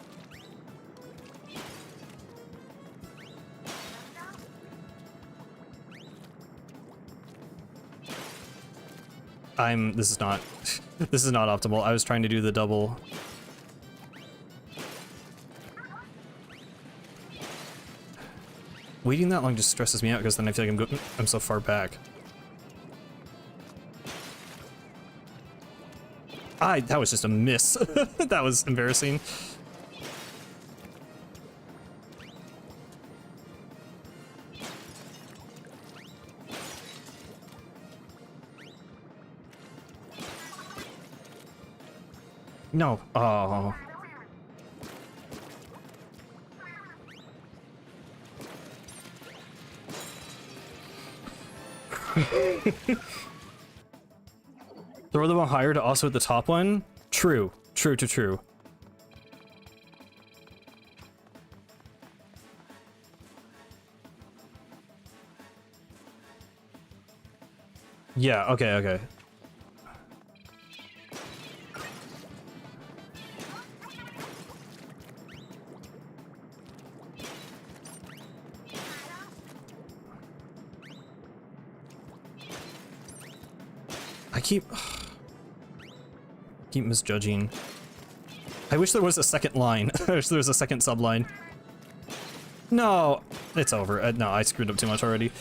This is not this is not optimal. I was trying to do the double. Waiting that long just stresses me out because then I feel like I'm so far back. That was just a miss. That was embarrassing. No. Oh. Throw the one higher to also hit the top one? True. True to true. Yeah, okay, okay. I keep misjudging. I wish there was a second line. I wish there was a second subline. No, it's over. No, I screwed up too much already.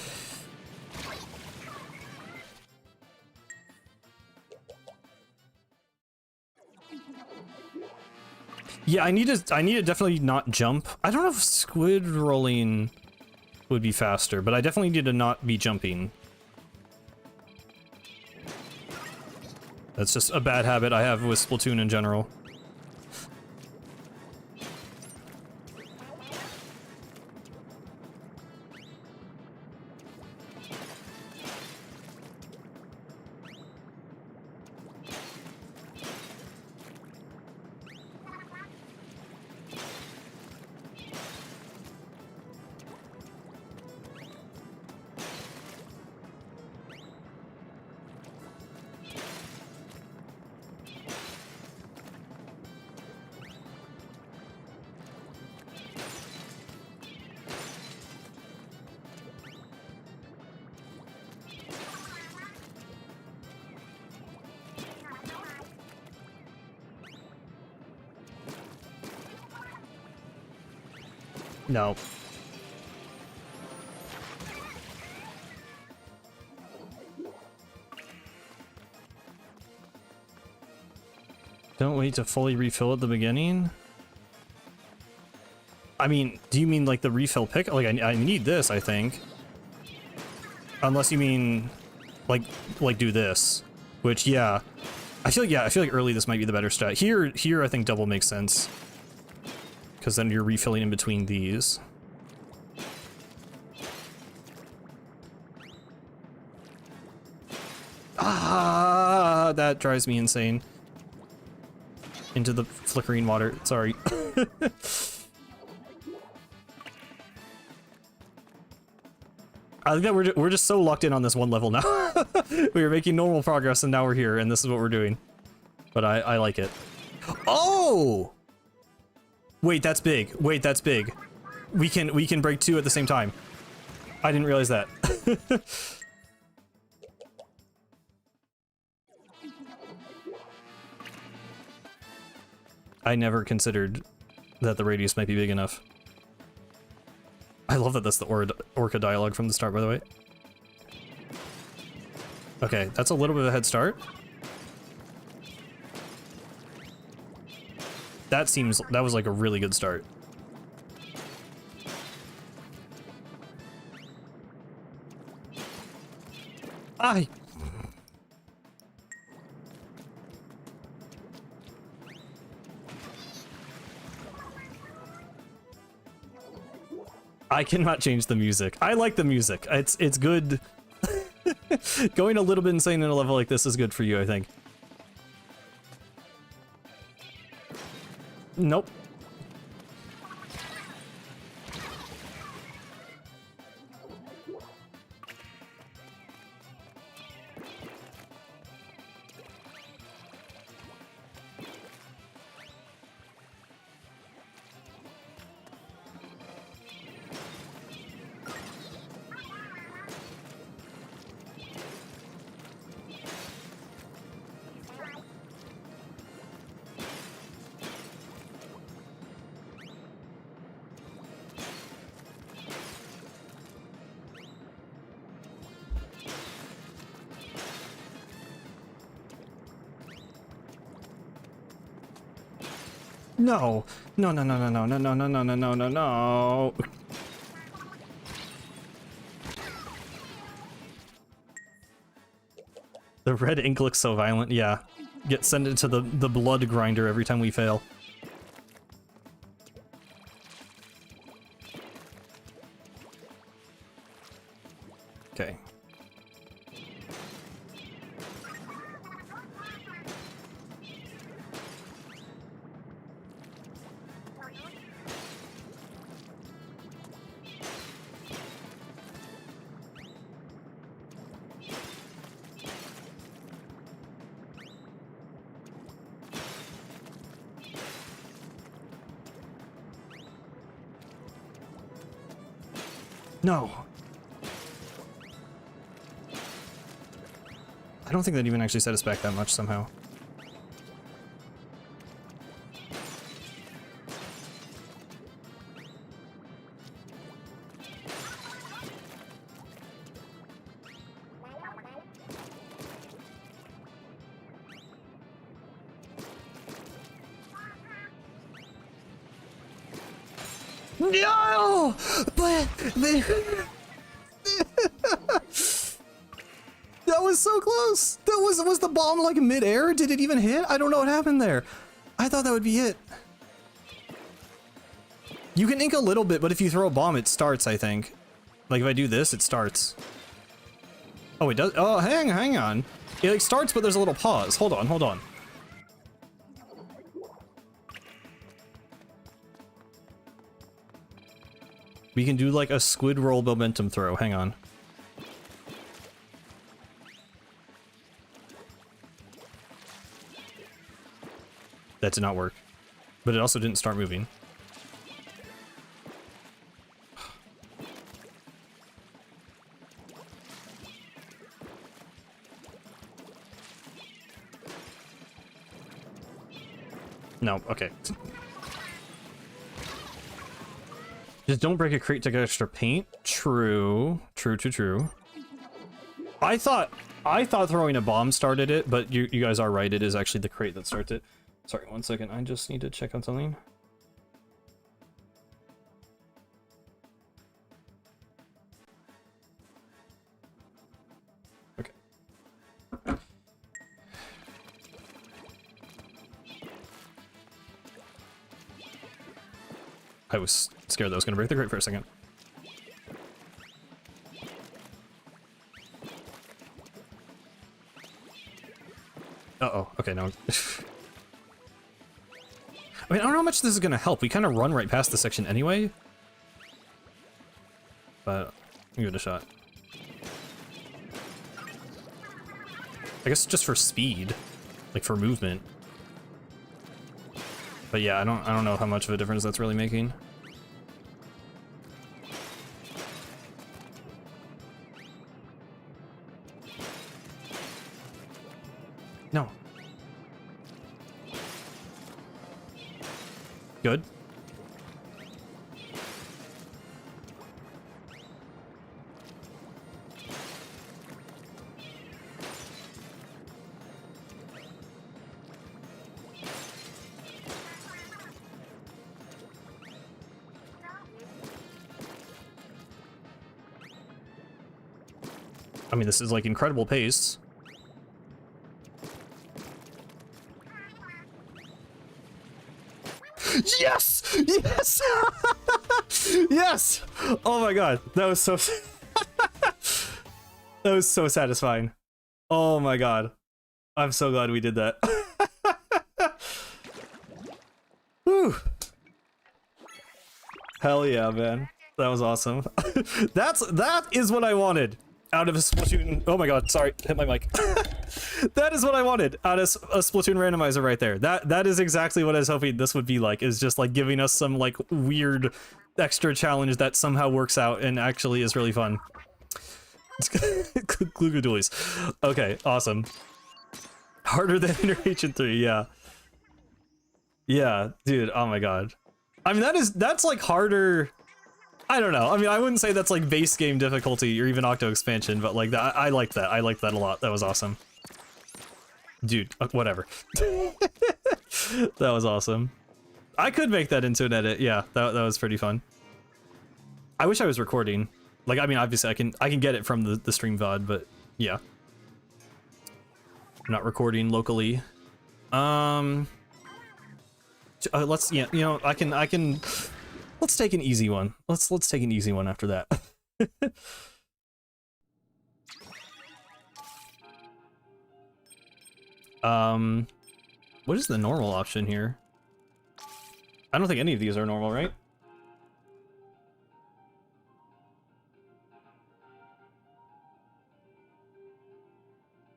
Yeah, I need to definitely not jump. I don't know if squid rolling would be faster, but I definitely need to not be jumping. That's just a bad habit I have with Splatoon in general. No. Don't wait to fully refill at the beginning? I mean, do you mean like the refill pick? Like, I need this, I think. Unless you mean, like do this. Which, yeah. I feel like early this might be the better strat. Here I think double makes sense. Because then you're refilling in between these. Ah, that drives me insane. Into the flickering water. Sorry. I think that we're just so locked in on this one level now. We were making normal progress and now we're here and this is what we're doing. But I like it. Oh! Wait, that's big. Wait, that's big. We can break two at the same time. I didn't realize that. I never considered that the radius might be big enough. I love that that's the Orca dialogue from the start, by the way. Okay, that's a little bit of a head start. That was like a really good start. I cannot change the music. I like the music. It's good. Going a little bit insane in a level like this is good for you, I think. Nope. No. No, no, no, no, no, no, no, no, no, no, no, no, no. The red ink looks so violent, yeah. Send it to the blood grinder every time we fail. Okay. No. I don't think that even actually set us back that much somehow. No! But that was so close. That was the bomb like mid-air? Did it even hit? I don't know what happened there. I thought that would be it. You can ink a little bit, but if you throw a bomb, it starts, I think. Like if I do this, it starts. Oh, it does. Oh, hang on. It like starts, but there's a little pause. Hold on, hold on. We can do like a squid roll momentum throw. Hang on. That did not work. But it also didn't start moving. No, okay. Just don't break a crate to get extra paint. True. True. I thought throwing a bomb started it, but you guys are right. It is actually the crate that starts it. Sorry, 1 second. I just need to check on something. Okay. I was scared that I was going to break the crate for a second. Uh-oh. Okay, no. I mean, I don't know how much this is going to help. We kind of run right past the section anyway. But, I'll give it a shot. I guess just for speed. Like, for movement. But yeah, I don't know how much of a difference that's really making. No. Good. I mean, this is like incredible pace. Yes! Yes! Yes! Oh my god, that was so that was so satisfying. Oh my god. I'm so glad we did that. Whew. Hell yeah, man. That was awesome. That is what I wanted out of a Splatoon. Oh my god, sorry, hit my mic. That is what I wanted out of a Splatoon randomizer right there. That is exactly what I was hoping this would be like, is just like giving us some like weird extra challenge that somehow works out and actually is really fun. Glugadoolies. Okay, awesome. Harder than Iteration 3, yeah. Yeah, dude, oh my god. I mean, that's like harder. I don't know. I mean, I wouldn't say that's like base game difficulty or even Octo expansion, but like that, I liked that. I liked that a lot. That was awesome. Dude, whatever. That was awesome. I could make that into an edit. Yeah, that was pretty fun. I wish I was recording. Like, I mean, obviously I can get it from the stream VOD, but yeah. I'm not recording locally. Let's, yeah, you know, I can let's take an easy one. Let's take an easy one after that. What is the normal option here? I don't think any of these are normal, right?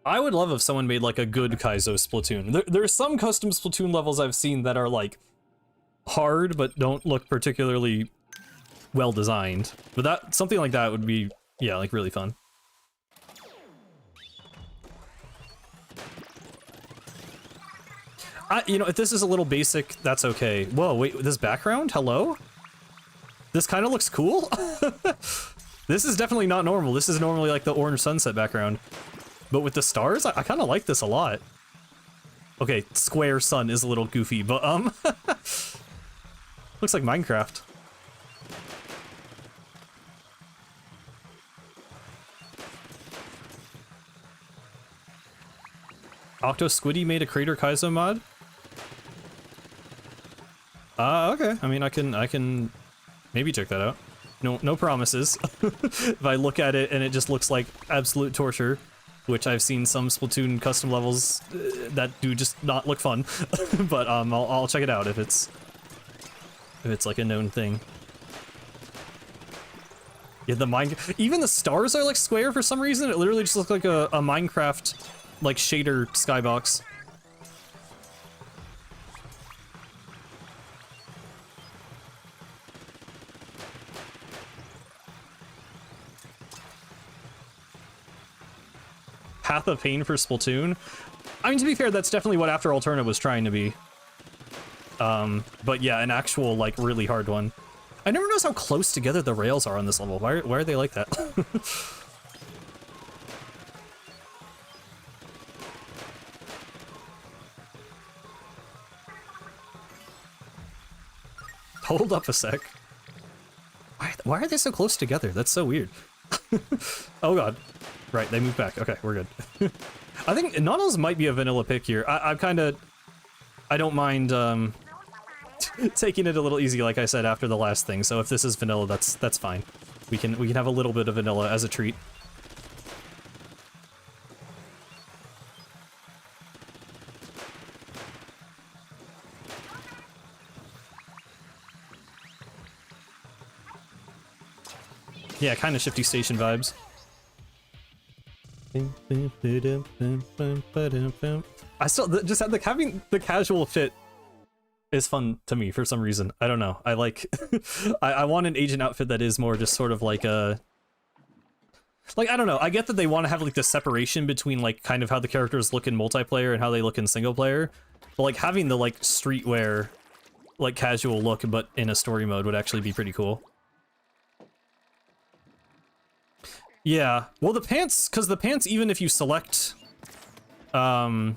I would love if someone made like a good Kaizo Splatoon. There's some custom Splatoon levels I've seen that are like hard but don't look particularly well designed. But that something like that would be, yeah, like really fun. You know, if this is a little basic, that's okay. Whoa, wait, this background? Hello? This kind of looks cool. This is definitely not normal. This is normally like the orange sunset background. But with the stars, I kind of like this a lot. Okay, square sun is a little goofy, but looks like Minecraft. Octo Squiddy made a Crater Kaizo mod? Okay. I mean, I can maybe check that out. No promises. If I look at it and it just looks like absolute torture, which I've seen some Splatoon custom levels that do just not look fun. But I'll check it out if it's like a known thing. Yeah, even the stars are like square for some reason. It literally just looks like a Minecraft like shader skybox. Path of Pain for Splatoon. I mean, to be fair, that's definitely what After Alterna was trying to be. But yeah, an actual, like, really hard one. I never noticed how close together the rails are on this level. Why are they like that? Hold up a sec. Why are they so close together? That's so weird. Oh god. Right, they moved back. Okay, we're good. I think Nautilus might be a vanilla pick here. I don't mind taking it a little easy, like I said after the last thing. So if this is vanilla, that's fine. We can have a little bit of vanilla as a treat. Yeah, kind of Shifty Station vibes. I still just had having the casual fit is fun to me for some reason. I don't know. I like I want an agent outfit that is more just sort of like a I don't know. I get that they want to have like the separation between like kind of how the characters look in multiplayer and how they look in single player. But like having the like streetwear like casual look but in a story mode would actually be pretty cool. Yeah, well the pants, because the pants, even if you select, like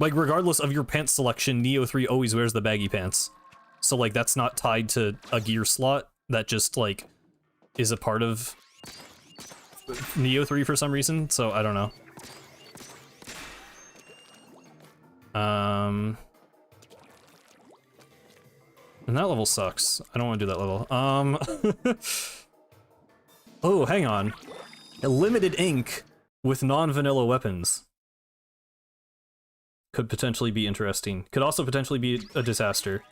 regardless of your pants selection, Neo 3 always wears the baggy pants. So like that's not tied to a gear slot, that just like is a part of Neo 3 for some reason, so I don't know. And that level sucks. I don't want to do that level. Oh, hang on. A limited ink with non-vanilla weapons. Could potentially be interesting. Could also potentially be a disaster.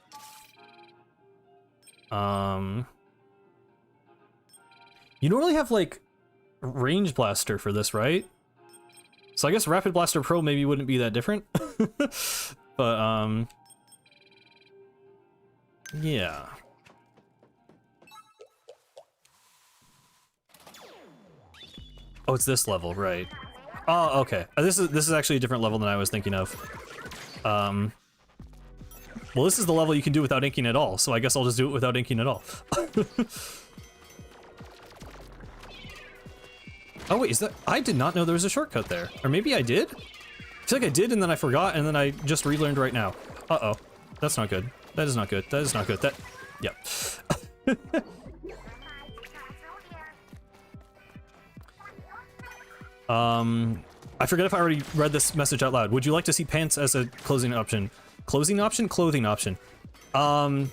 You normally have, like, range blaster for this, right? So I guess Rapid Blaster Pro maybe wouldn't be that different. But, yeah. Oh, it's this level, right. Oh, okay. This is actually a different level than I was thinking of. Well, this is the level you can do without inking at all, so I guess I'll just do it without inking at all. Oh wait, is that... I did not know there was a shortcut there. Or maybe I did? I feel like I did and then I forgot and then I just relearned right now. Uh-oh. That's not good. That is not good. That is not good. That... Yep. I forget if I already read this message out loud. Would you like to see pants as a closing option? Closing option? Clothing option. I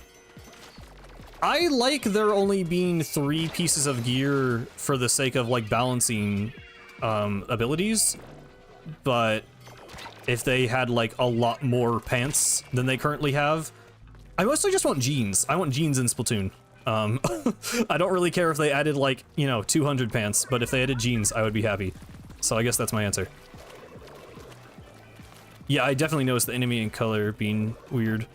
like there only being 3 pieces of gear for the sake of, like, balancing, abilities. But if they had, like, a lot more pants than they currently have... I mostly just want jeans. I want jeans in Splatoon. I don't really care if they added, like, you know, 200 pants, but if they added jeans, I would be happy. So I guess that's my answer. Yeah, I definitely noticed the enemy in color being weird.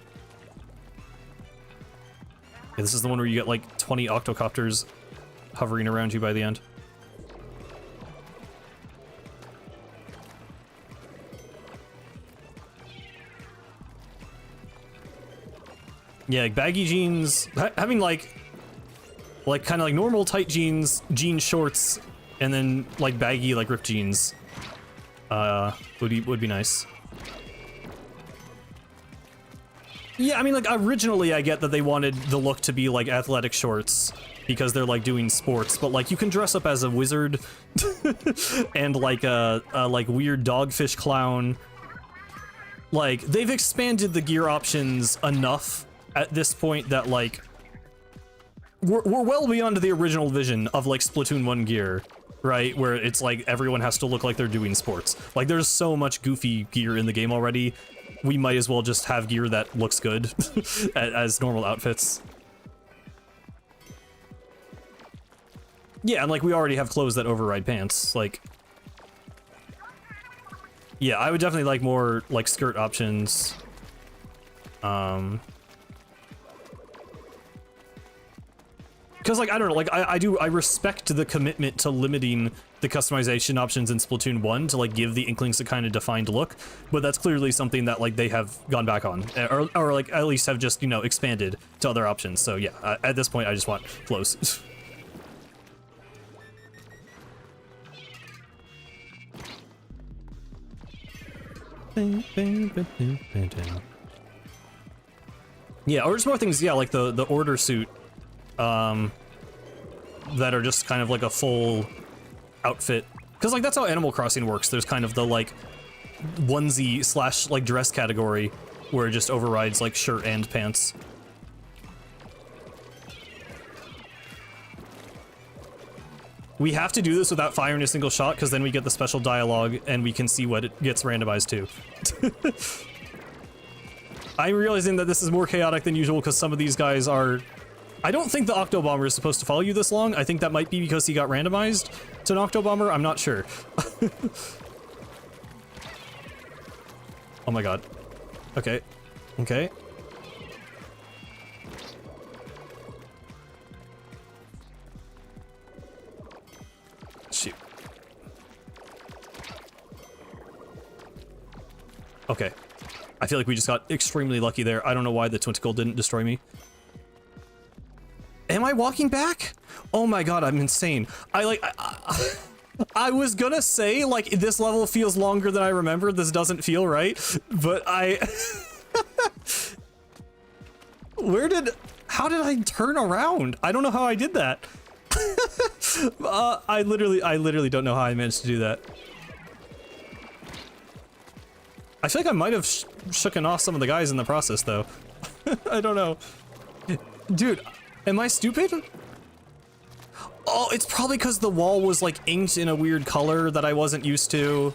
This is the one where you get like 20 octocopters hovering around you by the end. Yeah, like baggy jeans, having like kind of like normal tight jeans, jean shorts, and then like baggy like ripped jeans, would be nice. Yeah, I mean, like originally I get that they wanted the look to be like athletic shorts because they're like doing sports, but like you can dress up as a wizard and like a like weird dogfish clown. Like they've expanded the gear options enough at this point that like we're well beyond the original vision of like Splatoon 1 gear, right? Where it's like everyone has to look like they're doing sports. Like there's so much goofy gear in the game already. We might as well just have gear that looks good as normal outfits. Yeah, and like we already have clothes that override pants. Like, yeah, I would definitely like more like skirt options. Because, like, I don't know, like, I respect the commitment to limiting the customization options in Splatoon 1 to, like, give the Inklings a kind of defined look, but that's clearly something that, like, they have gone back on, or like, at least have just, you know, expanded to other options, so yeah, at this point, I just want clothes. Yeah, or just more things, yeah, like the order suit, that are just kind of like a full outfit. Because, like, that's how Animal Crossing works. There's kind of the, like, onesie slash, like, dress category where it just overrides, like, shirt and pants. We have to do this without firing a single shot, because then we get the special dialogue and we can see what it gets randomized to. I'm realizing that this is more chaotic than usual because some of these guys are... I don't think the Octobomber is supposed to follow you this long. I think that might be because he got randomized to an Octobomber. I'm not sure. Oh my god. Okay. Okay. Shoot. Okay. I feel like we just got extremely lucky there. I don't know why the Twinticle didn't destroy me. Am I walking back? Oh my god, I'm insane. I was gonna say, like, this level feels longer than I remember. This doesn't feel right, but how did I turn around? I don't know how I did that. I literally don't know how I managed to do that. I feel like I might have shooken off some of the guys in the process, though. I don't know. Dude, am I stupid? Oh, it's probably because the wall was, like, inked in a weird color that I wasn't used to.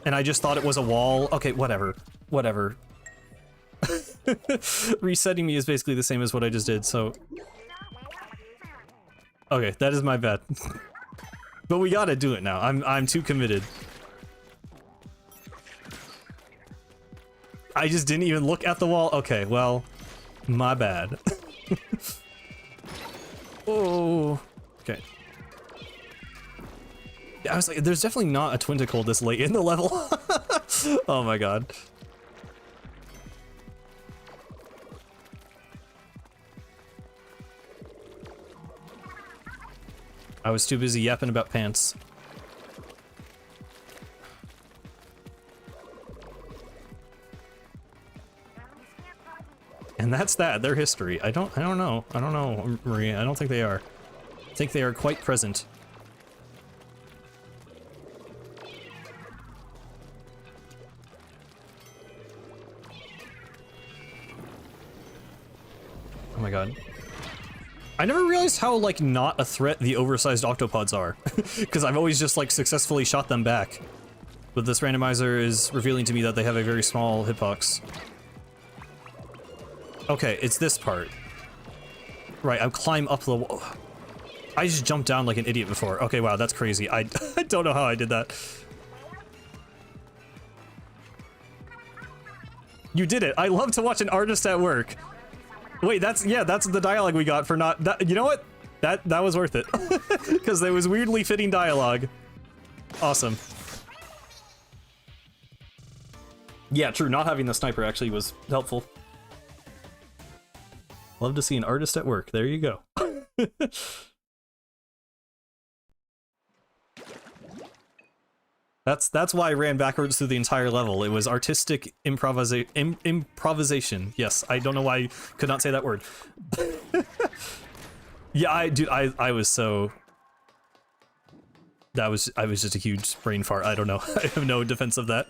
And I just thought it was a wall. Okay, whatever. Whatever. Resetting me is basically the same as what I just did, so... Okay, that is my bad. But we gotta do it now. I'm too committed. I just didn't even look at the wall. Okay, well, my bad. Oh, okay. Yeah, I was like, there's definitely not a Twinticle this late in the level. Oh my god. I was too busy yapping about pants. And that's that. Their history. I don't know. I don't know, Maria. I don't think they are. I think they are quite present. Oh my god. I never realized how, like, not a threat the oversized octopods are. Because I've always just, like, successfully shot them back. But this randomizer is revealing to me that they have a very small hitbox. Okay, it's this part. Right, I'll climb up the wall. I just jumped down like an idiot before. Okay, wow, that's crazy. I don't know how I did that. You did it. I love to watch an artist at work. Wait, that's the dialogue we got for not that. You know what? That was worth it because there was weirdly fitting dialogue. Awesome. Yeah, true. Not having the sniper actually was helpful. Love to see an artist at work. There you go. That's why I ran backwards through the entire level. It was artistic improvisation. Yes, I don't know why I could not say that word. Yeah, I was so... I was just a huge brain fart. I don't know. I have no defense of that.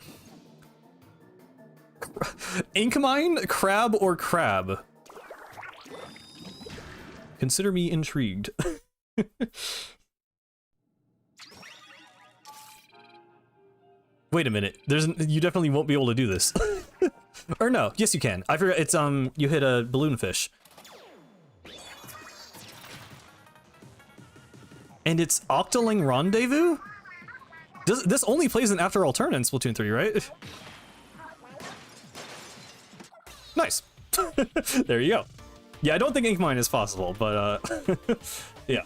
Ink mine, crab, or crab? Consider me intrigued. Wait a minute. You definitely won't be able to do this. Or no, yes you can. I forgot it's you hit a balloon fish. And it's Octoling Rendezvous? This only plays in After All Turn in Splatoon 3, right? Nice. There you go. Yeah, I don't think Ink Mine is possible, but yeah.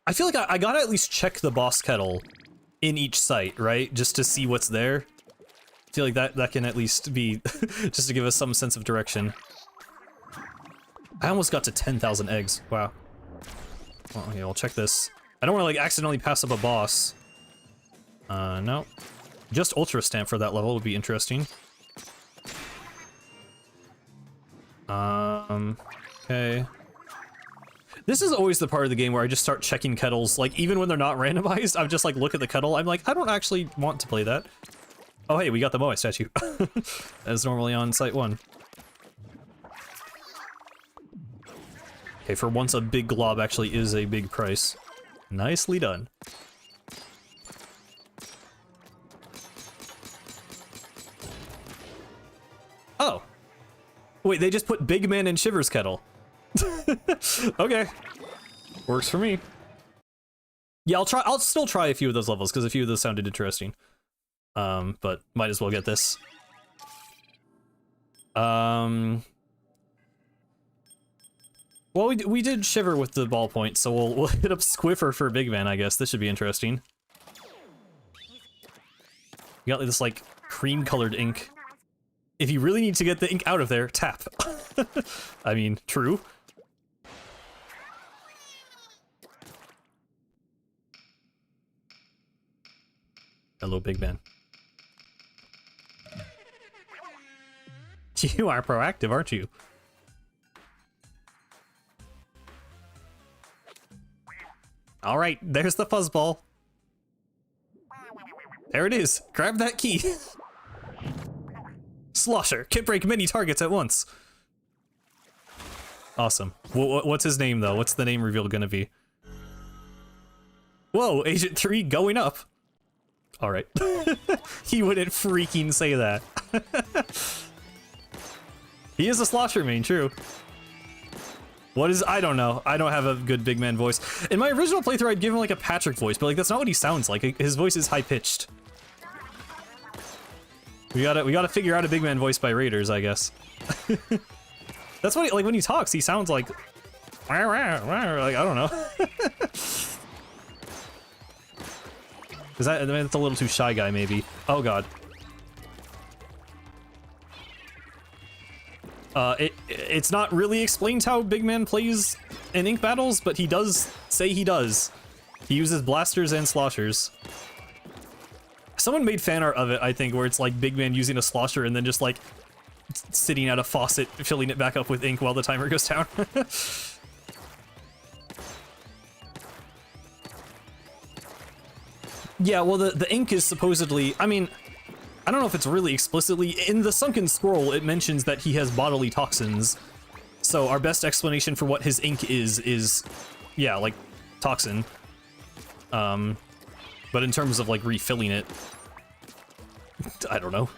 I feel like I gotta at least check the boss kettle in each site, right? Just to see what's there. I feel like that can at least be just to give us some sense of direction. I almost got to 10,000 eggs. Wow. Well, okay, I'll check this. I don't want to like accidentally pass up a boss. No. Just Ultra Stamp for that level would be interesting. Okay. This is always the part of the game where I just start checking kettles, like even when they're not randomized, I'm just like, look at the kettle, I'm like, I don't actually want to play that. Oh hey, we got the Moai statue. As normally on Site 1. Okay, for once a big glob actually is a big price. Nicely done. Oh. Wait, they just put Big Man in Shiver's kettle. Okay. Works for me. Yeah, I'll still try a few of those levels, because a few of those sounded interesting. But might as well get this. Well, we did Shiver with the ballpoint, so we'll hit up Squiffer for Big Man, I guess. This should be interesting. You got this, like, cream-colored ink. If you really need to get the ink out of there, tap. I mean, true. Hello, Big Man. You are proactive, aren't you? Alright, there's the fuzzball. There it is. Grab that key. Slosher can break many targets at once. Awesome. What's his name, though? What's the name reveal gonna be? Whoa, Agent 3 going up. Alright. He wouldn't freaking say that. He is a Slosher main, true. What is... I don't know. I don't have a good Big Man voice. In my original playthrough, I'd give him like a Patrick voice, but like that's not what he sounds like. His voice is high-pitched. We gotta figure out a Big Man voice by Raiders, I guess. That's what he, like when he talks, he sounds like... Like, I don't know. Is that... I mean, that's a little too Shy Guy, maybe. Oh god. It's not really explained how Big Man plays in ink battles, but he does say he does. He uses blasters and sloshers. Someone made fan art of it, I think, where it's like Big Man using a slosher and then just like sitting at a faucet, filling it back up with ink while the timer goes down. Yeah, well, the ink is supposedly... I mean, I don't know if it's really explicitly... In the Sunken Scroll, it mentions that he has bodily toxins. So our best explanation for what his ink is... Yeah, like, toxin. But in terms of, like, refilling it... I don't know.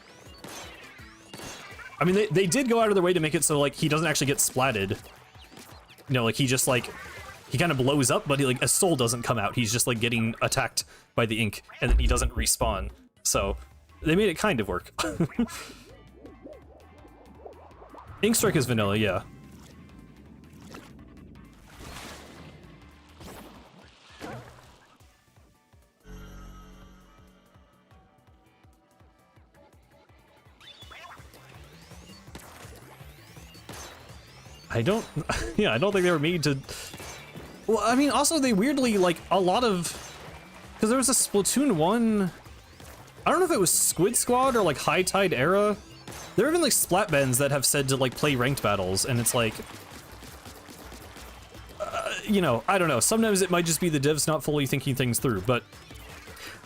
I mean, they did go out of their way to make it so, like, he doesn't actually get splatted. You know, like, he just, like... he kind of blows up, but he, like, a soul doesn't come out. He's just like getting attacked by the ink, and then he doesn't respawn. So they made it kind of work. Ink Strike is vanilla, yeah. I don't think they were made to... Well, I mean, also they weirdly, like, a lot of... Because there was a Splatoon 1... I don't know if it was Squid Squad or, like, High Tide Era. There have been, like, Splatbens that have said to, like, play ranked battles, and it's like... you know, I don't know. Sometimes it might just be the devs not fully thinking things through, but...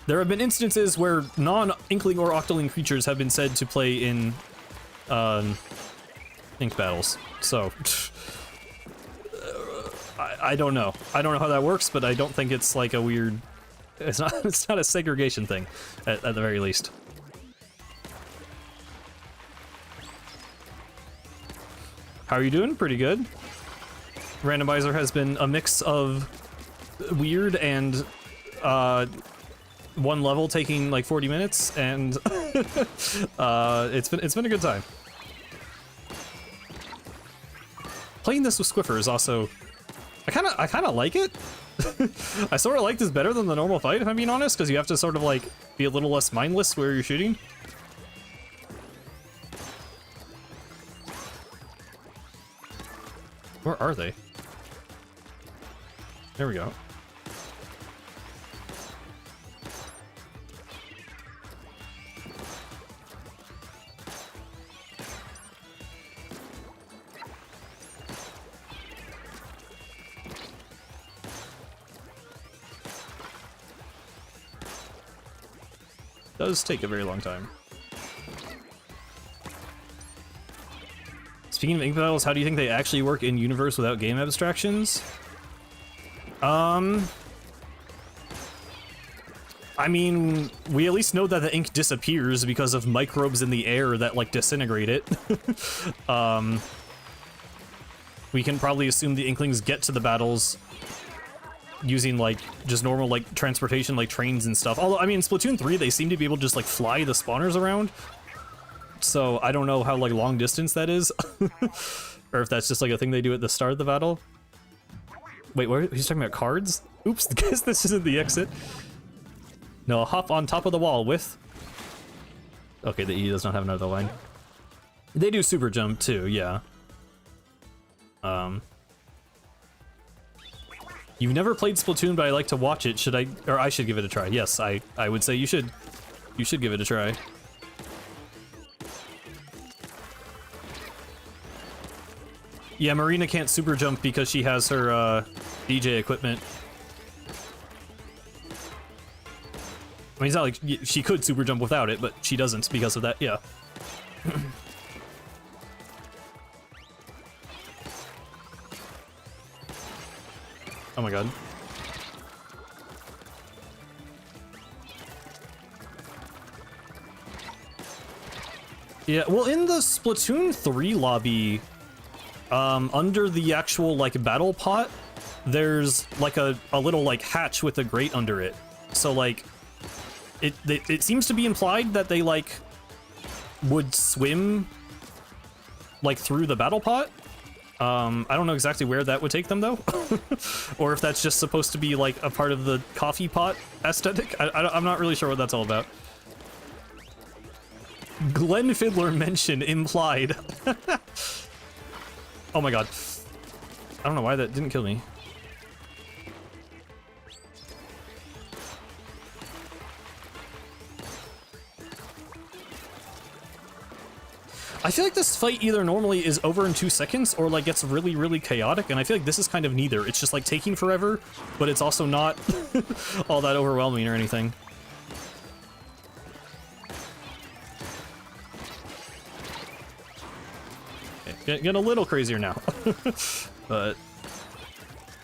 There have been instances where non-Inkling or Octoling creatures have been said to play in... ink battles. So... I don't know. I don't know how that works, but I don't think it's like a weird... It's not a segregation thing, at the very least. How are you doing? Pretty good. Randomizer has been a mix of weird and one level taking like 40 minutes, and it's been a good time. Playing this with Squiffer is also... I kind of like it. I sort of like this better than the normal fight, if I'm being honest, because you have to sort of like be a little less mindless where you're shooting. Where are they? There we go. Does take a very long time. Speaking of ink battles, how do you think they actually work in universe without game abstractions? I mean, we at least know that the ink disappears because of microbes in the air that like disintegrate it. We can probably assume the Inklings get to the battles using like just normal like transportation, like trains and stuff. Although I mean, in Splatoon 3 they seem to be able to just like fly the spawners around, so I don't know how like long distance that is. Or if that's just like a thing they do at the start of the battle. Wait, what? He's talking about cards? Oops, guess this isn't the exit. No, hop on top of the wall with... Okay, the E does not have another line. They do super jump too, yeah. You've never played Splatoon, but I like to watch it. Should I, or I should give it a try? Yes, I would say you should. You should give it a try. Yeah, Marina can't super jump because she has her DJ equipment. I mean, it's not like she could super jump without it, but she doesn't because of that, yeah. Oh my god. Yeah, well, in the Splatoon 3 lobby, under the actual, like, battle pot, there's, like, a little, like, hatch with a grate under it. So, like, it seems to be implied that they, like, would swim, like, through the battle pot. I don't know exactly where that would take them, though. Or if that's just supposed to be, like, a part of the coffee pot aesthetic. I'm not really sure what that's all about. Glenn Fiddler mention implied. Oh my god. I don't know why that didn't kill me. I feel like this fight either normally is over in 2 seconds or like gets really, really chaotic, and I feel like this is kind of neither. It's just like taking forever, but it's also not all that overwhelming or anything. Okay, getting a little crazier now. But...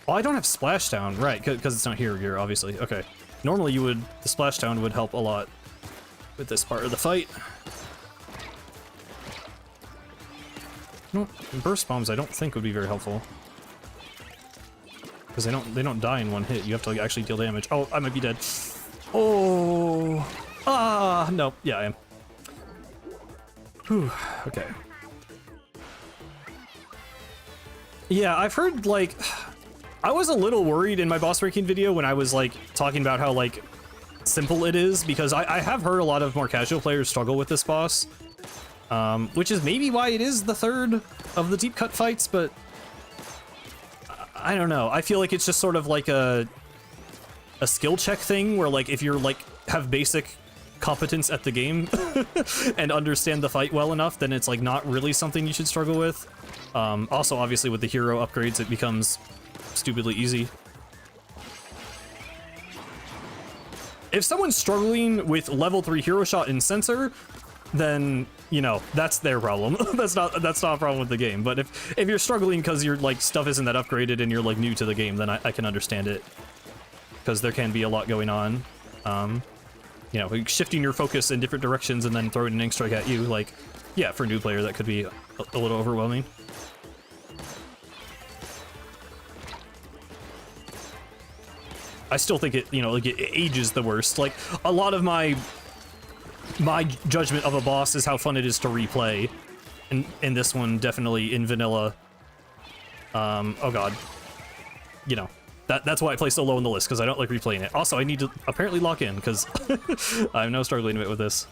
Oh, I don't have Splashdown, right, because it's not here, obviously. Okay. Normally you would... The Splashdown would help a lot with this part of the fight. No, burst bombs I don't think would be very helpful. because they don't die in one hit. You have to like actually deal damage. Oh, I might be dead. Oh, no, yeah, I am. Whew, okay. Yeah, I've heard, like, I was a little worried in my boss ranking video when I was like talking about how like simple it is, because I have heard a lot of more casual players struggle with this boss, which is maybe why it is the third of the deep cut fights, but I don't know. I feel like it's just sort of like a skill check thing where like if you're like have basic competence at the game and understand the fight well enough, then it's like not really something you should struggle with. Also, obviously with the hero upgrades, it becomes stupidly easy. If someone's struggling with level 3 hero shot and sensor, then, you know, that's their problem. that's not a problem with the game. But if you're struggling because your like stuff isn't that upgraded and you're like new to the game, then I can understand it, because there can be a lot going on. You know, like shifting your focus in different directions and then throwing an ink strike at you, like, yeah, for a new player that could be a little overwhelming. I still think it, you know, like it ages the worst. Like a lot of my judgment of a boss is how fun it is to replay, and in this one definitely in vanilla. Oh god, you know, that's why I play so low on the list, because I don't like replaying it. Also, I need to apparently lock in because I'm now struggling a bit with this.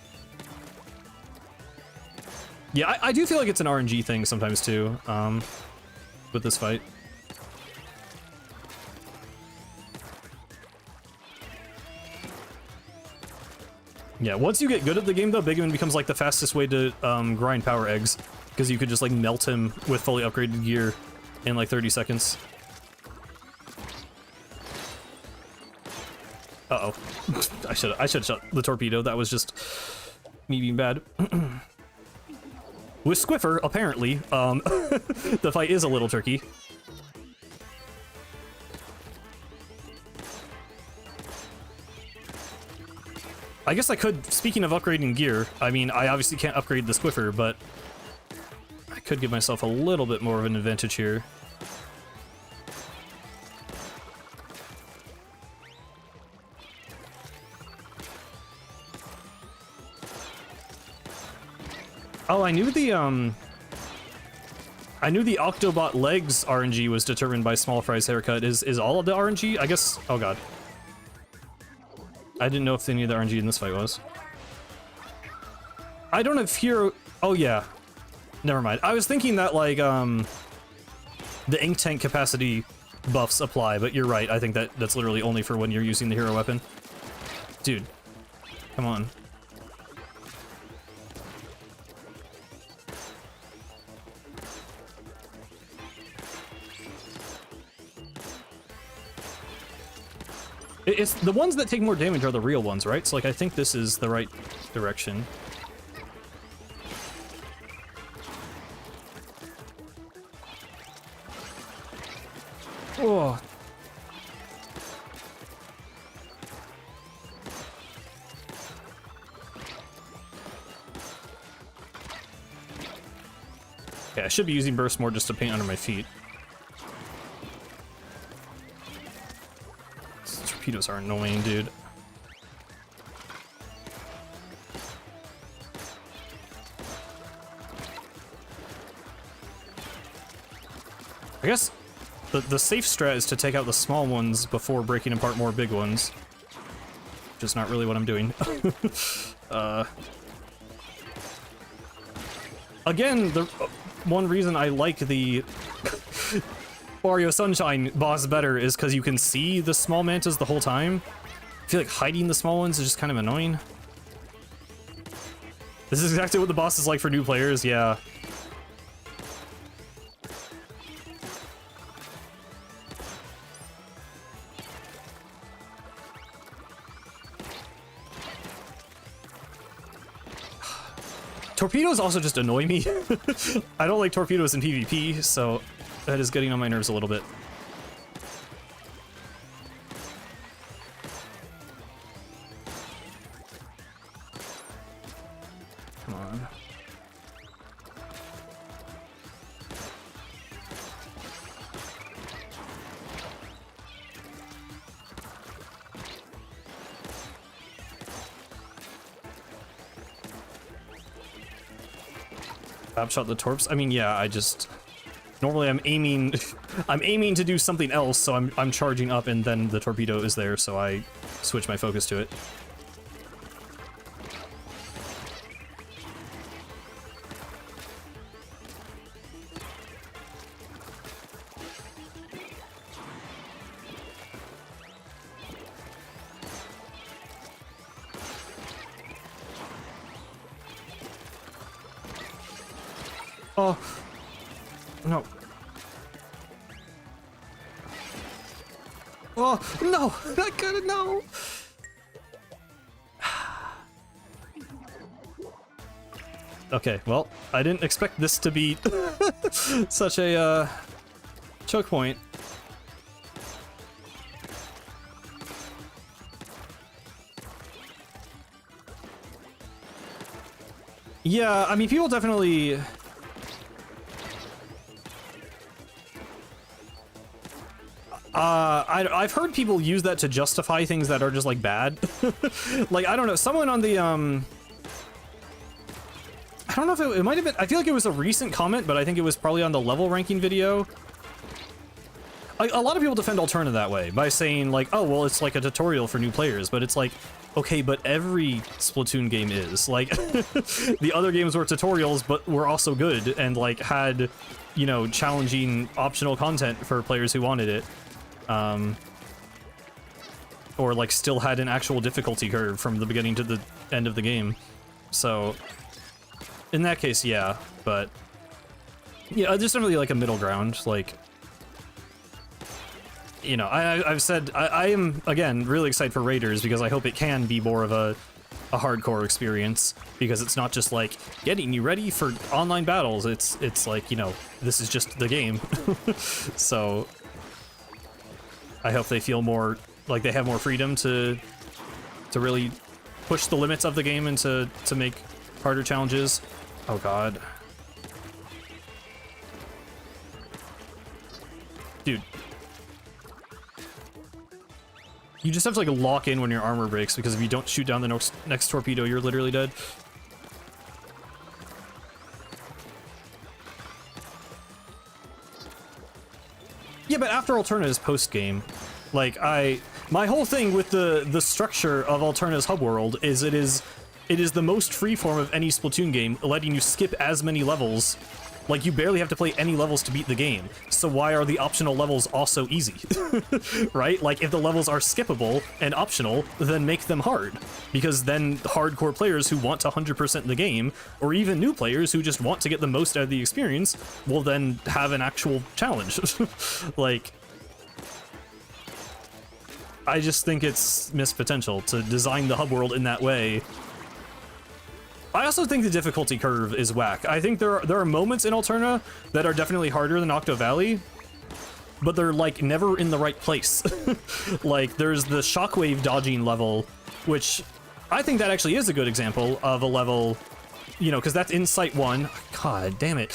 Yeah, I do feel like it's an RNG thing sometimes too, with this fight. Yeah, once you get good at the game though, Bigman becomes like the fastest way to grind power eggs, because you could just like melt him with fully upgraded gear in like 30 seconds. Uh-oh. I should have shot the torpedo. That was just me being bad. With Squiffer, apparently, the fight is a little tricky. I guess I could, speaking of upgrading gear, I mean, I obviously can't upgrade the Squiffer, but I could give myself a little bit more of an advantage here. Oh, I knew the Octobot legs RNG was determined by Small Fry's haircut. Is all of the RNG? I guess. Oh god. I didn't know if any of the RNG in this fight was. I don't have hero. Oh yeah. Never mind. I was thinking that like the ink tank capacity buffs apply, but you're right. I think that's literally only for when you're using the hero weapon. Dude, come on. It's the ones that take more damage are the real ones, right? So like I think this is the right direction. Oh. Okay, I should be using burst more just to paint under my feet. Torpedoes are annoying, dude. I guess the safe strat is to take out the small ones before breaking apart more big ones. Which is not really what I'm doing. Again, the one reason I like the Wario Sunshine boss better is because you can see the small mantas the whole time. I feel like hiding the small ones is just kind of annoying. This is exactly what the boss is like for new players, yeah. Torpedoes also just annoy me. I don't like torpedoes in PvP, so that is getting on my nerves a little bit. Come on. Shot the torps. I mean, yeah, I just normally I'm aiming I'm aiming to do something else, so I'm charging up and then the torpedo is there, so I switch my focus to it. Oh, no. Oh, no, I gotta know. Okay, well, I didn't expect this to be such a choke point. Yeah, I mean, people definitely... I've heard people use that to justify things that are just, like, bad. Like, I don't know, someone on the, I don't know if it might have been, I feel like it was a recent comment, but I think it was probably on the level ranking video. A lot of people defend Alterna that way, by saying, like, oh, well, it's like a tutorial for new players, but it's like, okay, but every Splatoon game is. Like, the other games were tutorials, but were also good, and, like, had, you know, challenging optional content for players who wanted it. Or, like, still had an actual difficulty curve from the beginning to the end of the game. So, in that case, yeah, but... yeah, there's definitely, like, a middle ground, like... You know, I've said, I am, again, really excited for Raiders, because I hope it can be more of a hardcore experience, because it's not just, like, getting you ready for online battles, it's like, you know, this is just the game. So... I hope they feel more like they have more freedom to really push the limits of the game and to make harder challenges. Oh god. Dude. You just have to, like, lock in when your armor breaks, because if you don't shoot down the next torpedo, you're literally dead. Yeah, but after Alterna is post-game. Like, my whole thing with the structure of Alterna's hub world is it is the most freeform of any Splatoon game, letting you skip as many levels. Like, you barely have to play any levels to beat the game. So why are the optional levels also easy? Right? Like, if the levels are skippable and optional, then make them hard. Because then hardcore players who want to 100% the game, or even new players who just want to get the most out of the experience, will then have an actual challenge. Like... I just think it's missed potential to design the hub world in that way. I also think the difficulty curve is whack. I think there are moments in Alterna that are definitely harder than Octo Valley, but they're, like, never in the right place. Like, there's the shockwave dodging level, which I think that actually is a good example of a level, you know, because that's in Site 1. God damn it.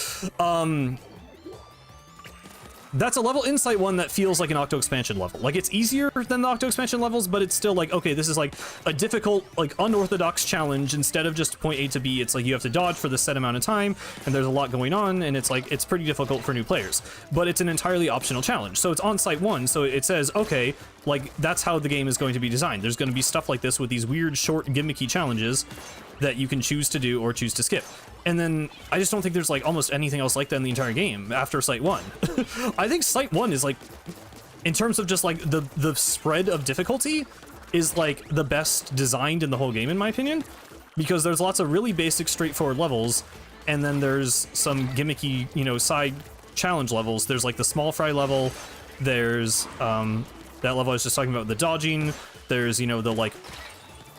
That's a level in Site 1 that feels like an Octo Expansion level. Like, it's easier than the Octo Expansion levels, but it's still like, okay, this is like a difficult, like, unorthodox challenge. Instead of just point A to B, it's like you have to dodge for the set amount of time, and there's a lot going on, and it's like, it's pretty difficult for new players. But it's an entirely optional challenge. So it's on Site 1, so it says, okay, like, that's how the game is going to be designed. There's going to be stuff like this with these weird, short, gimmicky challenges that you can choose to do or choose to skip. And then I just don't think there's, like, almost anything else like that in the entire game after Site 1. I think Site 1 is, like, in terms of just, like, the spread of difficulty, is, like, the best designed in the whole game, in my opinion. Because there's lots of really basic, straightforward levels, and then there's some gimmicky, you know, side challenge levels. There's, like, the small fry level, there's, that level I was just talking about, the dodging, there's, you know, the, like,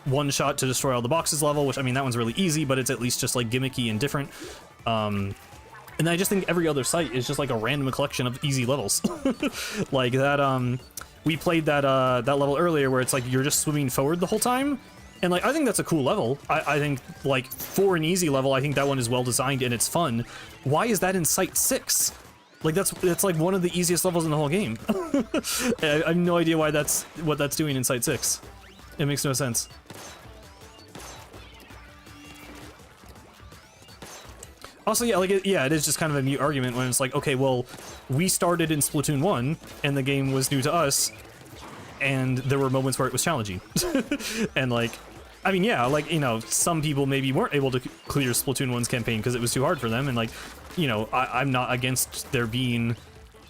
one shot to destroy all the boxes level, which, I mean, that one's really easy, but it's at least just, like, gimmicky and different. And I just think every other site is just, like, a random collection of easy levels. Like that, we played that, that level earlier where it's like you're just swimming forward the whole time. And, like, I think that's a cool level. I think, like, for an easy level, I think that one is well designed and it's fun. Why is that in Site 6? Like, that's like one of the easiest levels in the whole game. I have no idea why that's what that's doing in Site 6. It makes no sense. Also, yeah, like, it is just kind of a mute argument when it's like, okay, well, we started in Splatoon 1, and the game was new to us, and there were moments where it was challenging. And, like, I mean, yeah, like, you know, some people maybe weren't able to clear Splatoon 1's campaign because it was too hard for them, and, like, you know, I'm not against there being,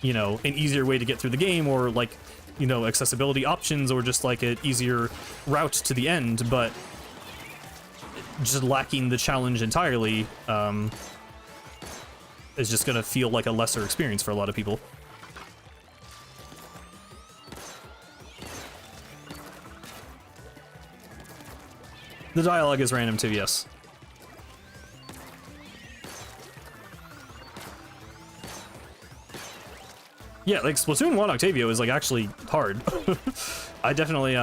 you know, an easier way to get through the game, or, like, you know, accessibility options, or just, like, an easier route to the end, but just lacking the challenge entirely, is just gonna feel like a lesser experience for a lot of people. The dialogue is random too, yes. Yeah, like Splatoon 1 Octavio is like actually hard. I definitely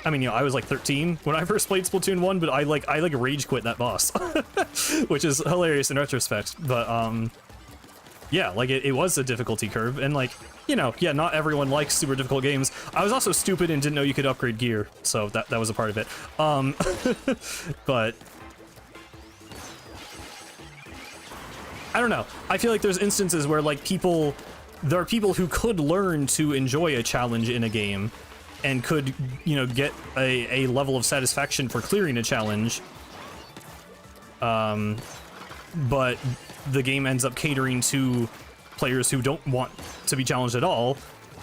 I mean, you know, I was like 13 when I first played Splatoon 1, but I rage quit that boss. Which is hilarious in retrospect, but yeah, like it was a difficulty curve, and like, you know, yeah, not everyone likes super difficult games. I was also stupid and didn't know you could upgrade gear, so that was a part of it. But I don't know. I feel like there's instances where like there are people who could learn to enjoy a challenge in a game and could, you know, get a level of satisfaction for clearing a challenge. But the game ends up catering to players who don't want to be challenged at all,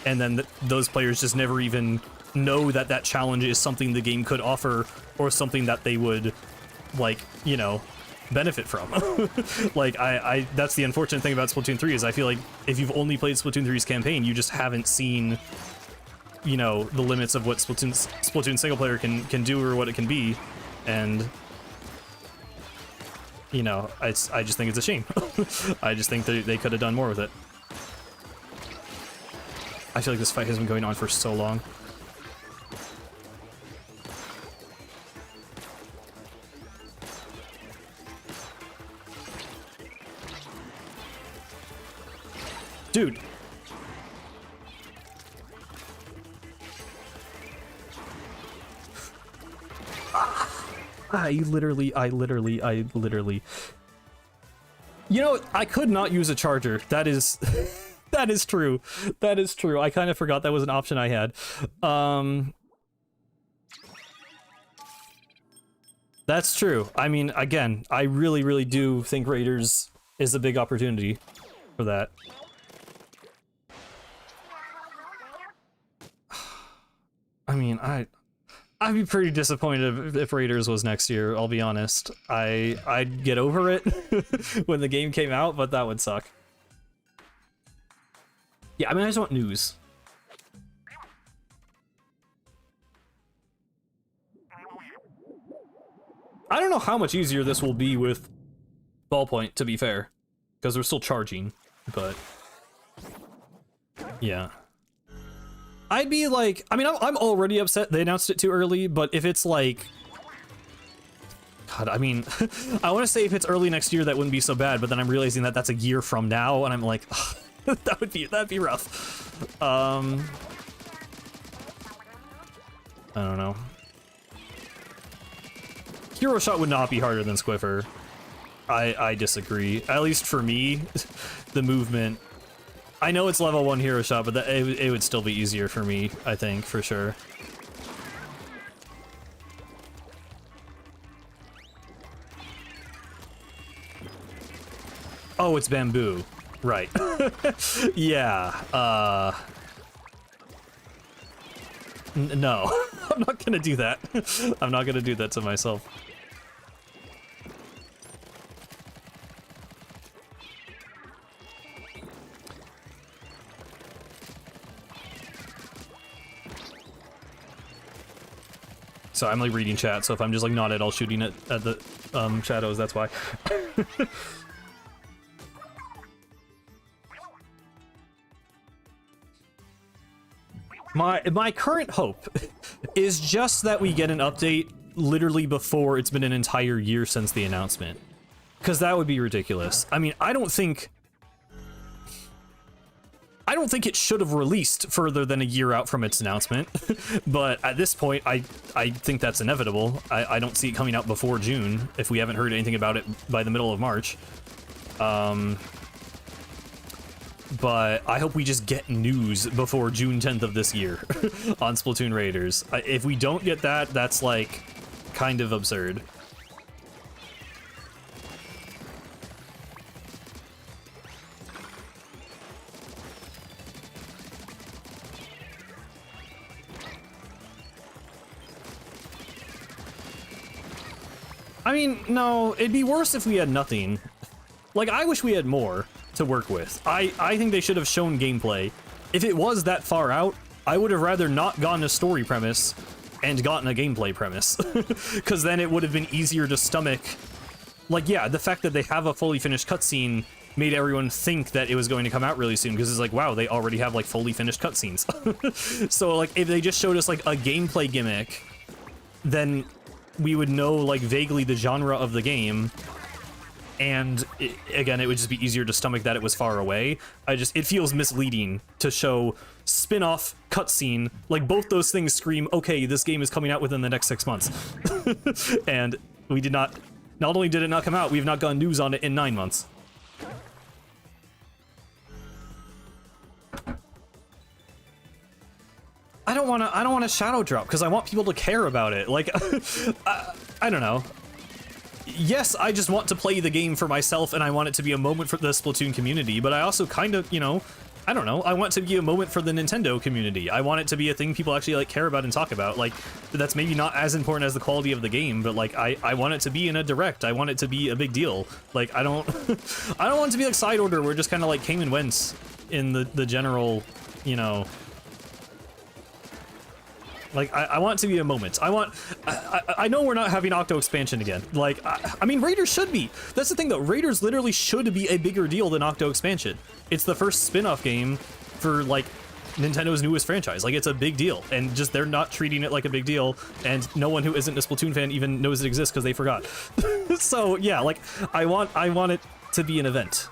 and then those players just never even know that that challenge is something the game could offer, or something that they would, like, you know, benefit from. Like, that's the unfortunate thing about Splatoon 3, is I feel like if you've only played Splatoon 3's campaign, you just haven't seen, you know, the limits of what Splatoon single player can do, or what it can be, and you know, I just think it's a shame. I just think they could have done more with it. I feel like this fight has been going on for so long. Dude. I literally. You know, I could not use a charger. That is, that is true. That is true. I kind of forgot that was an option I had. That's true. I mean, again, I really do think Raiders is a big opportunity for that. I mean, I'd be pretty disappointed if Raiders was next year, I'll be honest. I'd get over it when the game came out, but that would suck. Yeah, I mean, I just want news. I don't know how much easier this will be with Ballpoint, to be fair, because we're still charging, but yeah. I'd be like, I mean, I'm already upset they announced it too early, but if it's like, God, I mean, I want to say if it's early next year, that wouldn't be so bad, but then I'm realizing that that's a year from now, and I'm like, ugh, that'd be rough. I don't know. Hero Shot would not be harder than Squiffer. I disagree. At least for me, the movement. I know it's level 1 Hero Shot, but it would still be easier for me, I think, for sure. Oh, it's bamboo. Right. Yeah, no. I'm not gonna do that. I'm not gonna do that to myself. So I'm like reading chat, so if I'm just like not at all shooting at the shadows, that's why. My current hope is just that we get an update literally before it's been an entire year since the announcement. Because that would be ridiculous. I mean, I don't think it should have released further than a year out from its announcement, but at this point, I think that's inevitable. I don't see it coming out before June if we haven't heard anything about it by the middle of March. But I hope we just get news before June 10th of this year on Splatoon Raiders. If we don't get that, that's like kind of absurd. I mean, no, it'd be worse if we had nothing. Like, I wish we had more to work with. I think they should have shown gameplay. If it was that far out, I would have rather not gotten a story premise and gotten a gameplay premise. Because then it would have been easier to stomach. Like, yeah, the fact that they have a fully finished cutscene made everyone think that it was going to come out really soon, because it's like, wow, they already have, like, fully finished cutscenes. So, like, if they just showed us, like, a gameplay gimmick, then we would know, like, vaguely the genre of the game, and again, it would just be easier to stomach that it was far away. It feels misleading to show spin-off, cutscene, like both those things scream, okay, this game is coming out within the next 6 months. And we did not only did it not come out, we've not gotten news on it in 9 months. I don't want to shadow drop because I want people to care about it. Like, I don't know. Yes, I just want to play the game for myself, and I want it to be a moment for the Splatoon community, but I also kind of, you know, I don't know, I want it to be a moment for the Nintendo community. I want it to be a thing people actually, like, care about and talk about. Like, that's maybe not as important as the quality of the game, but, like, I want it to be in a direct. I want it to be a big deal. Like, I don't I don't want it to be like Side Order, where it just kind of, like, came and went in the general, you know... Like, I want it to be a moment. I know we're not having Octo expansion again. Like, I mean, Raiders should be. That's the thing, though. Raiders literally should be a bigger deal than Octo expansion. It's the first spin-off game for, like, Nintendo's newest franchise. Like, it's a big deal. And just, they're not treating it like a big deal. And no one who isn't a Splatoon fan even knows it exists because they forgot. So, yeah, like, I want it to be an event.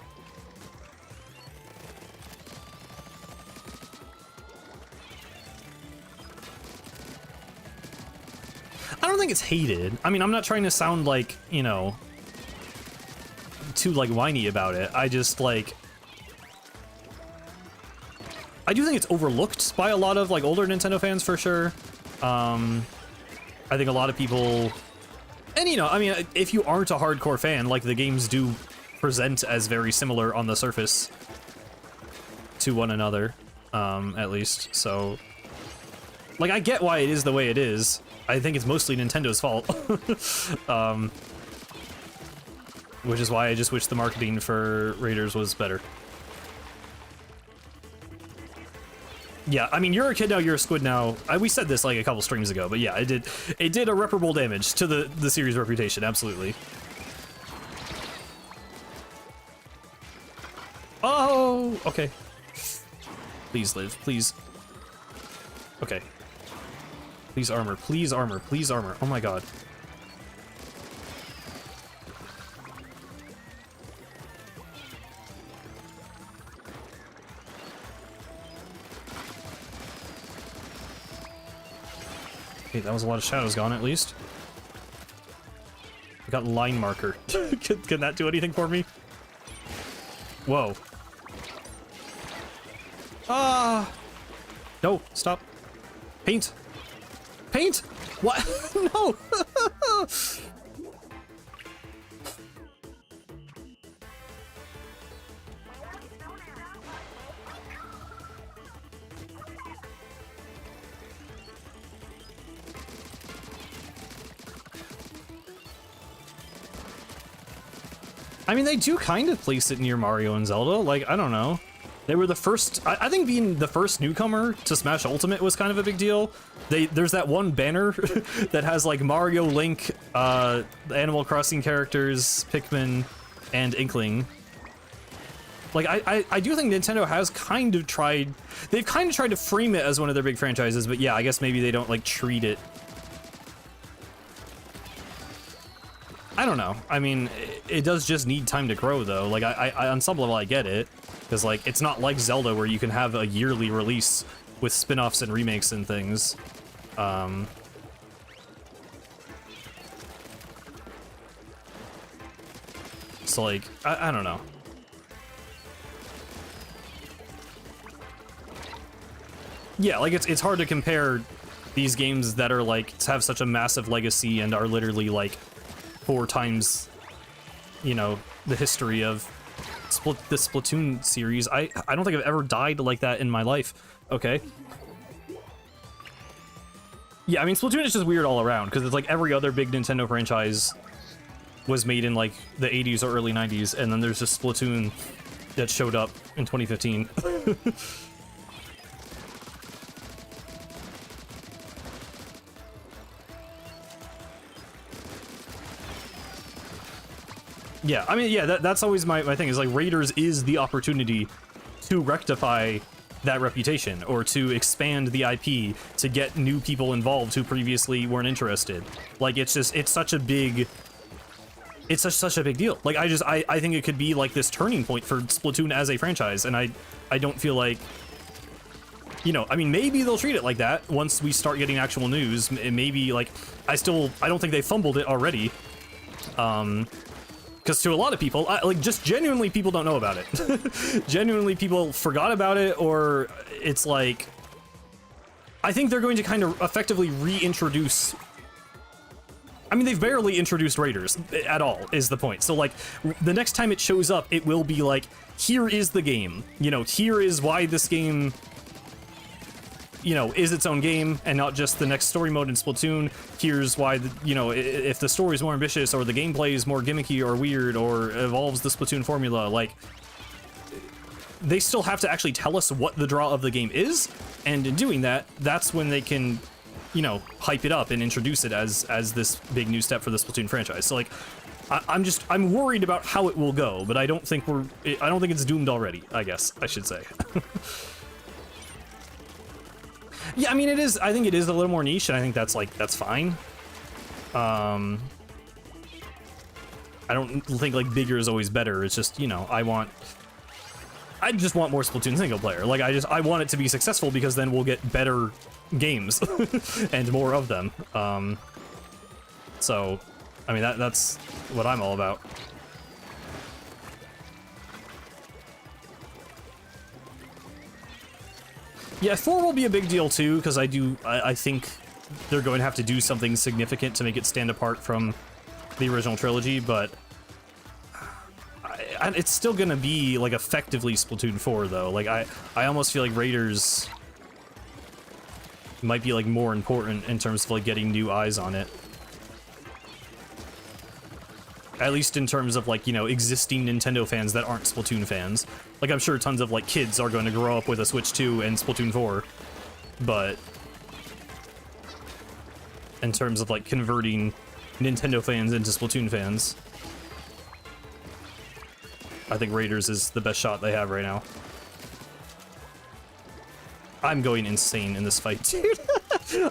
I don't think it's hated. I mean, I'm not trying to sound like, you know, too, like, whiny about it. I just, like... I do think it's overlooked by a lot of, like, older Nintendo fans, for sure. I think a lot of people... And, you know, I mean, if you aren't a hardcore fan, like, the games do present as very similar on the surface to one another, at least. So, like, I get why it is the way it is. I think it's mostly Nintendo's fault. Which is why I just wish the marketing for Raiders was better. Yeah, I mean, you're a kid now, you're a squid now. We said this like a couple streams ago, but yeah, it did irreparable damage to the series' reputation, absolutely. Oh, okay. Please live, please. Okay. Please armor, please armor, please armor. Oh my god. Okay, that was a lot of shadows gone at least. I got line marker. Can that do anything for me? Whoa. Ah! No, stop. Paint! Paint? What? No! I mean, they do kind of place it near Mario and Zelda. Like, I don't know. They were the first... I think being the first newcomer to Smash Ultimate was kind of a big deal. There's that one banner that has, like, Mario, Link, the Animal Crossing characters, Pikmin, and Inkling. Like, I do think Nintendo has kind of tried... They've kind of tried to frame it as one of their big franchises, but yeah, I guess maybe they don't, like, treat it... I don't know. I mean, it does just need time to grow, though. Like, I on some level, I get it. Because, like, it's not like Zelda where you can have a yearly release with spin-offs and remakes and things. So, like, I don't know. Yeah, like it's hard to compare these games that are like have such a massive legacy and are literally like 4 times, you know, the history of the Splatoon series. I don't think I've ever died like that in my life. Okay. Yeah, I mean, Splatoon is just weird all around, because it's like every other big Nintendo franchise was made in like the 80s or early 90s, and then there's just Splatoon that showed up in 2015. Yeah, I mean, yeah, that's always my thing, is like Raiders is the opportunity to rectify that reputation, or to expand the IP, to get new people involved who previously weren't interested. Like, it's such a big... It's such a big deal. Like, I think it could be like this turning point for Splatoon as a franchise, and I don't feel like... You know, I mean, maybe they'll treat it like that once we start getting actual news. Maybe, like, I don't think they fumbled it already. Because to a lot of people, like, just genuinely people don't know about it. Genuinely people forgot about it, or it's like... I think they're going to kind of effectively reintroduce... I mean, they've barely introduced Raiders at all, is the point. So, like, the next time it shows up, it will be like, here is the game. You know, here is why this game... you know, is its own game and not just the next story mode in Splatoon. Here's why, you know, if the story is more ambitious or the gameplay is more gimmicky or weird or evolves the Splatoon formula, like, they still have to actually tell us what the draw of the game is, and in doing that, that's when they can, you know, hype it up and introduce it as this big new step for the Splatoon franchise. So, like, I'm worried about how it will go, but I don't think it's doomed already, I guess I should say. Yeah, I mean, it is. I think it is a little more niche, and I think that's fine. I don't think like bigger is always better. It's just, you know, I just want more Splatoon single player. Like, I want it to be successful, because then we'll get better games and more of them. So, I mean, that's what I'm all about. Yeah, 4 will be a big deal too, because I think they're going to have to do something significant to make it stand apart from the original trilogy, but it's still gonna be like effectively Splatoon 4 though. Like, I almost feel like Raiders might be like more important in terms of like getting new eyes on it. At least in terms of, like, you know, existing Nintendo fans that aren't Splatoon fans. Like, I'm sure tons of, like, kids are going to grow up with a Switch 2 and Splatoon 4, but in terms of, like, converting Nintendo fans into Splatoon fans, I think Raiders is the best shot they have right now. I'm going insane in this fight, dude.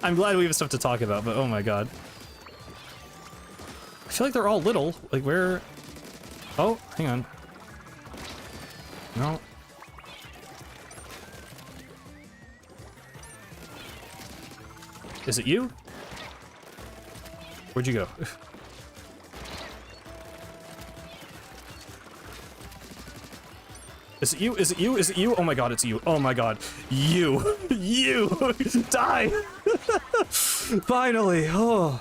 I'm glad we have stuff to talk about, but oh my god. I feel like they're all little. Like, where... Oh, hang on. No. Is it you? Where'd you go? Is it you? Is it you? Is it you? Oh my god, it's you. Oh my god. You! You! Die! Finally! Oh.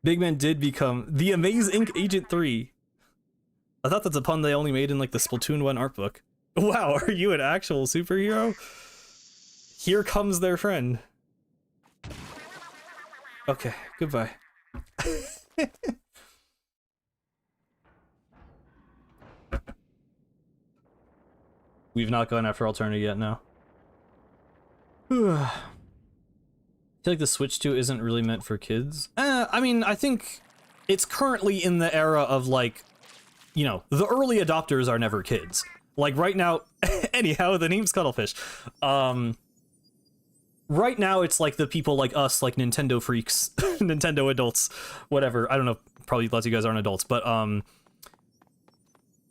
Big Man did become the Amaze Inc. Agent 3. I thought that's a pun they only made in, like, the Splatoon 1 art book. Wow, are you an actual superhero? Here comes their friend. Okay, goodbye. We've not gone after Alternative yet, no. I feel like the Switch 2 isn't really meant for kids. I mean, I think it's currently in the era of, like, you know, the early adopters are never kids. Like, right now, anyhow, the name's Cuttlefish. Right now, it's like the people like us, like Nintendo freaks, Nintendo adults, whatever. I don't know, probably lots of you guys aren't adults, but,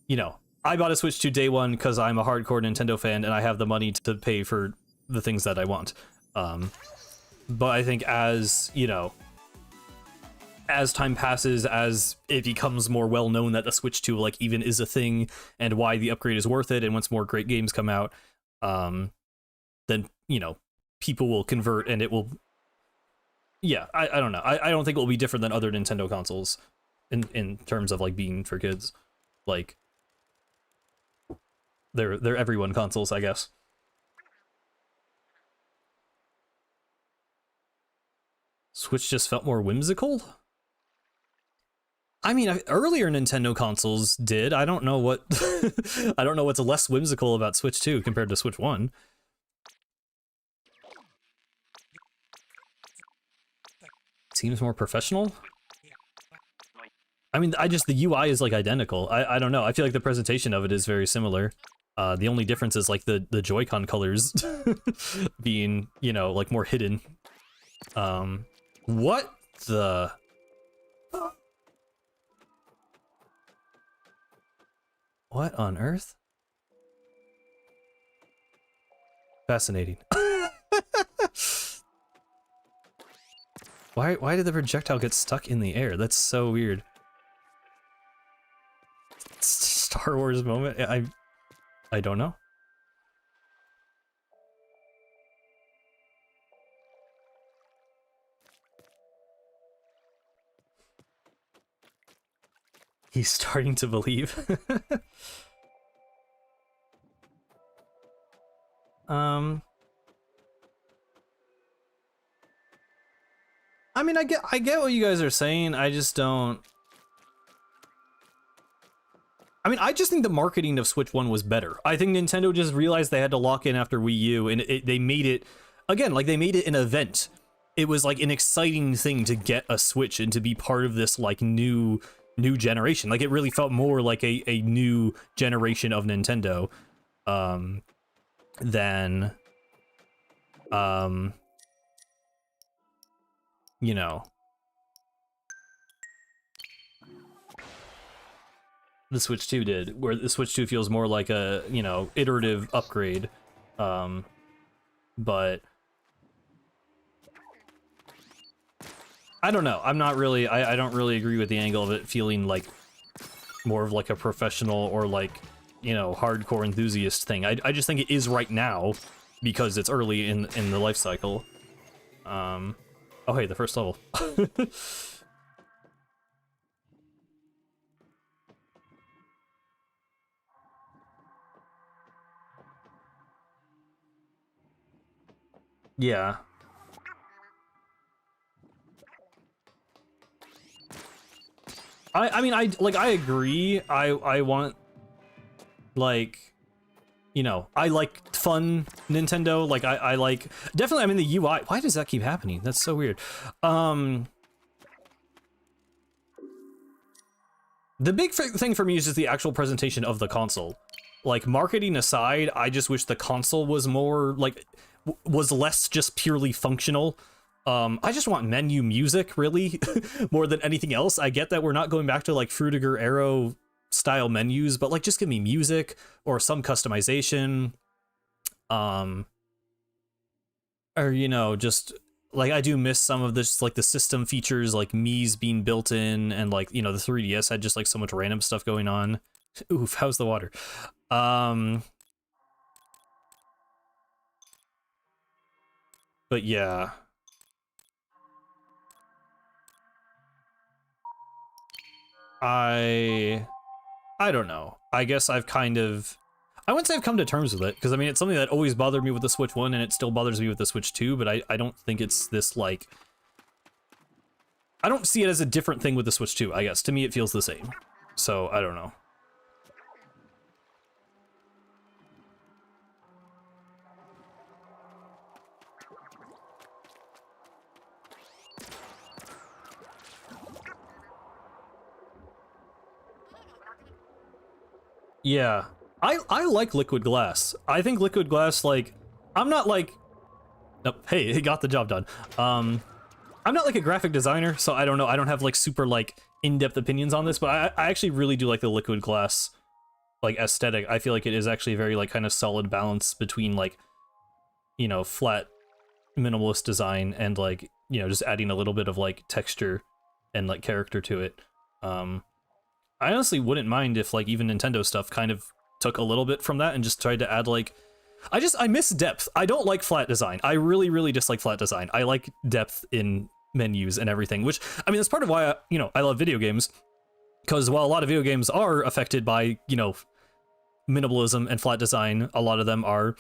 you know, I bought a Switch 2 day one because I'm a hardcore Nintendo fan and I have the money to pay for the things that I want. But I think as, you know, as time passes, as it becomes more well known that the Switch 2 like even is a thing and why the upgrade is worth it, and once more great games come out, then, you know, people will convert and it will, yeah, I don't know. I don't think it will be different than other Nintendo consoles in terms of like being for kids. Like they're everyone consoles, I guess. Switch just felt more whimsical? I mean, earlier Nintendo consoles did. I don't know what I don't know what's less whimsical about Switch 2 compared to Switch 1. Seems more professional? I mean, the UI is like identical. I don't know. I feel like the presentation of it is very similar. The only difference is like the Joy-Con colors being, you know, like more hidden. What the... What on earth? Fascinating. Why did the projectile get stuck in the air? That's so weird. Star Wars moment? I don't know. He's starting to believe. I mean, I get what you guys are saying. I just don't. I mean, I just think the marketing of Switch 1 was better. I think Nintendo just realized they had to lock in after Wii U, and they made it, again, like they made it an event. It was like an exciting thing to get a Switch and to be part of this like new generation. Like it really felt more like a new generation of Nintendo than you know, the Switch 2 did, where the Switch 2 feels more like a, you know, iterative upgrade. But I don't know. I'm not really, I don't really agree with the angle of it feeling like more of like a professional or like, you know, hardcore enthusiast thing. I just think it is right now because it's early in the life cycle. Oh hey, the first level. Yeah. I mean, I agree. I want, like, you know, I like fun Nintendo. Like, I like, definitely, I mean, the UI. Why does that keep happening? That's so weird. The big thing for me is just the actual presentation of the console. Like, marketing aside, I just wish the console was more, like, was less just purely functional. I just want menu music, really, more than anything else. I get that we're not going back to, like, Frutiger Arrow style menus, but, like, just give me music or some customization. Or, you know, just, like, I do miss some of this, like, the system features, like, Mii's being built in, and, like, you know, the 3DS had just, like, so much random stuff going on. Oof, how's the water? But yeah. I don't know. I guess I've kind of, I wouldn't say I've come to terms with it, because I mean, it's something that always bothered me with the Switch 1, and it still bothers me with the Switch 2, but I don't think it's this, like, I don't see it as a different thing with the Switch 2, I guess. To me, it feels the same. So, I don't know. Yeah. I like liquid glass. I think liquid glass, like, I'm not like, oh, hey, it got the job done. I'm not like a graphic designer, so I don't know. I don't have like super like in-depth opinions on this, but I actually really do like the liquid glass like aesthetic. I feel like it is actually a very like kind of solid balance between like, you know, flat minimalist design and like, you know, just adding a little bit of like texture and like character to it. I honestly wouldn't mind if like even Nintendo stuff kind of took a little bit from that and just tried to add like I miss depth. I don't like flat design. I really, really dislike flat design. I like depth in menus and everything, which, I mean, that's part of why, I love video games. Because while a lot of video games are affected by, minimalism and flat design, a lot of them are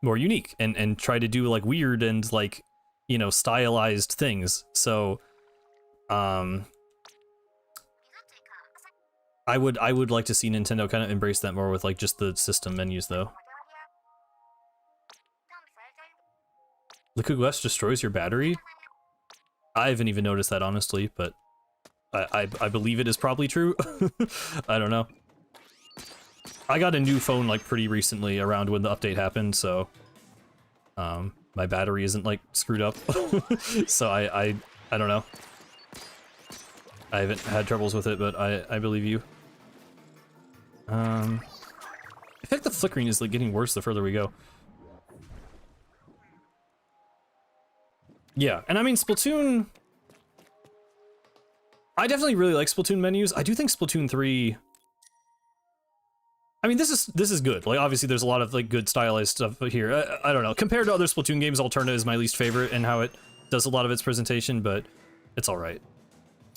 more unique and try to do like weird and like, stylized things. So, I would like to see Nintendo kind of embrace that more with like just the system menus though. Liquid glass destroys your battery? I haven't even noticed that honestly, but I believe it is probably true. I don't know. I got a new phone like pretty recently around when the update happened, so my battery isn't like screwed up. So I don't know. I haven't had troubles with it, but I believe you. I think the flickering is like getting worse the further we go. Yeah, and I mean Splatoon, I definitely really like Splatoon menus. I do think Splatoon 3, I mean this is good. Like obviously there's a lot of like good stylized stuff here. I don't know. Compared to other Splatoon games, Alterna is my least favorite in how it does a lot of its presentation, but it's all right.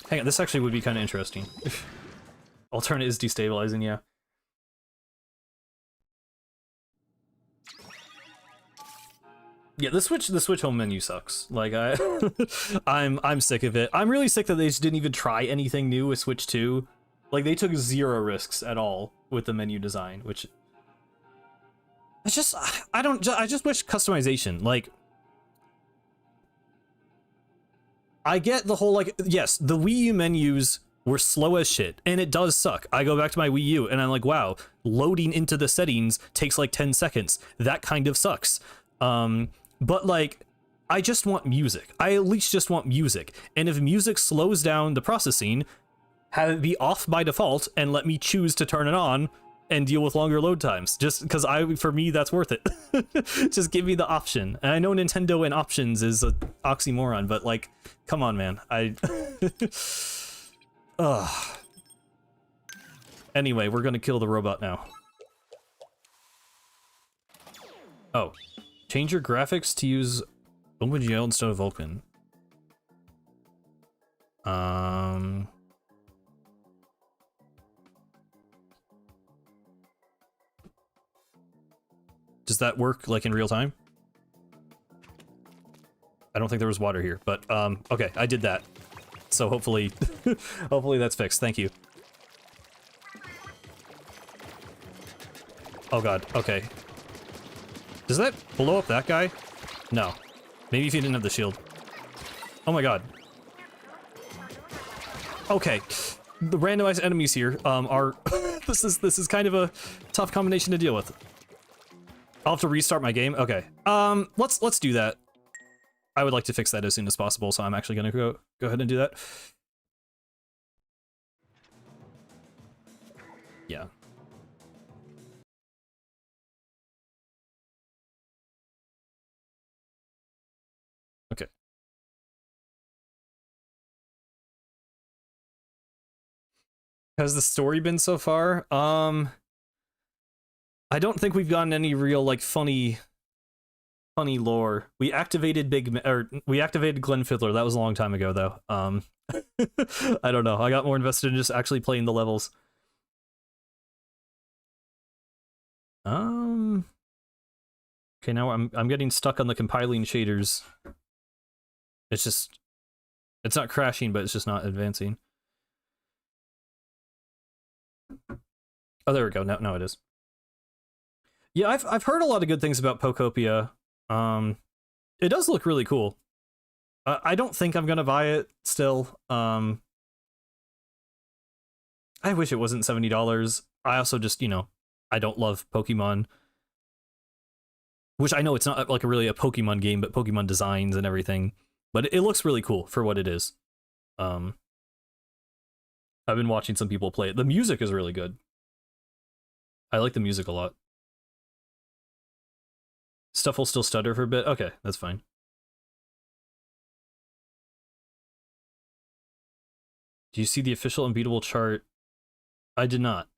Hang on, this actually would be kind of interesting. Alterna is destabilizing, yeah. Yeah, the Switch home menu sucks. Like I'm sick of it. I'm really sick that they just didn't even try anything new with Switch 2. Like they took zero risks at all with the menu design, which I just wish customization. Like I get the whole like, yes, the Wii U menus were slow as shit, and it does suck. I go back to my Wii U and I'm like, wow, loading into the settings takes like 10 seconds. That kind of sucks. But like, I just want music. I at least just want music. And if music slows down the processing, have it be off by default and let me choose to turn it on and deal with longer load times. Just because for me, that's worth it. Just give me the option. And I know Nintendo and options is an oxymoron, but like, come on, man. Ugh. Anyway, we're gonna kill the robot now. Oh. Change your graphics to use OpenGL instead of Vulkan. Does that work like in real time? I don't think there was water here, but okay, I did that. So hopefully, hopefully that's fixed. Thank you. Oh god, okay. Does that blow up that guy? No. Maybe if he didn't have the shield. Oh my god. Okay. The randomized enemies here are this is kind of a tough combination to deal with. I'll have to restart my game. Okay. Let's do that. I would like to fix that as soon as possible, so I'm actually gonna go ahead and do that. Yeah. Okay. Has the story been so far? I don't think we've gotten any real like funny lore. We activated we activated Glenn Fiddler. That was a long time ago though. I don't know. I got more invested in just actually playing the levels. Okay, now I'm getting stuck on the compiling shaders. It's not crashing, but it's just not advancing. Oh, there we go. Now it is. Yeah, I've heard a lot of good things about Pokopia. It does look really cool. I don't think I'm gonna buy it still. I wish it wasn't $70. I also just, I don't love Pokemon. Which I know it's not like really a Pokemon game, but Pokemon designs and everything. But it looks really cool for what it is. I've been watching some people play it. The music is really good. I like the music a lot. Stuff will still stutter for a bit. Okay, that's fine. Do you see the official unbeatable chart? I did not.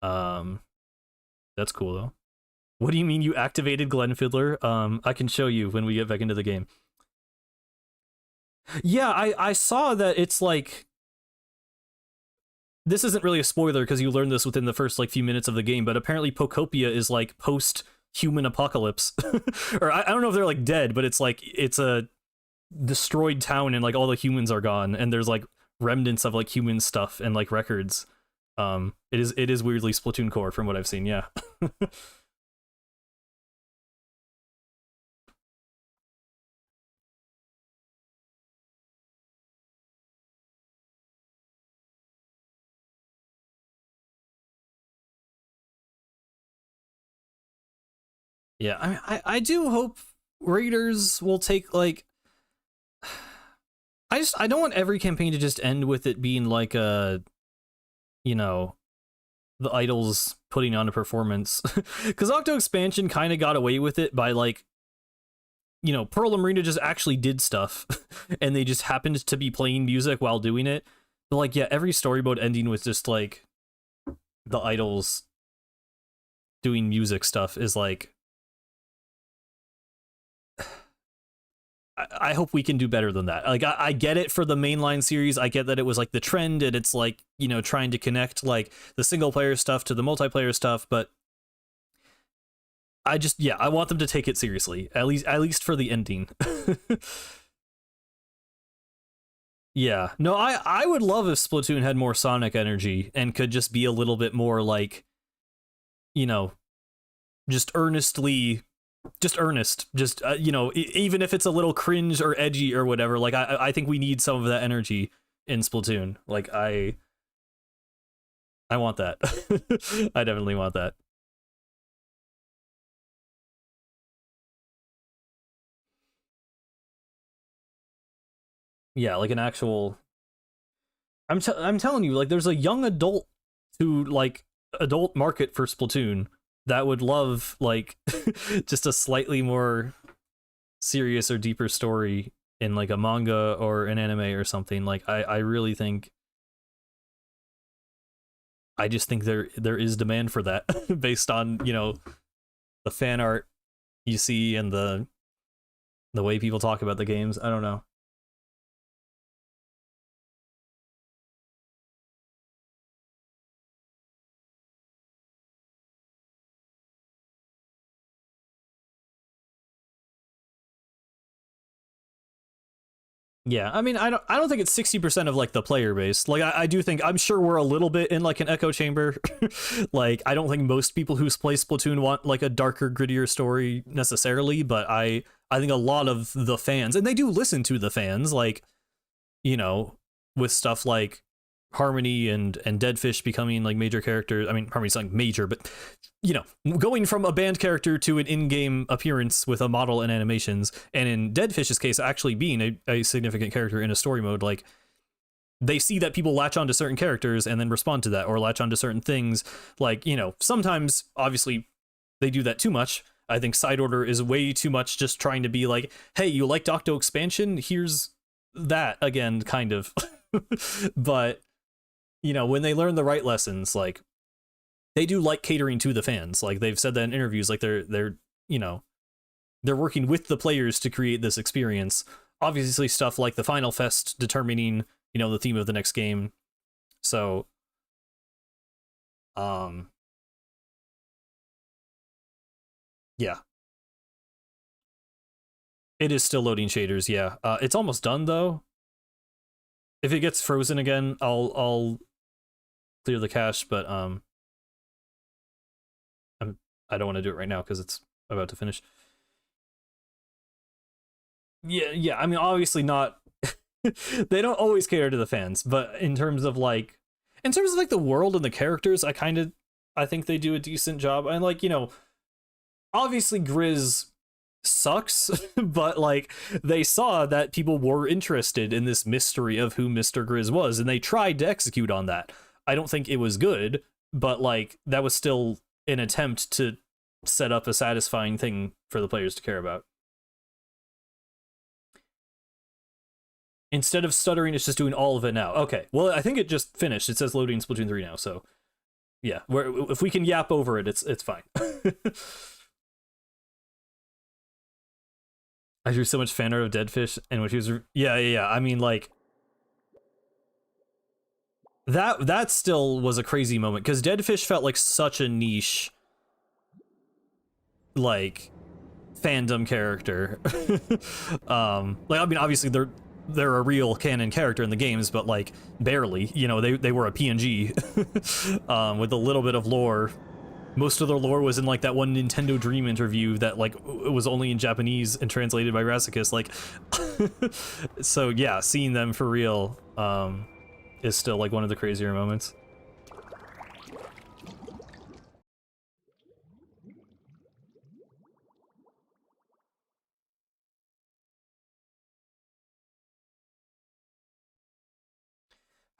That's cool though. What do you mean you activated Glenn Fiddler? I can show you when we get back into the game. Yeah, I saw that it's like, this isn't really a spoiler because you learn this within the first like few minutes of the game, but apparently Pocopia is like post human apocalypse. Or I don't know if they're like dead, but it's like it's a destroyed town and like all the humans are gone and there's like remnants of like human stuff and like records. It is weirdly Splatoon core from what I've seen, yeah. Yeah, I do hope Raiders will take like, I don't want every campaign to just end with it being like a, you know, the idols putting on a performance. Because Octo Expansion kind of got away with it by like, you know, Pearl and Marina just actually did stuff and they just happened to be playing music while doing it. But like, yeah, every story mode ending with just like the idols doing music stuff is like, I hope we can do better than that. Like, I get it for the mainline series. I get that it was like the trend and it's like, you know, trying to connect like the single player stuff to the multiplayer stuff, but I just, yeah, I want them to take it seriously, at least for the ending. Yeah, no, I would love if Splatoon had more Sonic energy and could just be a little bit more like, you know, just earnestly, just earnest, just you know, even if it's a little cringe or edgy or whatever. Like I think we need some of that energy in Splatoon. Like I want that. I definitely want that. Yeah, like an actual. I'm telling you, like there's a young adult to like adult market for Splatoon that would love like just a slightly more serious or deeper story in like a manga or an anime or something. Like I really think, I just think there is demand for that based on, you know, the fan art you see and the way people talk about the games. I don't know. Yeah, I mean, I don't think it's 60% of like the player base. Like, I do think, I'm sure we're a little bit in like an echo chamber. Like, I don't think most people who play Splatoon want like a darker, grittier story necessarily, but I think a lot of the fans, and they do listen to the fans, like, you know, with stuff like Harmony and Deadfish becoming like major characters. I mean, Harmony's like major, but you know, going from a band character to an in-game appearance with a model and animations, and in Deadfish's case, actually being a significant character in a story mode, like they see that people latch onto certain characters and then respond to that, or latch onto certain things. Like, you know, sometimes obviously they do that too much. I think Side Order is way too much just trying to be like, hey, you liked Octo Expansion? Here's that again, kind of. But you know, when they learn the right lessons, like they do like catering to the fans. Like they've said that in interviews, like they're you know, they're working with the players to create this experience. Obviously stuff like the Final Fest determining, you know, the theme of the next game. So um yeah, it is still loading shaders, yeah. It's almost done though. If it gets frozen again, I'll clear the cache, but I don't want to do it right now because it's about to finish. Yeah, I mean, obviously not. They don't always cater to the fans, but in terms of like the world and the characters, I think they do a decent job. And like, you know, obviously Grizz sucks, but like they saw that people were interested in this mystery of who Mr. Grizz was, and they tried to execute on that. I don't think it was good, but like that was still an attempt to set up a satisfying thing for the players to care about. Instead of stuttering, it's just doing all of it now. Okay, well, I think it just finished. It says loading Splatoon 3 now, so yeah, if we can yap over it, it's fine. I drew so much fan art of Deadfish, and when she was yeah. I mean, like that still was a crazy moment because Deadfish felt like such a niche, like, fandom character. Like, I mean, obviously they're a real canon character in the games, but like barely. You know, they were a PNG with a little bit of lore. Most of their lore was in like that one Nintendo Dream interview that like it was only in Japanese and translated by Rasicus. Like, so yeah, seeing them for real is still like one of the crazier moments.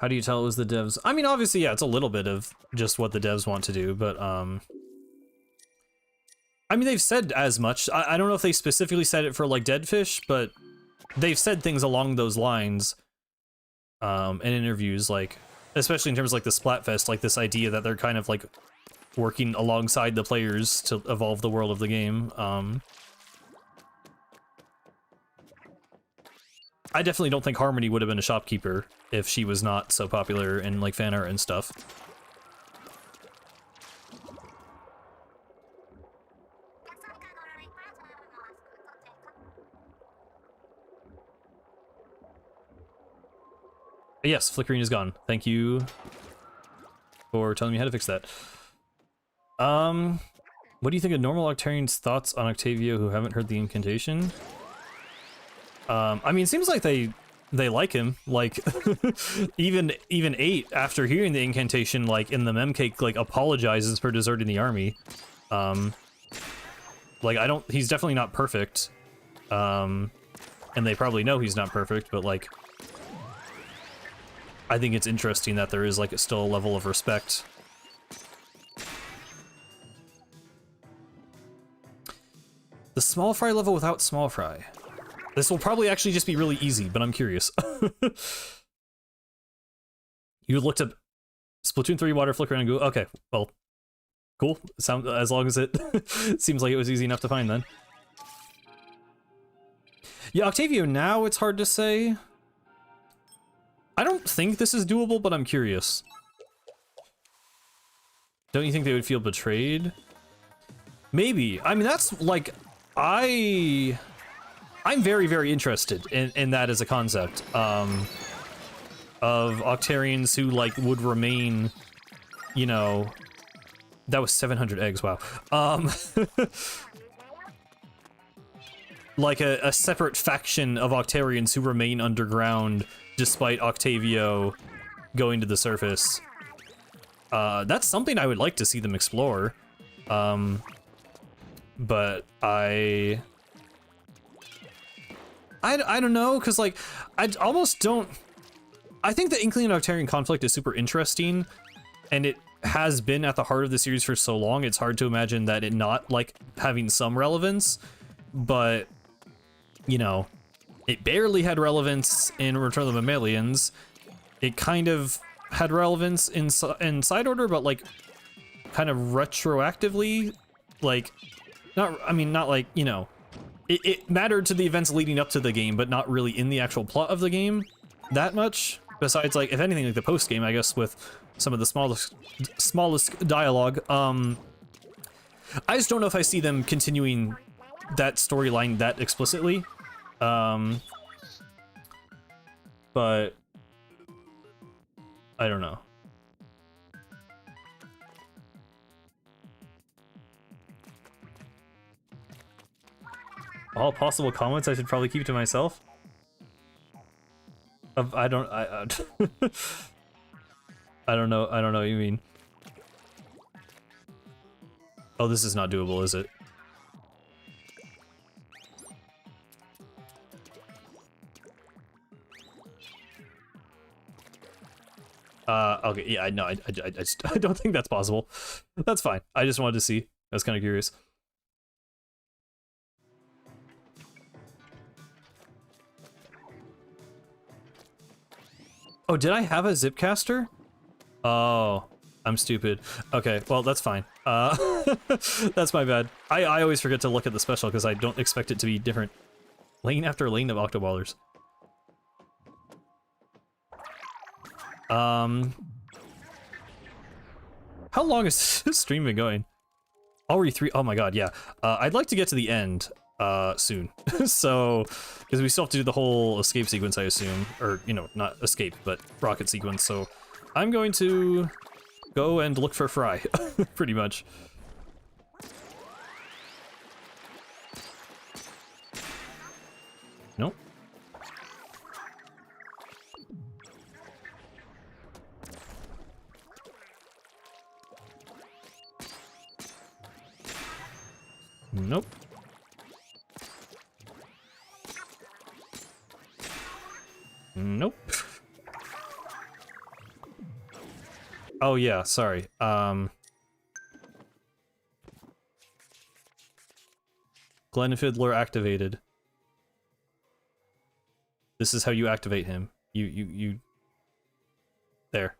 How do you tell it was the devs? I mean, obviously, yeah, it's a little bit of just what the devs want to do, but I mean, they've said as much. I don't know if they specifically said it for like Deadfish, but they've said things along those lines in interviews, like, especially in terms of like the Splatfest, like this idea that they're kind of like working alongside the players to evolve the world of the game. I definitely don't think Harmony would have been a shopkeeper if she was not so popular in like fan art and stuff. Yes, flickering is gone. Thank you for telling me how to fix that. What do you think of normal Octarian's thoughts on Octavio who haven't heard the incantation? I mean, it seems like they like him. Like, even 8, after hearing the incantation, like in the mem cake, like apologizes for deserting the army. Like, he's definitely not perfect. And they probably know he's not perfect, but like, I think it's interesting that there is like still a level of respect. The small fry level without small fry. This will probably actually just be really easy, but I'm curious. You looked up Splatoon 3 water flicker and Google. Okay, well, cool. As long as it seems like it was easy enough to find then. Yeah, Octavio now it's hard to say. I don't think this is doable, but I'm curious. Don't you think they would feel betrayed? Maybe. I mean, that's like, I'm very, very interested in that as a concept, of Octarians who, like, would remain, you know, that was 700 eggs, wow. Like a separate faction of Octarians who remain underground despite Octavio going to the surface. That's something I would like to see them explore. But I don't know, because like I almost don't. I think the Inkling and Octarian conflict is super interesting, and it has been at the heart of the series for so long. It's hard to imagine that it not like having some relevance, but you know, it barely had relevance in Return of the Mammalians. It kind of had relevance in Side Order, but like kind of retroactively, like not. I mean, not like, you know. It mattered to the events leading up to the game, but not really in the actual plot of the game that much. Besides, like, if anything, like the post game, I guess, with some of the smallest dialogue. I just don't know if I see them continuing that storyline that explicitly. But I don't know. All possible comments I should probably keep to myself. I don't know what you mean. Oh, this is not doable, is it? Okay, yeah, I don't think that's possible. That's fine. I just wanted to see. I was kind of curious. Oh, did I have a Zipcaster? Oh, I'm stupid. Okay, well, that's fine. That's my bad. I always forget to look at the special because I don't expect it to be different. Lane after lane of octoballers. How long is this stream been going? Already 3. Oh my god, yeah. I'd like to get to the end soon. So, because we still have to do the whole escape sequence, I assume. Or, you know, not escape, but rocket sequence. So, I'm going to go and look for Fry, pretty much. Nope. Nope. Nope. Oh yeah, sorry. Glenfiddler activated. This is how you activate him. You there.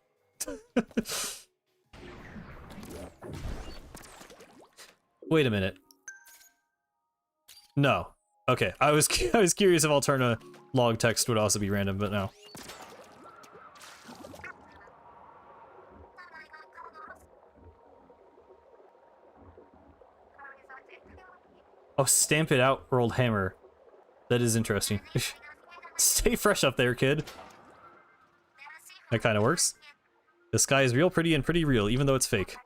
Wait a minute. No. Okay, I was curious if Alterna log text would also be random, but no. Oh, stamp it out, World Hammer. That is interesting. Stay fresh up there, kid. That kind of works. The sky is real pretty and pretty real, even though it's fake.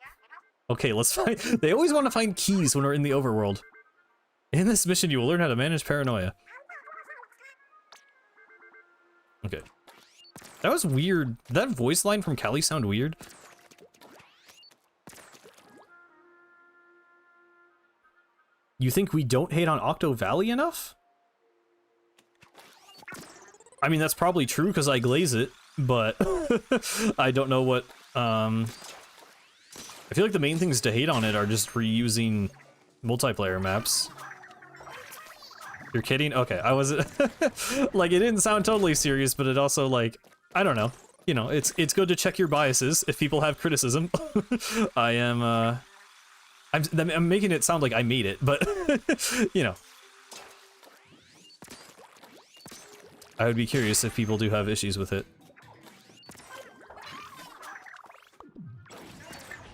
Okay, let's find... They always want to find keys when we're in the overworld. In this mission, you will learn how to manage paranoia. Okay. That was weird. Did that voice line from Callie sound weird? You think we don't hate on Octo Valley enough? I mean, that's probably true because I glaze it, but I don't know what, I feel like the main things to hate on it are just reusing multiplayer maps. You're kidding? Okay, I wasn't... like, it didn't sound totally serious, but it also, like, I don't know. You know, it's good to check your biases if people have criticism. I am, I'm making it sound like I made it, but, you know. I would be curious if people do have issues with it.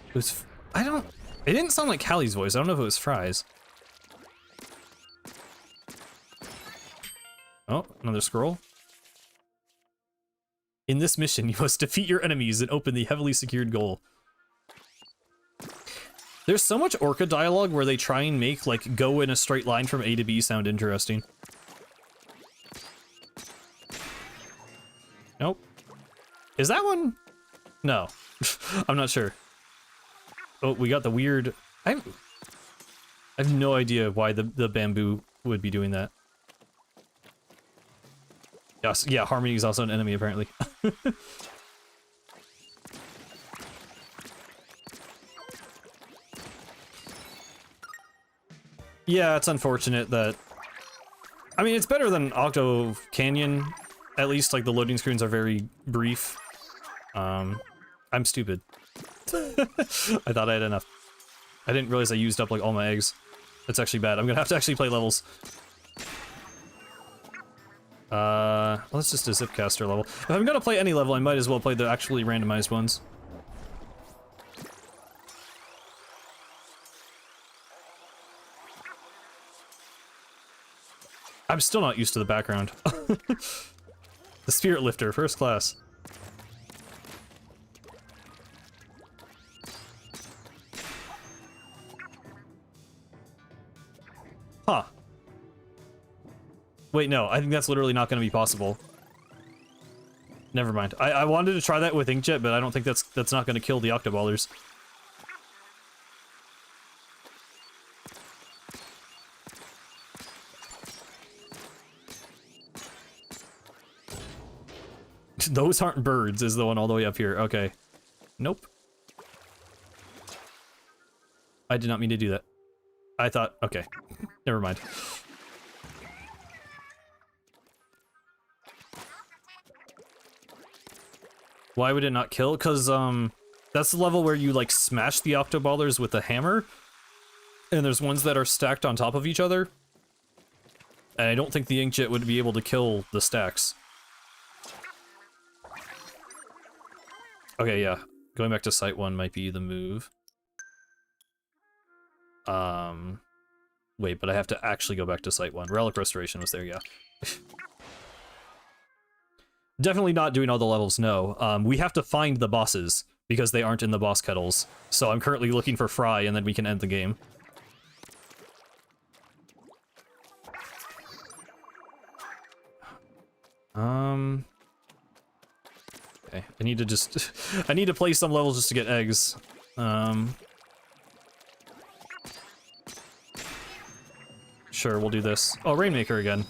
It was... It didn't sound like Callie's voice. I don't know if it was Fry's. Oh, another scroll. In this mission, you must defeat your enemies and open the heavily secured goal. There's so much Orca dialogue where they try and make, like, go in a straight line from A to B sound interesting. Nope. Is that one? No. I'm not sure. Oh, we got the weird... I have no idea why the bamboo would be doing that. Yes, yeah, Harmony is also an enemy, apparently. Yeah, it's unfortunate that... I mean, it's better than Octo Canyon. At least, like, the loading screens are very brief. I'm stupid. I thought I had enough. I didn't realize I used up, like, all my eggs. That's actually bad. I'm gonna have to actually play levels. Let's just do Zipcaster level. If I'm gonna play any level, I might as well play the actually randomized ones. I'm still not used to the background. The Spirit Lifter, first class. Huh. Wait, no, I think that's literally not going to be possible. Never mind. I wanted to try that with Inkjet, but I don't think that's not going to kill the Octoballers. Those aren't birds, is the one all the way up here. Okay. Nope. I did not mean to do that. I thought, okay. Never mind. Why would it not kill? Because, that's the level where you, like, smash the Octoballers with a hammer. And there's ones that are stacked on top of each other. And I don't think the inkjet would be able to kill the stacks. Okay, yeah. Going back to Site 1 might be the move. Wait, but I have to actually go back to Site 1. Relic Restoration was there, yeah. Definitely not doing all the levels, no. We have to find the bosses, because they aren't in the boss kettles. So I'm currently looking for Fry, and then we can end the game. Okay, I need to just... I need to play some levels just to get eggs. Sure, we'll do this. Oh, Rainmaker again.